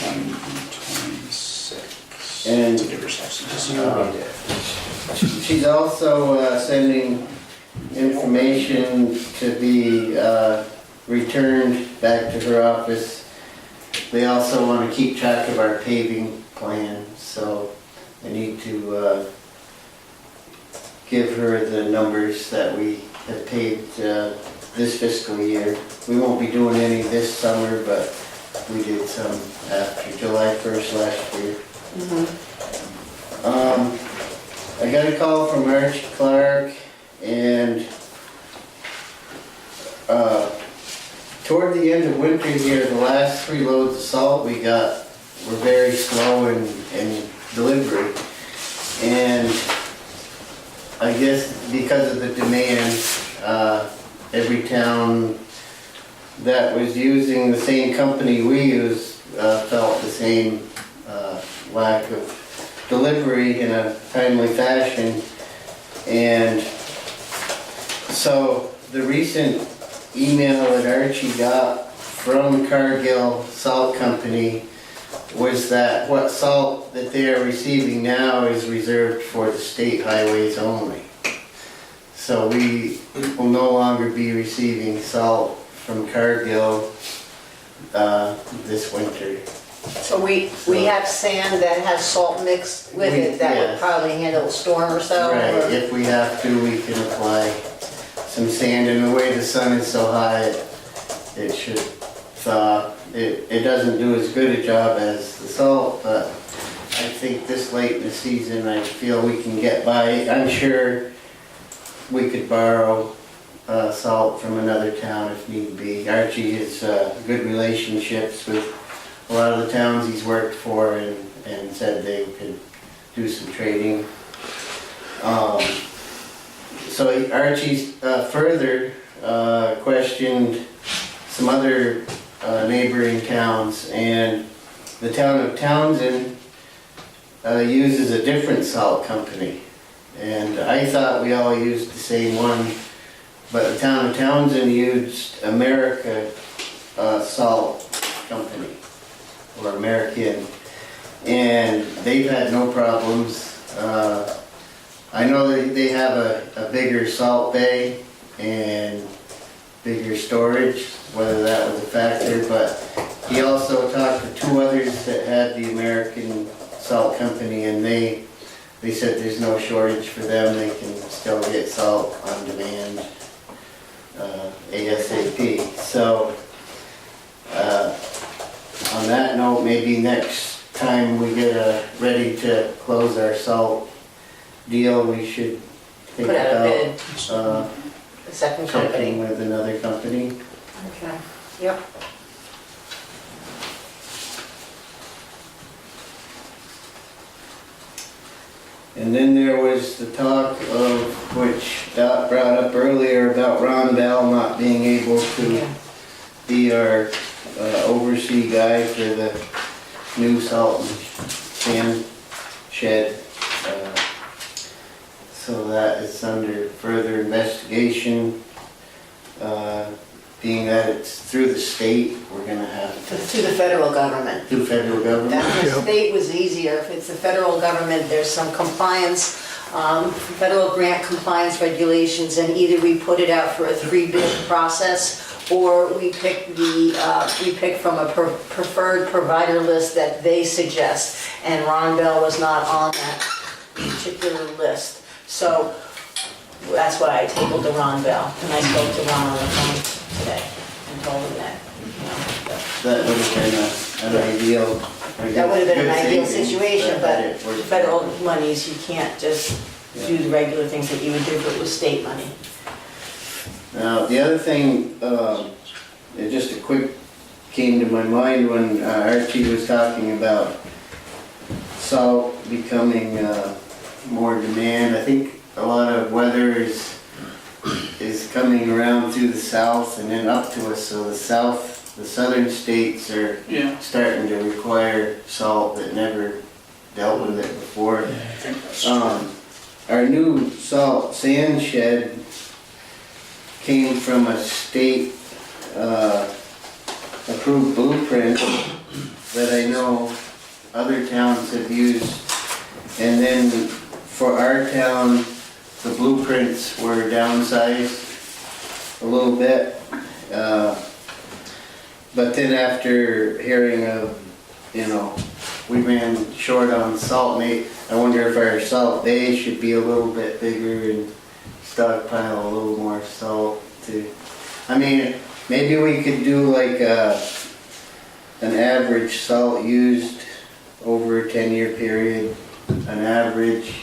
S3: 2026.
S7: And-
S3: To give yourself some time.
S7: She's also sending information to be returned back to her office. They also want to keep track of our paving plan, so I need to give her the numbers that we have paved this fiscal year. We won't be doing any this summer, but we did some after July 1st last year. I got a call from Archie Clark, and toward the end of winter here, the last 3 loads of salt we got were very slow in delivery. And I guess because of the demand, every town that was using the same company we use felt the same lack of delivery in a timely fashion. And so the recent email that Archie got from Cargill Salt Company was that what salt that they are receiving now is reserved for the state highways only. So we will no longer be receiving salt from Cargill this winter.
S1: So we have sand that has salt mixed with it, that would
S7: Yes.
S1: probably handle a storm or so?
S7: Right,
S1: or-
S7: if we have to, we can apply some sand, and the way the sun is so high, it should thaw. It doesn't do as good a job as the salt, but I think this late in the season, I feel we can get by. I'm sure we could borrow salt from another town if need be. Archie has good relationships with a lot of the towns he's worked for, and said they could do some trading. So Archie further questioned some other neighboring towns, and the town of Townsend uses a different salt company. And I thought we all used the same one, but the town of Townsend used America Salt Company, or American, and they've had no problems. I know that they have a bigger salt bay and bigger storage, whether that was a factor, but he also talked to two others that had the American Salt Company, and they said there's no shortage for them, they can still get salt on demand ASAP. So on that note, maybe next time we get ready to close our salt deal, we should think
S1: Put out a
S7: about
S1: bid, a second
S7: checking
S1: company.
S7: with another company.
S1: Okay, yep.
S7: And then there was the talk of, which Dot brought up earlier, about Ron Bell not being able to be our oversee guy for the new salt and sand shed. So that is under further investigation. Being that it's through the state, we're gonna have
S1: To the federal government.
S7: to federal government.
S1: Down in the state was easier. If it's the federal government, there's some compliance, federal grant compliance regulations, and either we put it out for a 3-bid process, or we pick from a preferred provider list that they suggest, and Ron Bell was not on that particular list. So that's why I tabled to Ron Bell, and I spoke to Ron on the phone today and told him that, you know,
S7: That would have been an ideal.
S1: that would have been an
S7: good
S1: ideal
S7: thing,
S1: situation, but
S7: it worked.
S1: federal monies, you can't just do the regular things that you would do if it was state money.
S7: Now, the other thing, it just a quick came to my mind when Archie was talking about salt becoming more demand. I think a lot of weather is coming around through the south and then up to us, so the southern states are starting to require salt that never dealt with it before. Our new salt sand shed came from a state approved blueprint that I know other towns have used. And then for our town, the blueprints were downsized a little bit. But then after hearing of, we ran short on salt, I wonder if our salt bay should be a little bit bigger and stockpile a little more salt too. I mean, maybe we could do like an average salt used over a 10-year period, an average.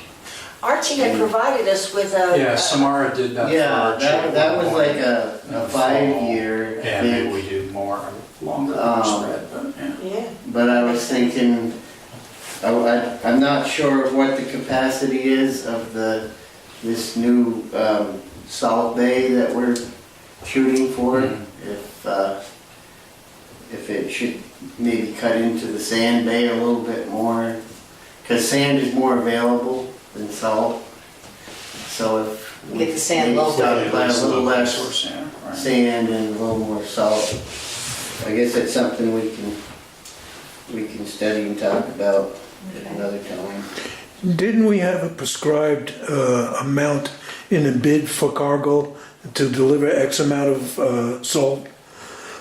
S1: Archie had provided us with a.
S3: Yeah, Samara did that for
S7: Yeah,
S3: our check.
S7: that was like a 5-year.
S3: Yeah, maybe we do more, longer spread, but yeah.
S1: Yeah.
S7: But I was thinking, I'm not sure what the capacity is of this new salt bay that we're shooting for. If it should maybe cut into the sand bay a little bit more, because sand is more available than salt. So if we
S1: Get the sand
S7: maybe
S1: local.
S7: stockpile a little less
S3: Source, yeah, right.
S7: sand and a little more salt, I guess that's something we can study and talk about at another time.
S4: Didn't we have a prescribed amount in a bid for Cargill to deliver X amount of salt?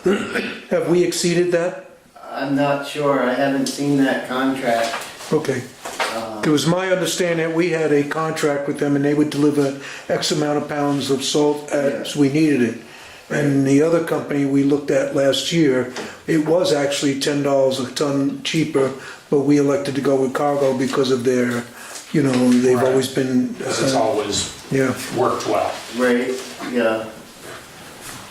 S4: Have we exceeded that?
S7: I'm not sure, I haven't seen that contract.
S4: Okay. It was my understanding that we had a contract with them and they would deliver X amount of pounds of salt as we needed it. And the other company we looked at last year, it was actually $10 a ton cheaper, but we elected to go with Cargill because of their, they've
S3: Right.
S4: always been.
S3: Because it's always worked well.
S7: Right, yeah.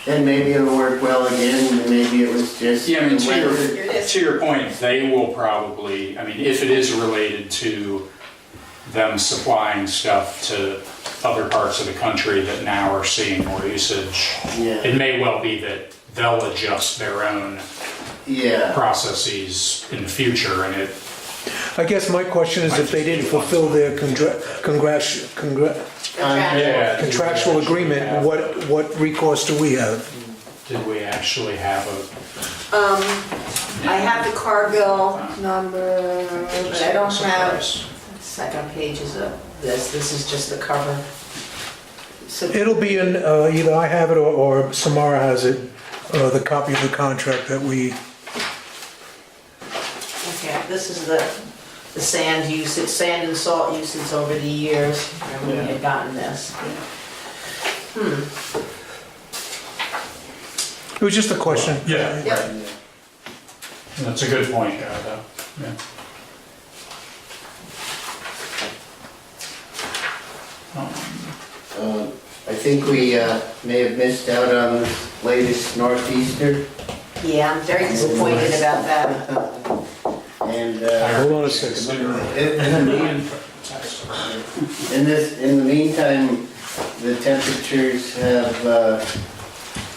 S7: And maybe it'll work well again, and maybe it was just
S3: Yeah, I mean,
S7: the weather.
S3: to your point, they will probably, if it is related to them supplying stuff to other parts of the country that now are seeing more usage.
S7: Yeah,
S3: It may well be that they'll adjust their own
S7: yeah.
S3: processes in the future, and it,
S4: I guess my question is if they didn't fulfill their
S3: yeah.
S4: contractual agreement, what recourse do we have?
S3: Did we actually have a?
S1: I have the car bill number, but I don't have second pages of this. This is just the cover. So,
S4: It'll be in, either I have it or Samara has it, the copy of the contract that we,
S1: okay, this is the sand usage, sand and salt usage over the years, and we had gotten this.
S4: it was just a question.
S3: Yeah,
S1: Yep.
S3: right. That's a good point, though. Yeah.
S7: I think we may have missed out on this latest northeaster,
S1: Yeah, I'm very disappointed about that.
S7: and
S4: Hold on a second.
S7: in the meantime, the temperatures have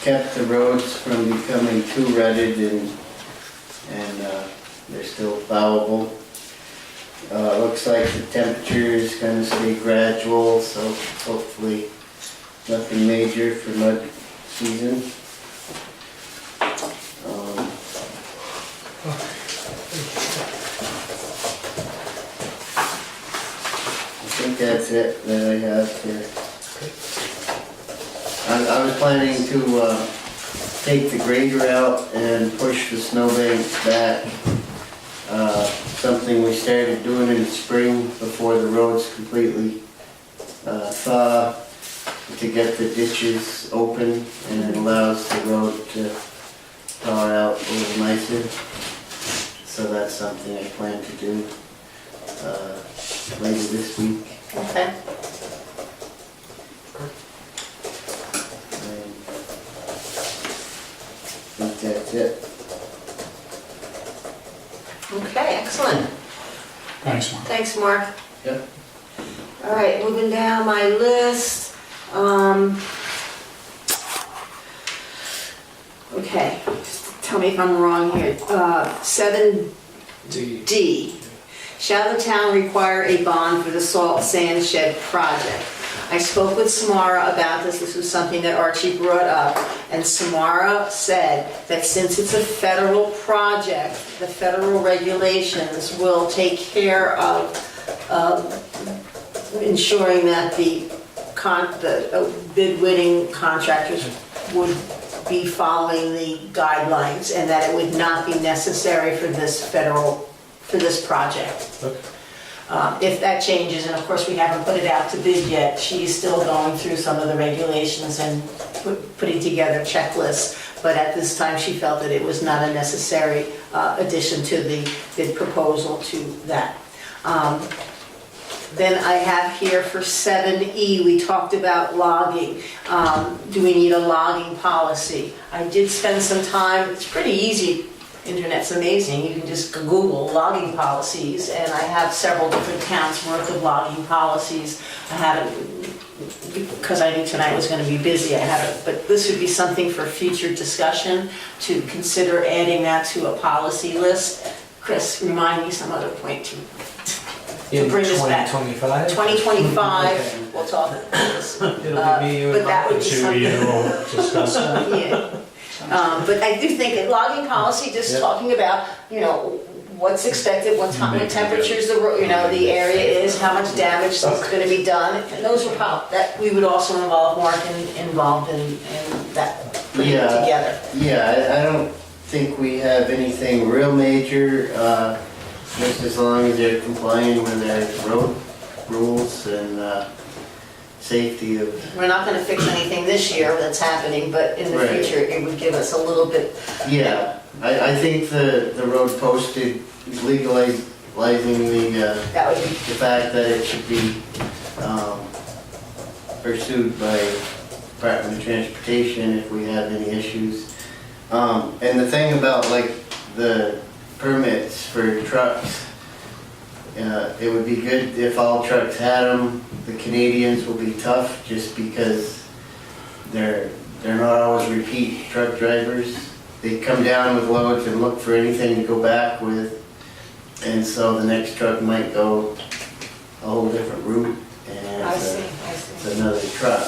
S7: kept the roads from becoming too rutted, and they're still plowable. Looks like the temperature is gonna stay gradual, so hopefully nothing major for mud season. I think that's it that I have here. I was planning to take the grader out and push the snowbanks back. Something we started doing in the spring before the roads completely thaw, to get the ditches open, and it allows the road to thaw out a little nicer. So that's something I plan to do later this week.
S1: Okay.
S7: I think that's it.
S1: Okay, excellent.
S3: Thanks, Mark.
S1: Thanks, Mark.
S7: Yep.
S1: All right, moving down my list. Okay, tell me if I'm wrong here. 7D. Shall the town require a bond for the salt sand shed project? I spoke with Samara about this. This was something that Archie brought up. And Samara said that since it's a federal project, the federal regulations will take care of ensuring that the bid-winning contractors would be following the guidelines, and that it would not be necessary for this project. If that changes, and of course we haven't put it out to bid yet, she's still going through some of the regulations and putting together checklists, but at this time she felt that it was not a necessary addition to the bid proposal to that. Then I have here for 7E, we talked about logging. Do we need a logging policy? I did spend some time, it's pretty easy, internet's amazing, you can just Google logging policies, and I have several different towns worth of logging policies. I haven't, because I knew tonight was going to be busy, I haven't, but this would be something for future discussion, to consider adding that to a policy list. Chris, remind me some other point to bring this back.
S5: 2025?
S1: 2025, we'll talk about this.
S5: It'll be me, you,
S1: But
S5: and
S1: that would be
S3: Two of
S1: something.
S3: you will discuss that.
S1: Yeah. But I do think that logging policy, just talking about, what's expected, what temperatures the area is, how much damage is going to be done, and those are that we would also involve Mark involved in that putting it together.
S7: Yeah, I don't think we have anything real major, just as long as they're complying with our road rules and safety of.
S1: We're not going to fix anything this year that's happening, but in the
S7: Right.
S1: future, it would give us a little bit.
S7: Yeah, I think the road posted legalizing
S1: That would be.
S7: the fact that it should be pursued by Department of Transportation if we have any issues. And the thing about like the permits for trucks, It would be good if all trucks had them. The Canadians will be tough just because they're not always repeat truck drivers. They come down with loads and look for anything to go back with. And so the next truck might go a whole different route and
S1: I see.
S7: it's another truck.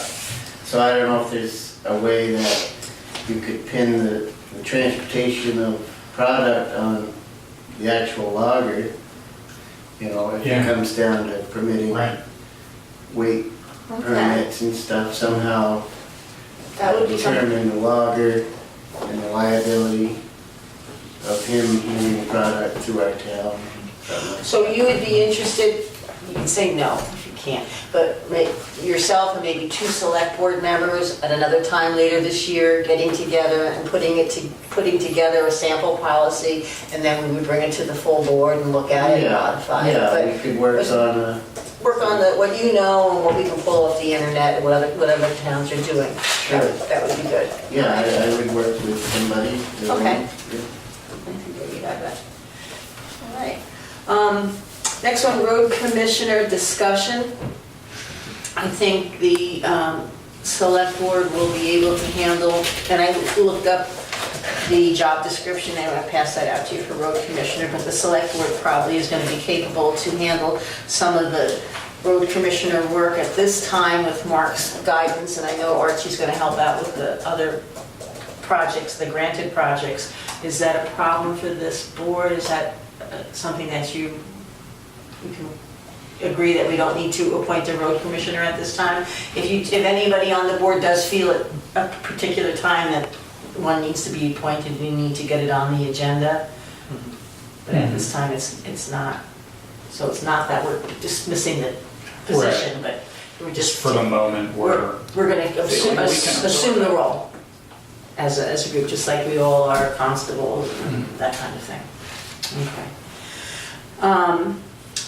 S7: So I don't know if there's a way that you could pin the transportation of product on the actual logger. You know, if
S3: Yeah.
S7: it comes down to permitting weight
S1: Okay,
S7: permits and stuff, somehow
S1: that would be something.
S7: determine the logger and the liability of him moving the product through our town.
S1: So you would be interested, you can say no if you can't, but yourself and maybe 2 select board members at another time later this year, getting together and putting together a sample policy, and then we would bring it to the full board and look at it and modify it.
S7: Yeah,
S1: But
S7: we could work on
S1: work on what you know and what we can pull off the internet and whatever towns are doing.
S7: Sure.
S1: That would be good.
S7: I would work with somebody.
S1: Okay.
S7: Yeah.
S1: There you have that. All right. Next one, road commissioner discussion. I think the select board will be able to handle, and I looked up the job description, and I'll pass that out to you for road commissioner, but the select board probably is going to be capable to handle some of the road commissioner work at this time with Mark's guidance, and I know Archie's going to help out with the other projects, the granted projects. Is that a problem for this board? Is that something that you can agree that we don't need to appoint a road commissioner at this time? If anybody on the board does feel at a particular time that one needs to be appointed, we need to get it on the agenda. But at this time, it's not. So it's not that we're dismissing the position, but we're just.
S3: For the moment,
S1: We're gonna assume the role as a group, just like we all are constables and that kind of thing. Okay.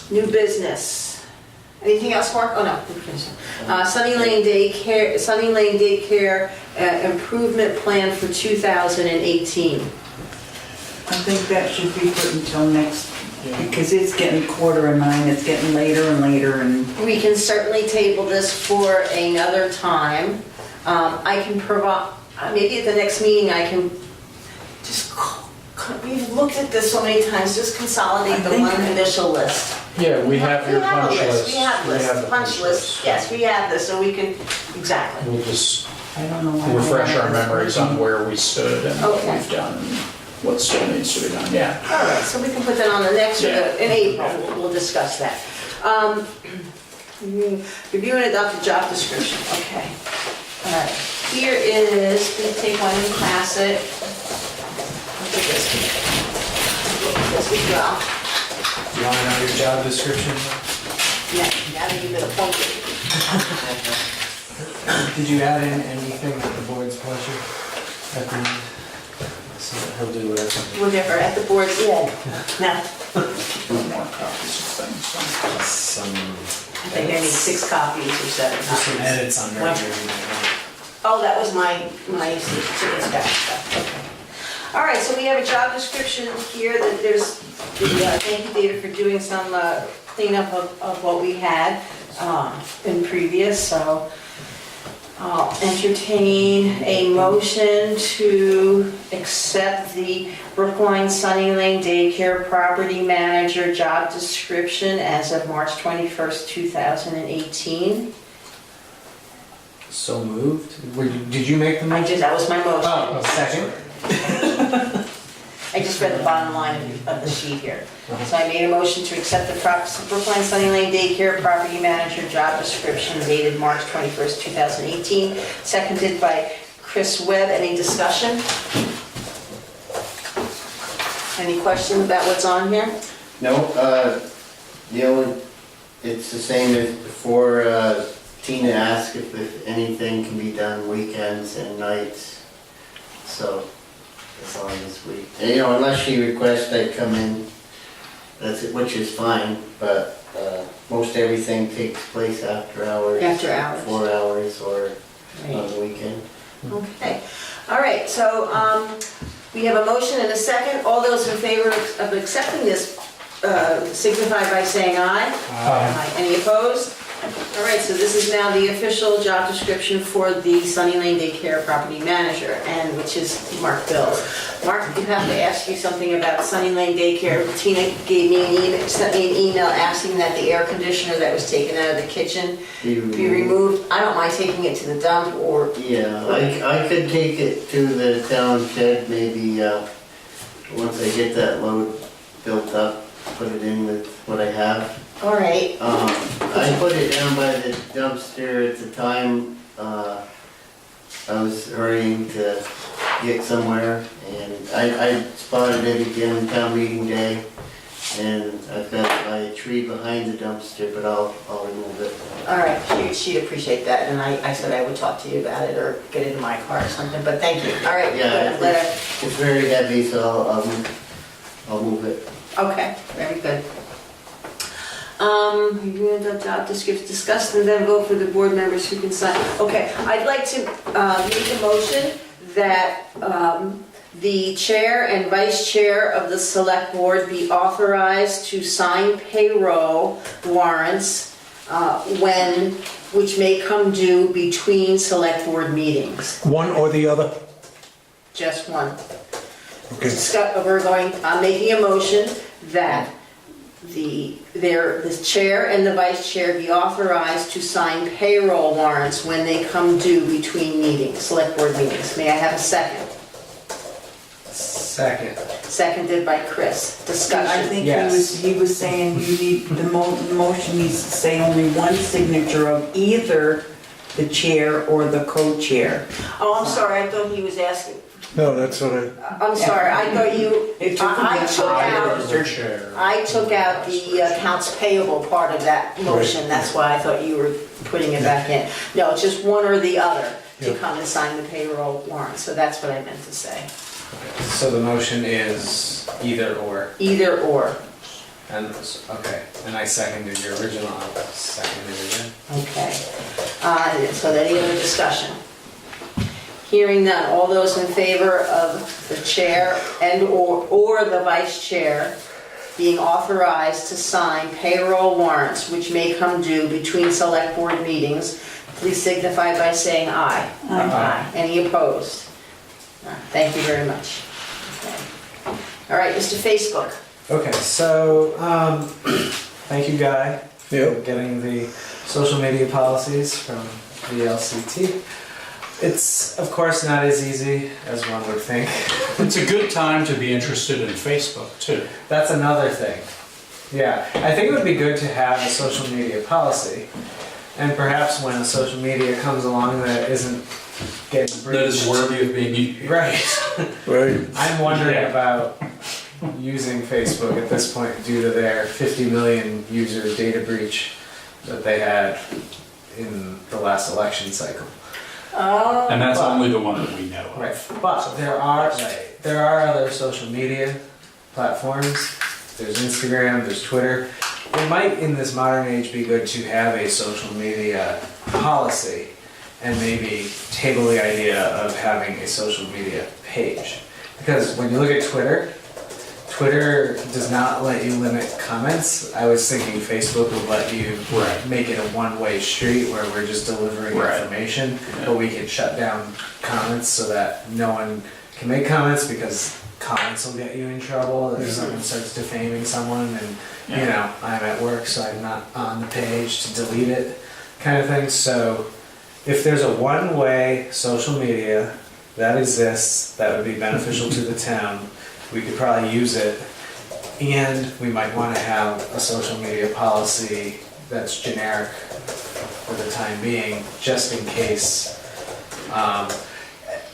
S1: New business. Anything else, Mark? Oh, no. Sunny Lane Daycare improvement plan for 2018.
S6: I think that should be put until next, because it's getting 8:45, it's getting later and later and.
S1: We can certainly table this for another time. I can provide, maybe at the next meeting, I can just, we've looked at this so many times, just consolidate the one initial list.
S3: Yeah, we have your punch list.
S1: We have
S3: the
S1: punch list, yes, we have this, so we can, exactly.
S3: We'll just
S6: I don't know why.
S3: refresh our memories on where we stood and what
S1: Okay.
S3: we've done, and what still needs to be done, yeah.
S1: All right, so we can put that on the next, or in April, we'll discuss that. Review and adopt a job description, okay. All right, here is, we take one and pass it. Look at this. This as well.
S5: You wanna know your job description?
S1: Yeah, now that you've been appointed.
S5: Did you add in anything at the board's pleasure at the end? So he'll do whatever.
S1: Whatever, at the board's, yeah. Now,
S3: More copies of things.
S5: Some,
S1: I think I need 6 copies or 7
S5: just some
S1: copies.
S5: edits on there.
S1: What?
S5: maybe you might want.
S1: Oh, that was my certificate stuff, okay. All right, so we have a job description here that there's, thank you, David, for doing some cleanup of what we had in previous, so I'll entertain a motion to accept the Brookline Sunny Lane Daycare Property Manager job description as of March 21st, 2018.
S5: So moved? Did you make the motion?
S1: That was my motion.
S5: Oh, second?
S1: I just read the bottom line of the sheet here. So I made a motion to accept the Brookline Sunny Lane Daycare Property Manager job description dated March 21st, 2018, seconded by Chris Webb. Any discussion? Any question about what's on here?
S7: No, it's the same as before. Tina asked if anything can be done weekends and nights, so as long as we, unless she requests I come in, that's it, which is fine, but most everything takes place after hours.
S1: After hours.
S7: 4 hours or on
S1: Right.
S7: the weekend.
S1: Okay. All right, so we have a motion and a second. All those in favor of accepting this signify by saying aye. Aye. Any opposed? All right, so this is now the official job description for the Sunny Lane Daycare property manager, and which is Mark Bills. Mark, I have to ask you something about Sunny Lane Daycare. Tina gave me sent me an email asking that the air conditioner that was taken out of the kitchen be removed. I don't mind taking it to the dump or...
S7: Yeah, I could take it to the town shed maybe, once I get that load built up, put it in with what I have.
S1: All right.
S7: I put it down by the dumpster at the time, I was hurrying to get somewhere, and I spotted it again town meeting day, and I've got it by a tree behind the dumpster, but I'll remove it.
S1: All right, she'd appreciate that, and I said I would talk to you about it or get it in my car or something, but thank you. All right,
S7: Yeah,
S1: good.
S7: it's very heavy, so I'll move it.
S1: Okay, very good. The job description discussed and then vote for the board members who can sign. Okay, I'd like to make a motion that the chair and vice chair of the select board be authorized to sign payroll warrants which may come due between select board meetings.
S4: One or the other?
S1: Just one.
S4: Okay.
S1: I'm making a motion that the chair and the vice chair be authorized to sign payroll warrants when they come due between meetings, select board meetings. May I have a second?
S5: Second.
S1: Seconded by Chris.
S6: I
S1: Discussion.
S6: think
S5: Yes.
S6: he was saying you need, the motion needs to say only one signature of either the chair or the co-chair.
S1: Oh, I'm sorry, I thought he was asking.
S4: No, that's what I,
S1: I'm sorry, I thought you,
S6: It took
S1: I
S6: him
S1: took out,
S3: Mr. Chair.
S1: I took out the accounts payable part of that motion. That's why I thought you were putting it back in. No, it's just one or the other to
S4: Yeah.
S1: come and sign the payroll warrant. So that's what I meant to say.
S5: So the motion is either or,
S1: Either or.
S5: and, okay, and I seconded your original, I'll second it again.
S1: Okay. So any other discussion? Hearing none, all those in favor of the chair or the vice chair being authorized to sign payroll warrants which may come due between select board meetings, please signify by saying aye.
S5: Aye.
S1: Any opposed? Thank you very much. Okay. All right, Mr. Facebook.
S5: Okay, so, thank you, Guy, for
S4: Yep.
S5: getting the social media policies from VLCT. It's, of course, not as easy as one would think.
S3: It's a good time to be interested in Facebook, too.
S5: That's another thing. Yeah, I think it would be good to have a social media policy, and perhaps when a social media comes along that isn't getting breached.
S3: That is worthy of being used.
S5: Right.
S4: right.
S5: I'm wondering
S3: Yeah.
S5: about using Facebook at this point due to their 50 million user data breach that they had in the last election cycle.
S1: Oh.
S3: And that's
S5: But-
S3: only the one that we know of.
S5: Right, but there are other social media platforms. There's Instagram, there's Twitter. It might, in this modern age, be good to have a social media policy and maybe table the idea of having a social media page. Because when you look at Twitter, Twitter does not let you limit comments. I was thinking Facebook would let you
S3: Right.
S5: make it a one-way street where we're just delivering
S3: Right.
S5: information,
S3: Yeah.
S5: but we can shut down comments so that no one can make comments because comments will get you in trouble if someone starts defaming someone and, you
S3: Yeah.
S5: know, I'm at work so I'm not on the page to delete it kind of thing. So if there's a one-way social media that exists that would be beneficial to the town, we could probably use it, and we might want to have a social media policy that's generic for the time being, just in case.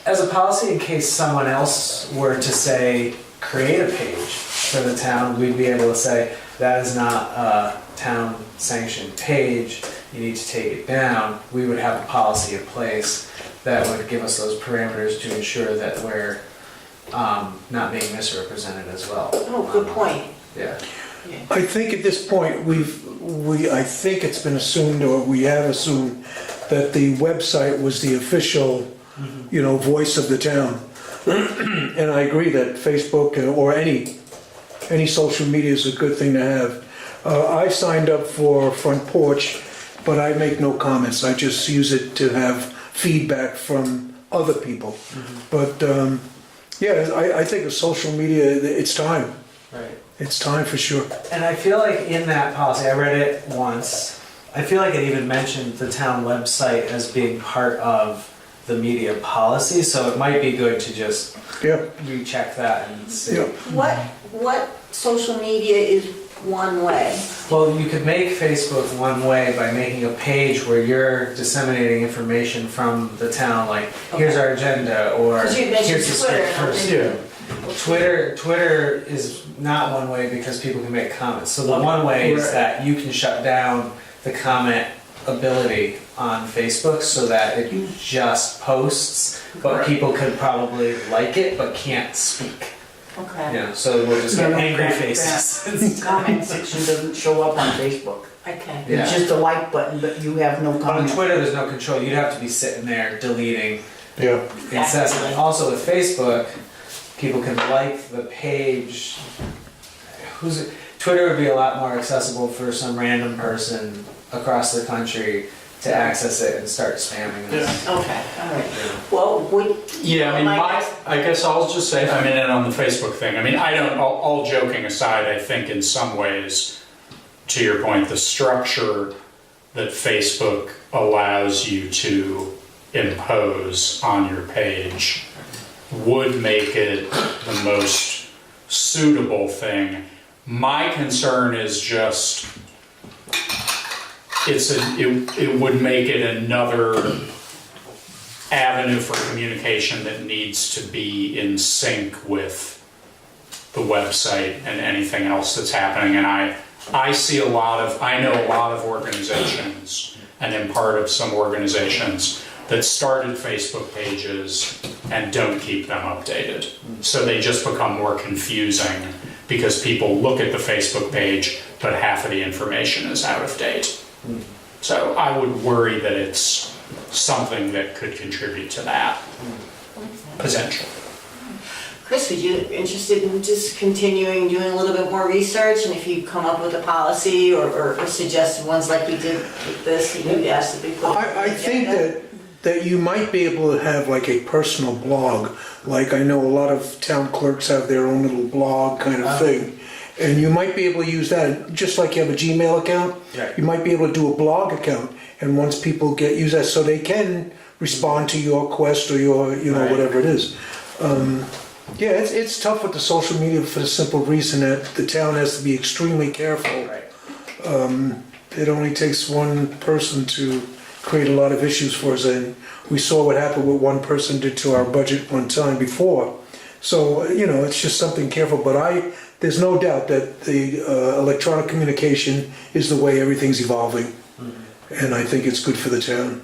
S5: As a policy, in case someone else were to say, create a page for the town, we'd be able to say, that is not a town sanctioned page, you need to take it down. We would have a policy in place that would give us those parameters to ensure that we're not being misrepresented as well.
S1: Oh, good point.
S5: Yeah.
S4: I think at this point, I think it's been assumed, or we have assumed, that the website was the official, voice of the town. And I agree that Facebook or any any social media is a good thing to have. I signed up for Front Porch, but I make no comments. I just use it to have feedback from other people. But yeah, I think of social media, it's time.
S5: Right.
S4: It's time for sure.
S5: And I feel like in that policy, I read it once, I feel like it even mentioned the town website as being part of the media policy, so it might be good to just
S4: Yeah,
S5: recheck that and see.
S4: yeah.
S1: What social media is one way?
S5: Well, you could make Facebook one way by making a page where you're disseminating information from the town, like, here's our agenda, or
S1: 'Cause you mentioned
S5: here's the
S1: Twitter,
S5: script
S1: and I'm
S5: first.
S1: thinking-
S5: Twitter is not one way because people can make comments. So the one way is
S4: Right.
S5: that you can shut down the comment ability on Facebook so that it just posts, but
S1: Right.
S5: people could probably like it but can't speak.
S1: Okay.
S5: You know, so we'll just get
S6: No,
S5: angry
S6: that-
S5: faces.
S6: Comment section doesn't show up on Facebook.
S1: Okay.
S5: Yeah.
S6: It's just a like button, but you have no
S5: But on
S6: comment.
S5: Twitter, there's no control. You'd have to be sitting there deleting
S4: Yeah.
S5: incessantly. Also with Facebook, people can like the page. Twitter would be a lot more accessible for some random person across the country to access it and start spamming us.
S1: Okay, all right. Well, would,
S3: Yeah, I mean,
S1: Mike,
S3: I guess I'll just say, I mean, and on the Facebook thing, I mean, I don't, all joking aside, I think in some ways, to your point, the structure that Facebook allows you to impose on your page would make it the most suitable thing. My concern is just, it would make it another avenue for communication that needs to be in sync with the website and anything else that's happening. And I know a lot of organizations, and am part of some organizations that started Facebook pages and don't keep them updated. So they just become more confusing because people look at the Facebook page, but half of the information is out of date. So I would worry that it's something that could contribute to that potential.
S1: Chris, would you be interested in just continuing doing a little bit more research, and if you come up with a policy or suggested ones like we did with this, you'd ask to be put on the
S4: I think
S1: agenda?
S4: that you might be able to have like a personal blog. Like I know a lot of town clerks have their own little blog kind of thing. And you might be able to use that, just like you have a Gmail account,
S5: Right.
S4: you might be able to do a blog account. And once people use that, so they can respond to your quest or your,
S5: Right.
S4: whatever it is. Yeah, it's tough with the social media for the simple reason that the town has to be extremely careful.
S5: Right.
S4: It only takes one person to create a lot of issues for us, and we saw what happened what one person did to our budget one time before. So, it's just something careful, but there's no doubt that the electronic communication is the way everything's evolving, and I think it's good for the town.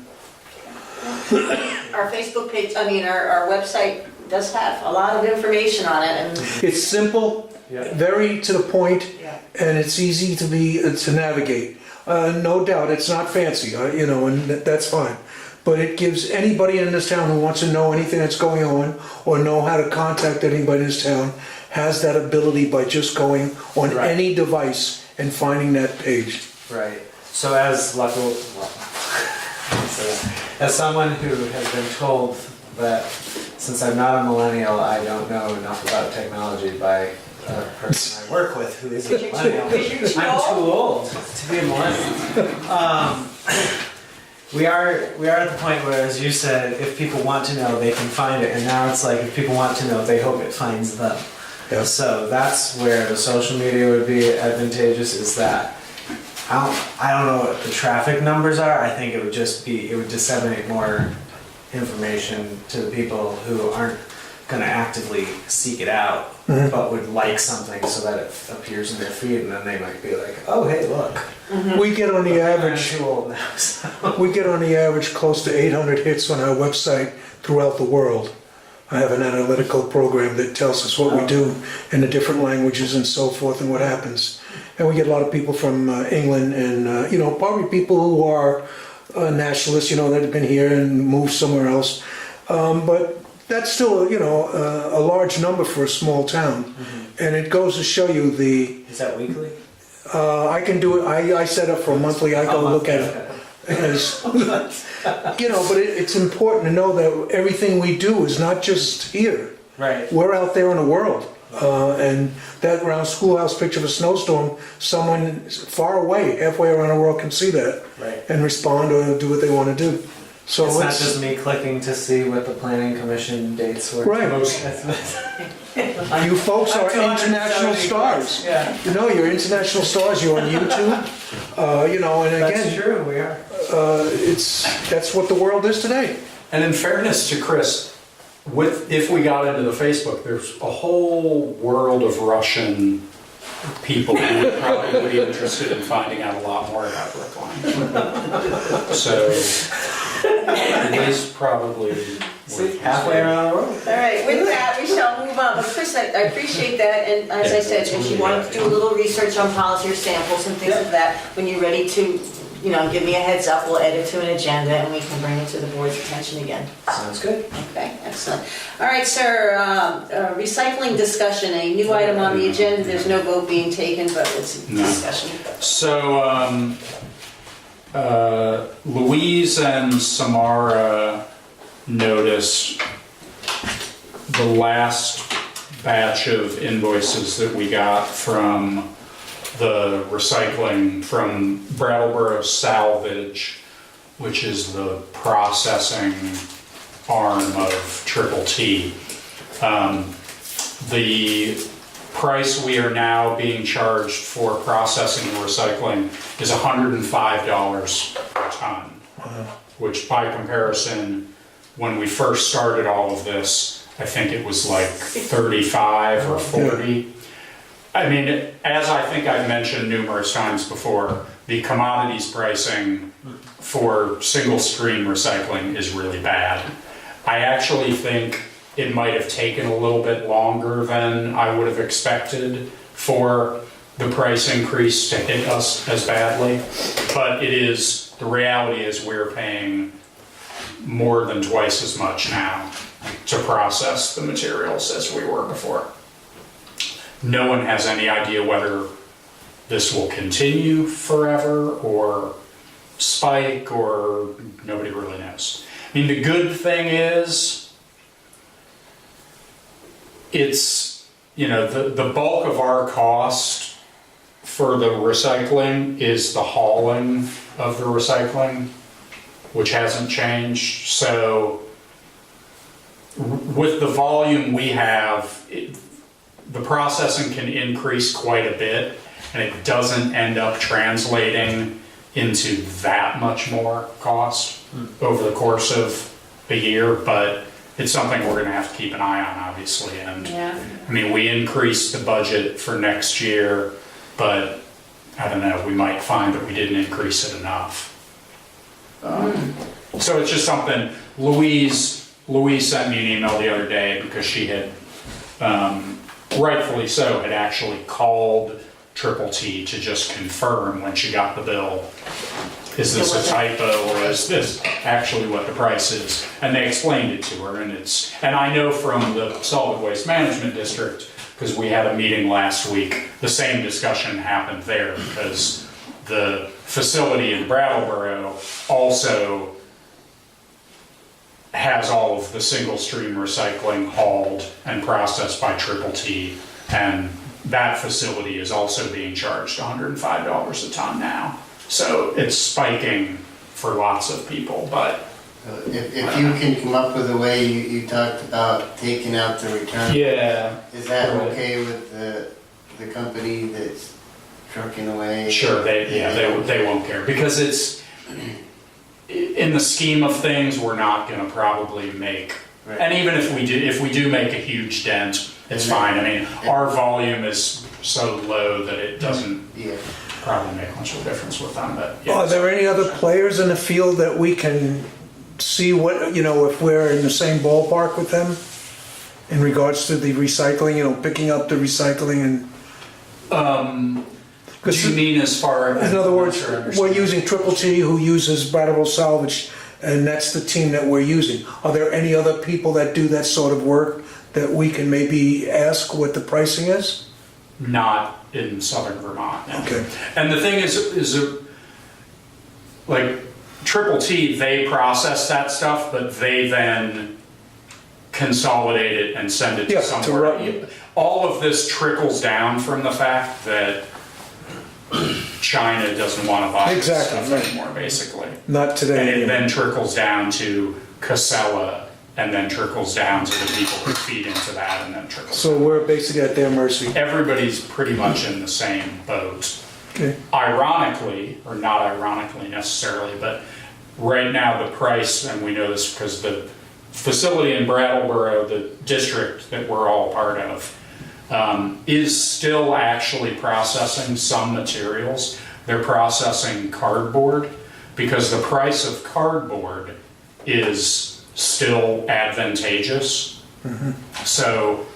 S1: Our Facebook page, our website does have a lot of information on it, and
S4: It's simple,
S5: Yeah.
S4: very to the point,
S1: yeah.
S4: and it's easy to navigate. No doubt, it's not fancy, and that's fine. But it gives anybody in this town who wants to know anything that's going on or know how to contact anybody in this town has that ability by just going on
S5: Right.
S4: any device and finding that page.
S5: Right. So as as someone who has been told that since I'm not a millennial, I don't know enough about technology by a person I work with who is a millennial. I'm too old to be a millennial. We are at the point where, as you said, if people want to know, they can find it. And now it's like, if people want to know, they hope it finds them.
S4: Yeah.
S5: So that's where the social media would be advantageous, is that I don't know what the traffic numbers are. I think it would disseminate more information to the people who aren't going to actively seek it out, but would like something so that it appears in their feed, and then they might be like, oh, hey, look.
S4: We get on the
S5: I'm
S4: average,
S5: too old now. So.
S4: we get on the average close to 800 hits on our website throughout the world. I have an analytical program that tells us what we do in the different languages and so forth and what happens. And we get a lot of people from England and, probably people who are nationalists, that have been here and moved somewhere else. But that's still, a large number for a small town. And it goes to show you
S5: Is that weekly?
S4: I can do it, I set up for a monthly, I go look at it. As- but it's important to know that everything we do is not just here.
S5: Right.
S4: We're out there in the world. And that round schoolhouse picture of a snowstorm, someone far away, halfway around the world can see that
S5: Right.
S4: and respond or do what they want to do. So
S5: It's not just me clicking to see what the planning commission dates were.
S4: Right. You folks
S5: I'm
S4: are
S5: 270
S4: international stars.
S5: Yeah.
S4: You're international stars. You're on YouTube. And
S5: That's
S4: again,
S5: true, we are.
S4: that's what the world is today.
S3: And in fairness to Chris, if we got into the Facebook, there's a whole world of Russian people who would probably be interested in finding out a lot more about Brookline. So, Liz probably.
S5: See, halfway around the world.
S1: All right, with that, we shall move on. But Chris, I appreciate that, and as I said, if you wanted to do a little research on policy or samples and things like that, when you're ready to, give me a heads up, we'll edit to an agenda and we can bring it to the board's attention again.
S5: Sounds good.
S1: Okay, excellent. All right, sir, recycling discussion, a new item on the agenda. There's no vote being taken, but it's a
S3: No.
S1: discussion.
S3: So, Louise and Samara noticed the last batch of invoices that we got from the recycling from Brattleboro Salvage, which is the processing arm of Triple T. The price we are now being charged for processing and recycling is $105 per ton, which by comparison, when we first started all of this, I think it was like 35 or 40. I mean, as I think I've mentioned numerous times before, the commodities pricing for single stream recycling is really bad. I actually think it might have taken a little bit longer than I would have expected for the price increase to hit us as badly, but the reality is we're paying more than twice as much now to process the materials as we were before. No one has any idea whether this will continue forever or spike, or nobody really knows. I mean, the good thing is it's, the bulk of our cost for the recycling is the hauling of the recycling, which hasn't changed. So with the volume we have, the processing can increase quite a bit, and it doesn't end up translating into that much more cost over the course of a year, but it's something we're gonna have to keep an eye on, obviously. And I mean, we increased the budget for next year, but I don't know, we might find that we didn't increase it enough. So it's just something, Louise sent me an email the other day because she had, rightfully so, had actually called Triple T to just confirm when she got the bill, is this a typo or is this actually what the price is? And they explained it to her, and I know from the Solid Waste Management District, because we had a meeting last week, the same discussion happened there, because the facility in Brattleboro also has all of the single stream recycling hauled and processed by Triple T, and that facility is also being charged $105 a ton now. So it's spiking for lots of people, but
S7: If you can come up with a way, you talked about taking out the return.
S3: yeah,
S7: Is that okay with the company that's trucking away?
S3: sure, they won't care, because it's, in the scheme of things, we're not gonna probably make,
S7: Right.
S3: and even if we do make a huge dent, it's fine. I mean, our volume is so low that it doesn't
S7: Yeah.
S3: probably make much of a difference with them, but yeah.
S4: Are there any other players in the field that we can see what, if we're in the same ballpark with them in regards to the recycling, picking up the recycling and...
S3: Do you mean as far as?
S4: In other words, we're using Triple T, who uses Brattleboro Salvage, and that's the team that we're using. Are there any other people that do that sort of work that we can maybe ask what the pricing is?
S3: Not in southern Vermont. No.
S4: Okay.
S3: And the thing is like Triple T, they process that stuff, but they then consolidate it and send it
S4: Yeah,
S3: to
S4: to
S3: somewhere.
S4: run-
S3: All of this trickles down from the fact that China doesn't want to buy this
S4: Exactly,
S3: stuff
S4: right.
S3: anymore, basically.
S4: Not
S3: And
S4: today.
S3: it
S4: anyway.
S3: then trickles down to Casella, and then trickles down to the people who feed into that, and then trickles.
S4: So we're basically at their mercy.
S3: Everybody's pretty much in the same boat.
S4: Okay.
S3: Ironically, or not ironically necessarily, but right now the price, and we know this because the facility in Brattleboro, the district that we're all part of, is still actually processing some materials. They're processing cardboard because the price of cardboard is still advantageous. So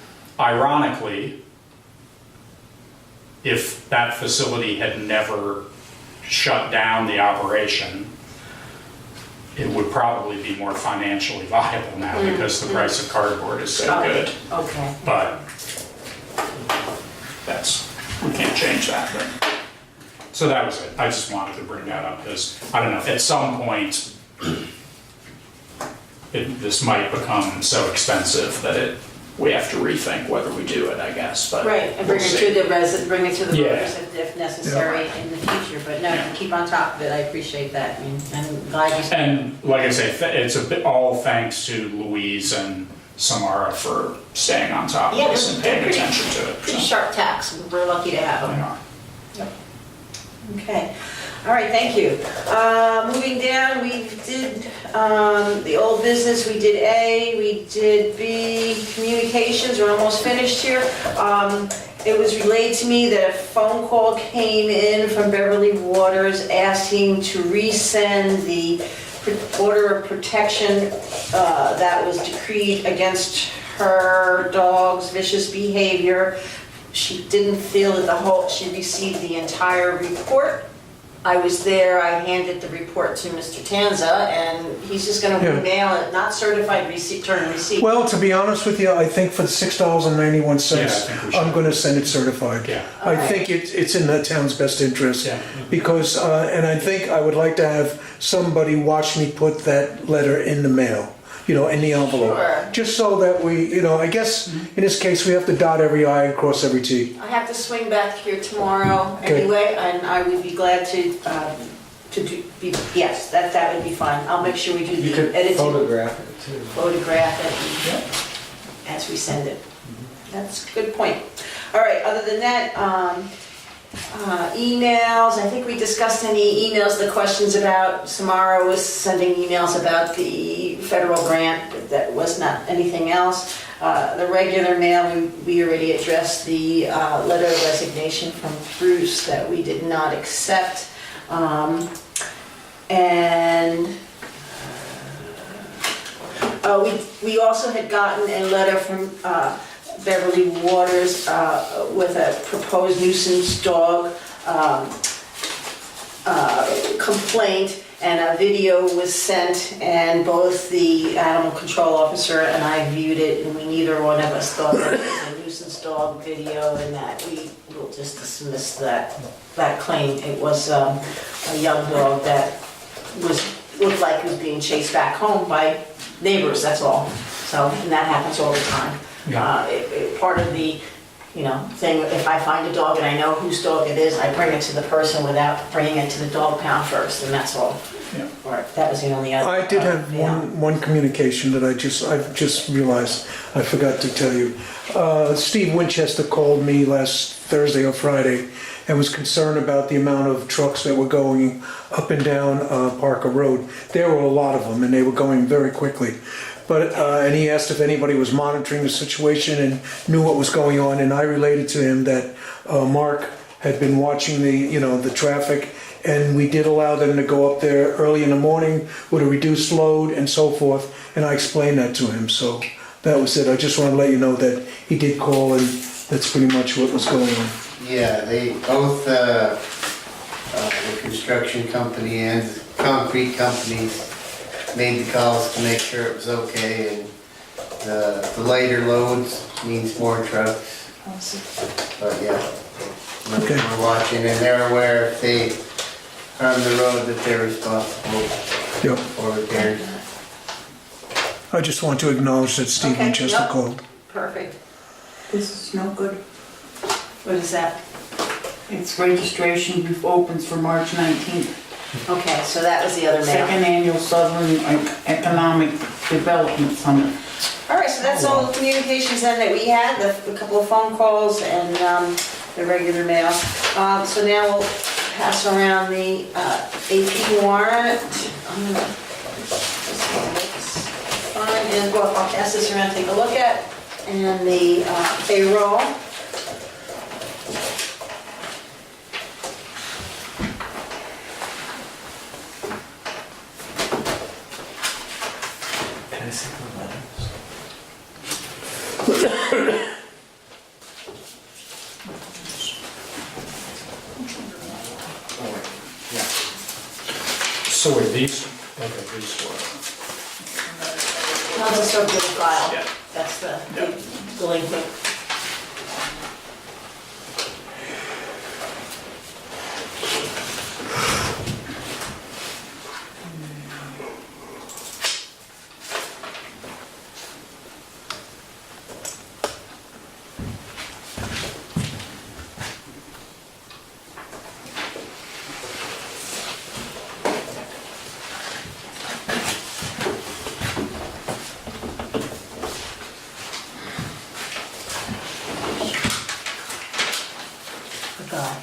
S3: ironically, if that facility had never shut down the operation, it would probably be more financially viable now because the price of cardboard is so good.
S1: Okay.
S3: But we can't change that. But, so that was it. I just wanted to bring that up because, I don't know, at some point, this might become so expensive that we have to rethink whether we do it, I guess, but.
S1: Right, and bring
S3: we'll
S1: it
S3: see.
S1: to the bring it to the
S3: Yeah.
S1: voters if necessary in the future, but no, keep on top of it, I appreciate that, and I'm glad you.
S3: And like I say, it's a bit all thanks to Louise and Samara for staying on top of
S1: Yeah,
S3: this and paying
S1: they're pretty-
S3: attention to it.
S1: Pretty
S3: so.
S1: sharp tacks, we're lucky to have
S3: They
S1: them.
S3: are.
S1: Okay, all right, thank you. Moving down, we did the old business, we did A, we did B, communications, we're almost finished here. It was relayed to me that a phone call came in from Beverly Waters asking to resend the order of protection that was decreed against her dog's vicious behavior. She didn't feel that she received the entire report. I was there, I handed the report to Mr. Tanza, and he's just gonna
S4: Yeah.
S1: mail it, not certified receipt, return receipt.
S4: Well, to be honest with you, I think for the $6.91,
S3: Yeah, I think we should.
S4: I'm gonna send it certified.
S3: Yeah.
S4: I think it's in the town's best interest.
S3: Yeah.
S4: Because, and I think I would like to have somebody watch me put that letter in the mail, in the envelope.
S1: Sure.
S4: Just so that we, I guess in this case, we have to dot every I and cross every T.
S1: I have to swing back here tomorrow
S4: Okay.
S1: anyway, and I would be glad to yes, that would be fine. I'll make sure we do
S5: You
S1: the
S5: could
S1: editing,
S5: photograph it too.
S1: photograph it as we send it. That's a good point. All right, other than that, emails, I think we discussed any emails, the questions about, Samara was sending emails about the federal grant, but that was not anything else. The regular mail, we already addressed the letter of resignation from Bruce that we did not accept. And we also had gotten a letter from Beverly Waters with a proposed nuisance dog complaint, and a video was sent, and both the animal control officer and I viewed it, and neither one of us thought that it was a nuisance dog video, and that we will just dismiss that claim. It was a young dog that looked like he was being chased back home by neighbors, that's all. So, and that happens all the time.
S3: Yeah.
S1: Part of the, thing, if I find a dog and I know whose dog it is, I bring it to the person without bringing it to the dog pound first, and that's all.
S3: Yeah.
S1: Or that was the only other.
S4: I did have one communication that I've just realized I forgot to tell you. Steve Winchester called me last Thursday or Friday and was concerned about the amount of trucks that were going up and down Parker Road. There were a lot of them, and they were going very quickly. But and he asked if anybody was monitoring the situation and knew what was going on, and I related to him that Mark had been watching the traffic, and we did allow them to go up there early in the morning with a reduced load and so forth, and I explained that to him. So that was it. I just want to let you know that he did call, and that's pretty much what was going on.
S7: Yeah, they both, the construction company and concrete companies made the calls to make sure it was okay, and the lighter loads means more trucks, but yeah.
S4: Okay.
S7: We're watching, and they're aware if they harm the road that they're responsible
S4: Yep.
S7: for repairs.
S4: I just want to acknowledge that
S1: Okay,
S4: Stephen Chester
S1: yep.
S4: called.
S1: Perfect.
S6: This is no good.
S1: What is that?
S6: It's registration opens for March 19th.
S1: Okay, so that was the other mail.
S6: Second annual Southern Economic Development Summit.
S1: All right, so that's all the communications then that we had, a couple of phone calls and the regular mail. So now we'll pass around the AP warrant. This one looks fine, and well, I'll pass this around, take a look at, and the payroll.
S5: Can I see the letters?
S3: So are these, okay, these were,
S1: I'll just open the file.
S3: Yeah.
S1: That's the
S3: Yeah.
S1: delinquent. The guy.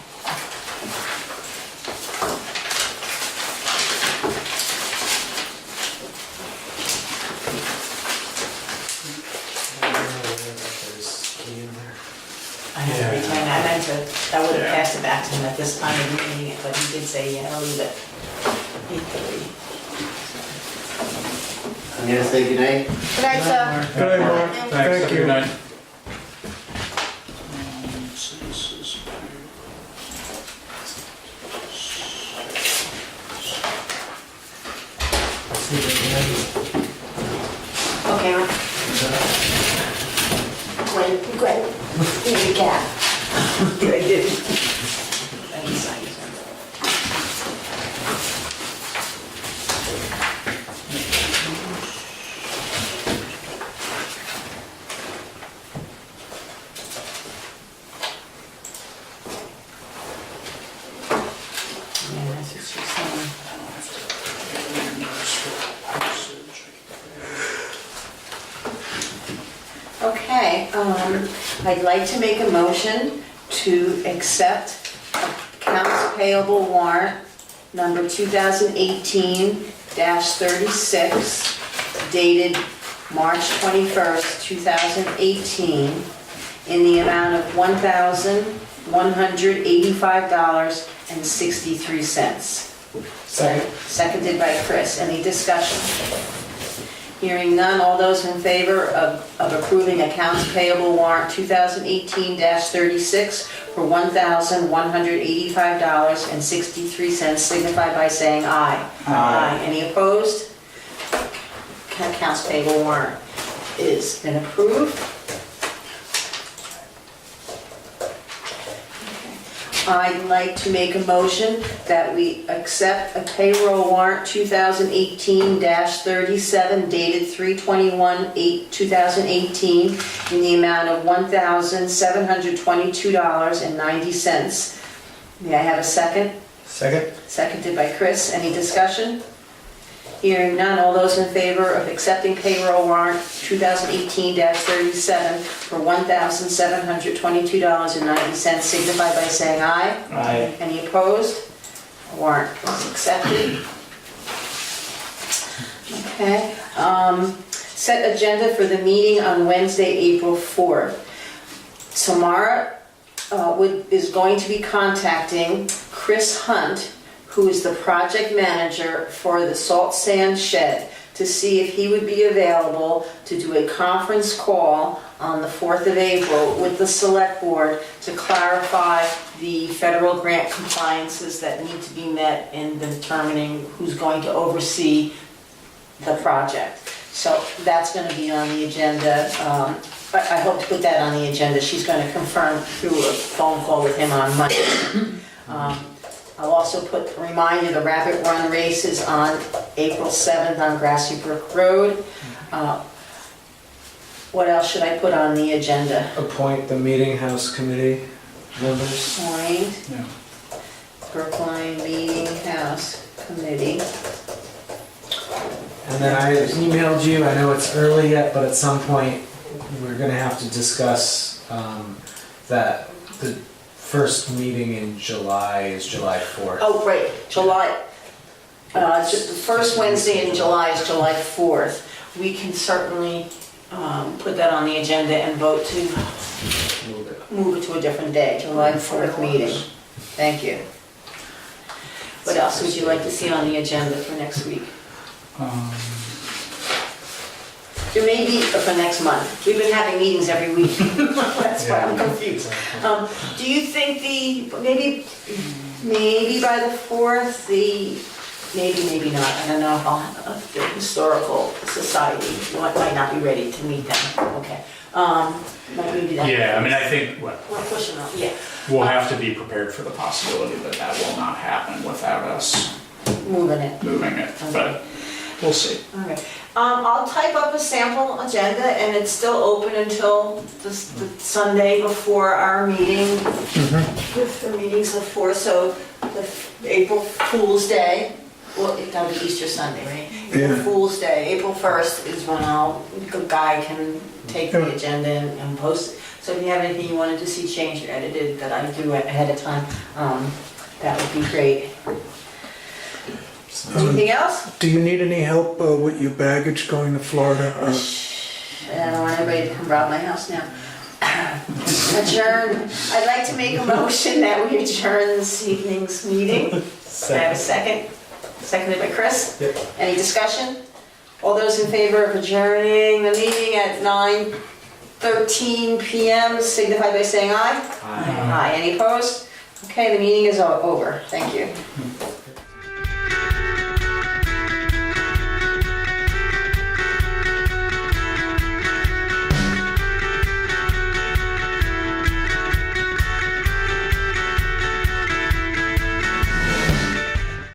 S1: I know, every time I meant to, I would have
S3: Yeah.
S1: passed it back to him at this time of reading it, but he did say, yeah, I'll leave it. 8:30.
S7: I'm gonna say goodnight.
S1: Good night, sir.
S4: Good night, Mark.
S3: thanks,
S4: Thank
S3: have a
S4: you.
S3: good night.
S5: See the end.
S1: Okay, Gwen, here's your cat. Good, I did. Thank you, sign this one. Yeah, that's what she's saying. Okay, I'd like to make a motion to accept accounts payable warrant number 2018-36 dated March 21st, 2018 in the amount of $1,185.63.
S5: Second.
S1: Seconded by Chris. Any discussion? Hearing none, all those in favor of approving accounts payable warrant 2018-36 for $1,185.63 signify by saying aye.
S6: Aye.
S1: Any opposed? Accounts payable warrant is been approved. I'd like to make a motion that we accept a payroll warrant 2018-37 dated 3/21/2018 in the amount of $1,722.90. May I have a second?
S5: Second.
S1: Seconded by Chris. Any discussion? Hearing none, all those in favor of accepting payroll warrant 2018-37 for $1,722.90 signify by saying aye.
S5: Aye.
S1: Any opposed? Warrant is accepted. Okay, set agenda for the meeting on Wednesday, April 4th. Tamara is going to be contacting Chris Hunt, who is the project manager for the salt sand shed, to see if he would be available to do a conference call on the 4th of April with the select board to clarify the federal grant compliances that need to be met in determining who's going to oversee the project. So that's gonna be on the agenda. I hope to put that on the agenda. She's gonna confirm through a phone call with him on Monday. I'll also remind you, the Rabbit Run race is on April 7th on Grassy Brook Road. What else should I put on the agenda?
S5: Appoint the meeting house committee members.
S1: Point,
S3: Yeah.
S1: Brookline Meeting House Committee.
S5: And then I emailed you, I know it's early yet, but at some point, we're gonna have to discuss that the first meeting in July is July 4th.
S1: Oh, right, July, the first Wednesday in July is July 4th. We can certainly put that on the agenda and vote to move it to a different day, July 4th meeting. Thank you. What else would you like to see on the agenda for next week? There may be for next month. We've been having meetings every week. That's why I'm confused. Do you think maybe by the 4th, maybe not, I don't know if the Historical Society might not be ready to meet them. Okay. Maybe that.
S3: Yeah, I mean, I think
S1: We're pushing on, yeah,
S3: we'll have to be prepared for the possibility that that will not happen without us
S1: moving it.
S3: moving it, but we'll see.
S1: Okay. I'll type up a sample agenda and it's still open until the Sunday before our meeting. The meeting's the 4th, so the April Fool's Day, well, that'll be Easter Sunday, right? April
S4: Yeah.
S1: Fool's Day, April 1st is when the guy can take the agenda and post it. So if you have anything you wanted to see changed or edited that I do ahead of time, that would be great. Anything else?
S4: Do you need any help with your baggage going to Florida?
S1: I don't want anybody to come rob my house now. Adjourn. I'd like to make a motion that we adjourn this evening's meeting. Can I have a second? Seconded by Chris.
S5: Yep.
S1: Any discussion? All those in favor of adjourning the meeting at 9:13 p.m. signify by saying aye. Aye. Any opposed? Okay, the meeting is over. Thank you.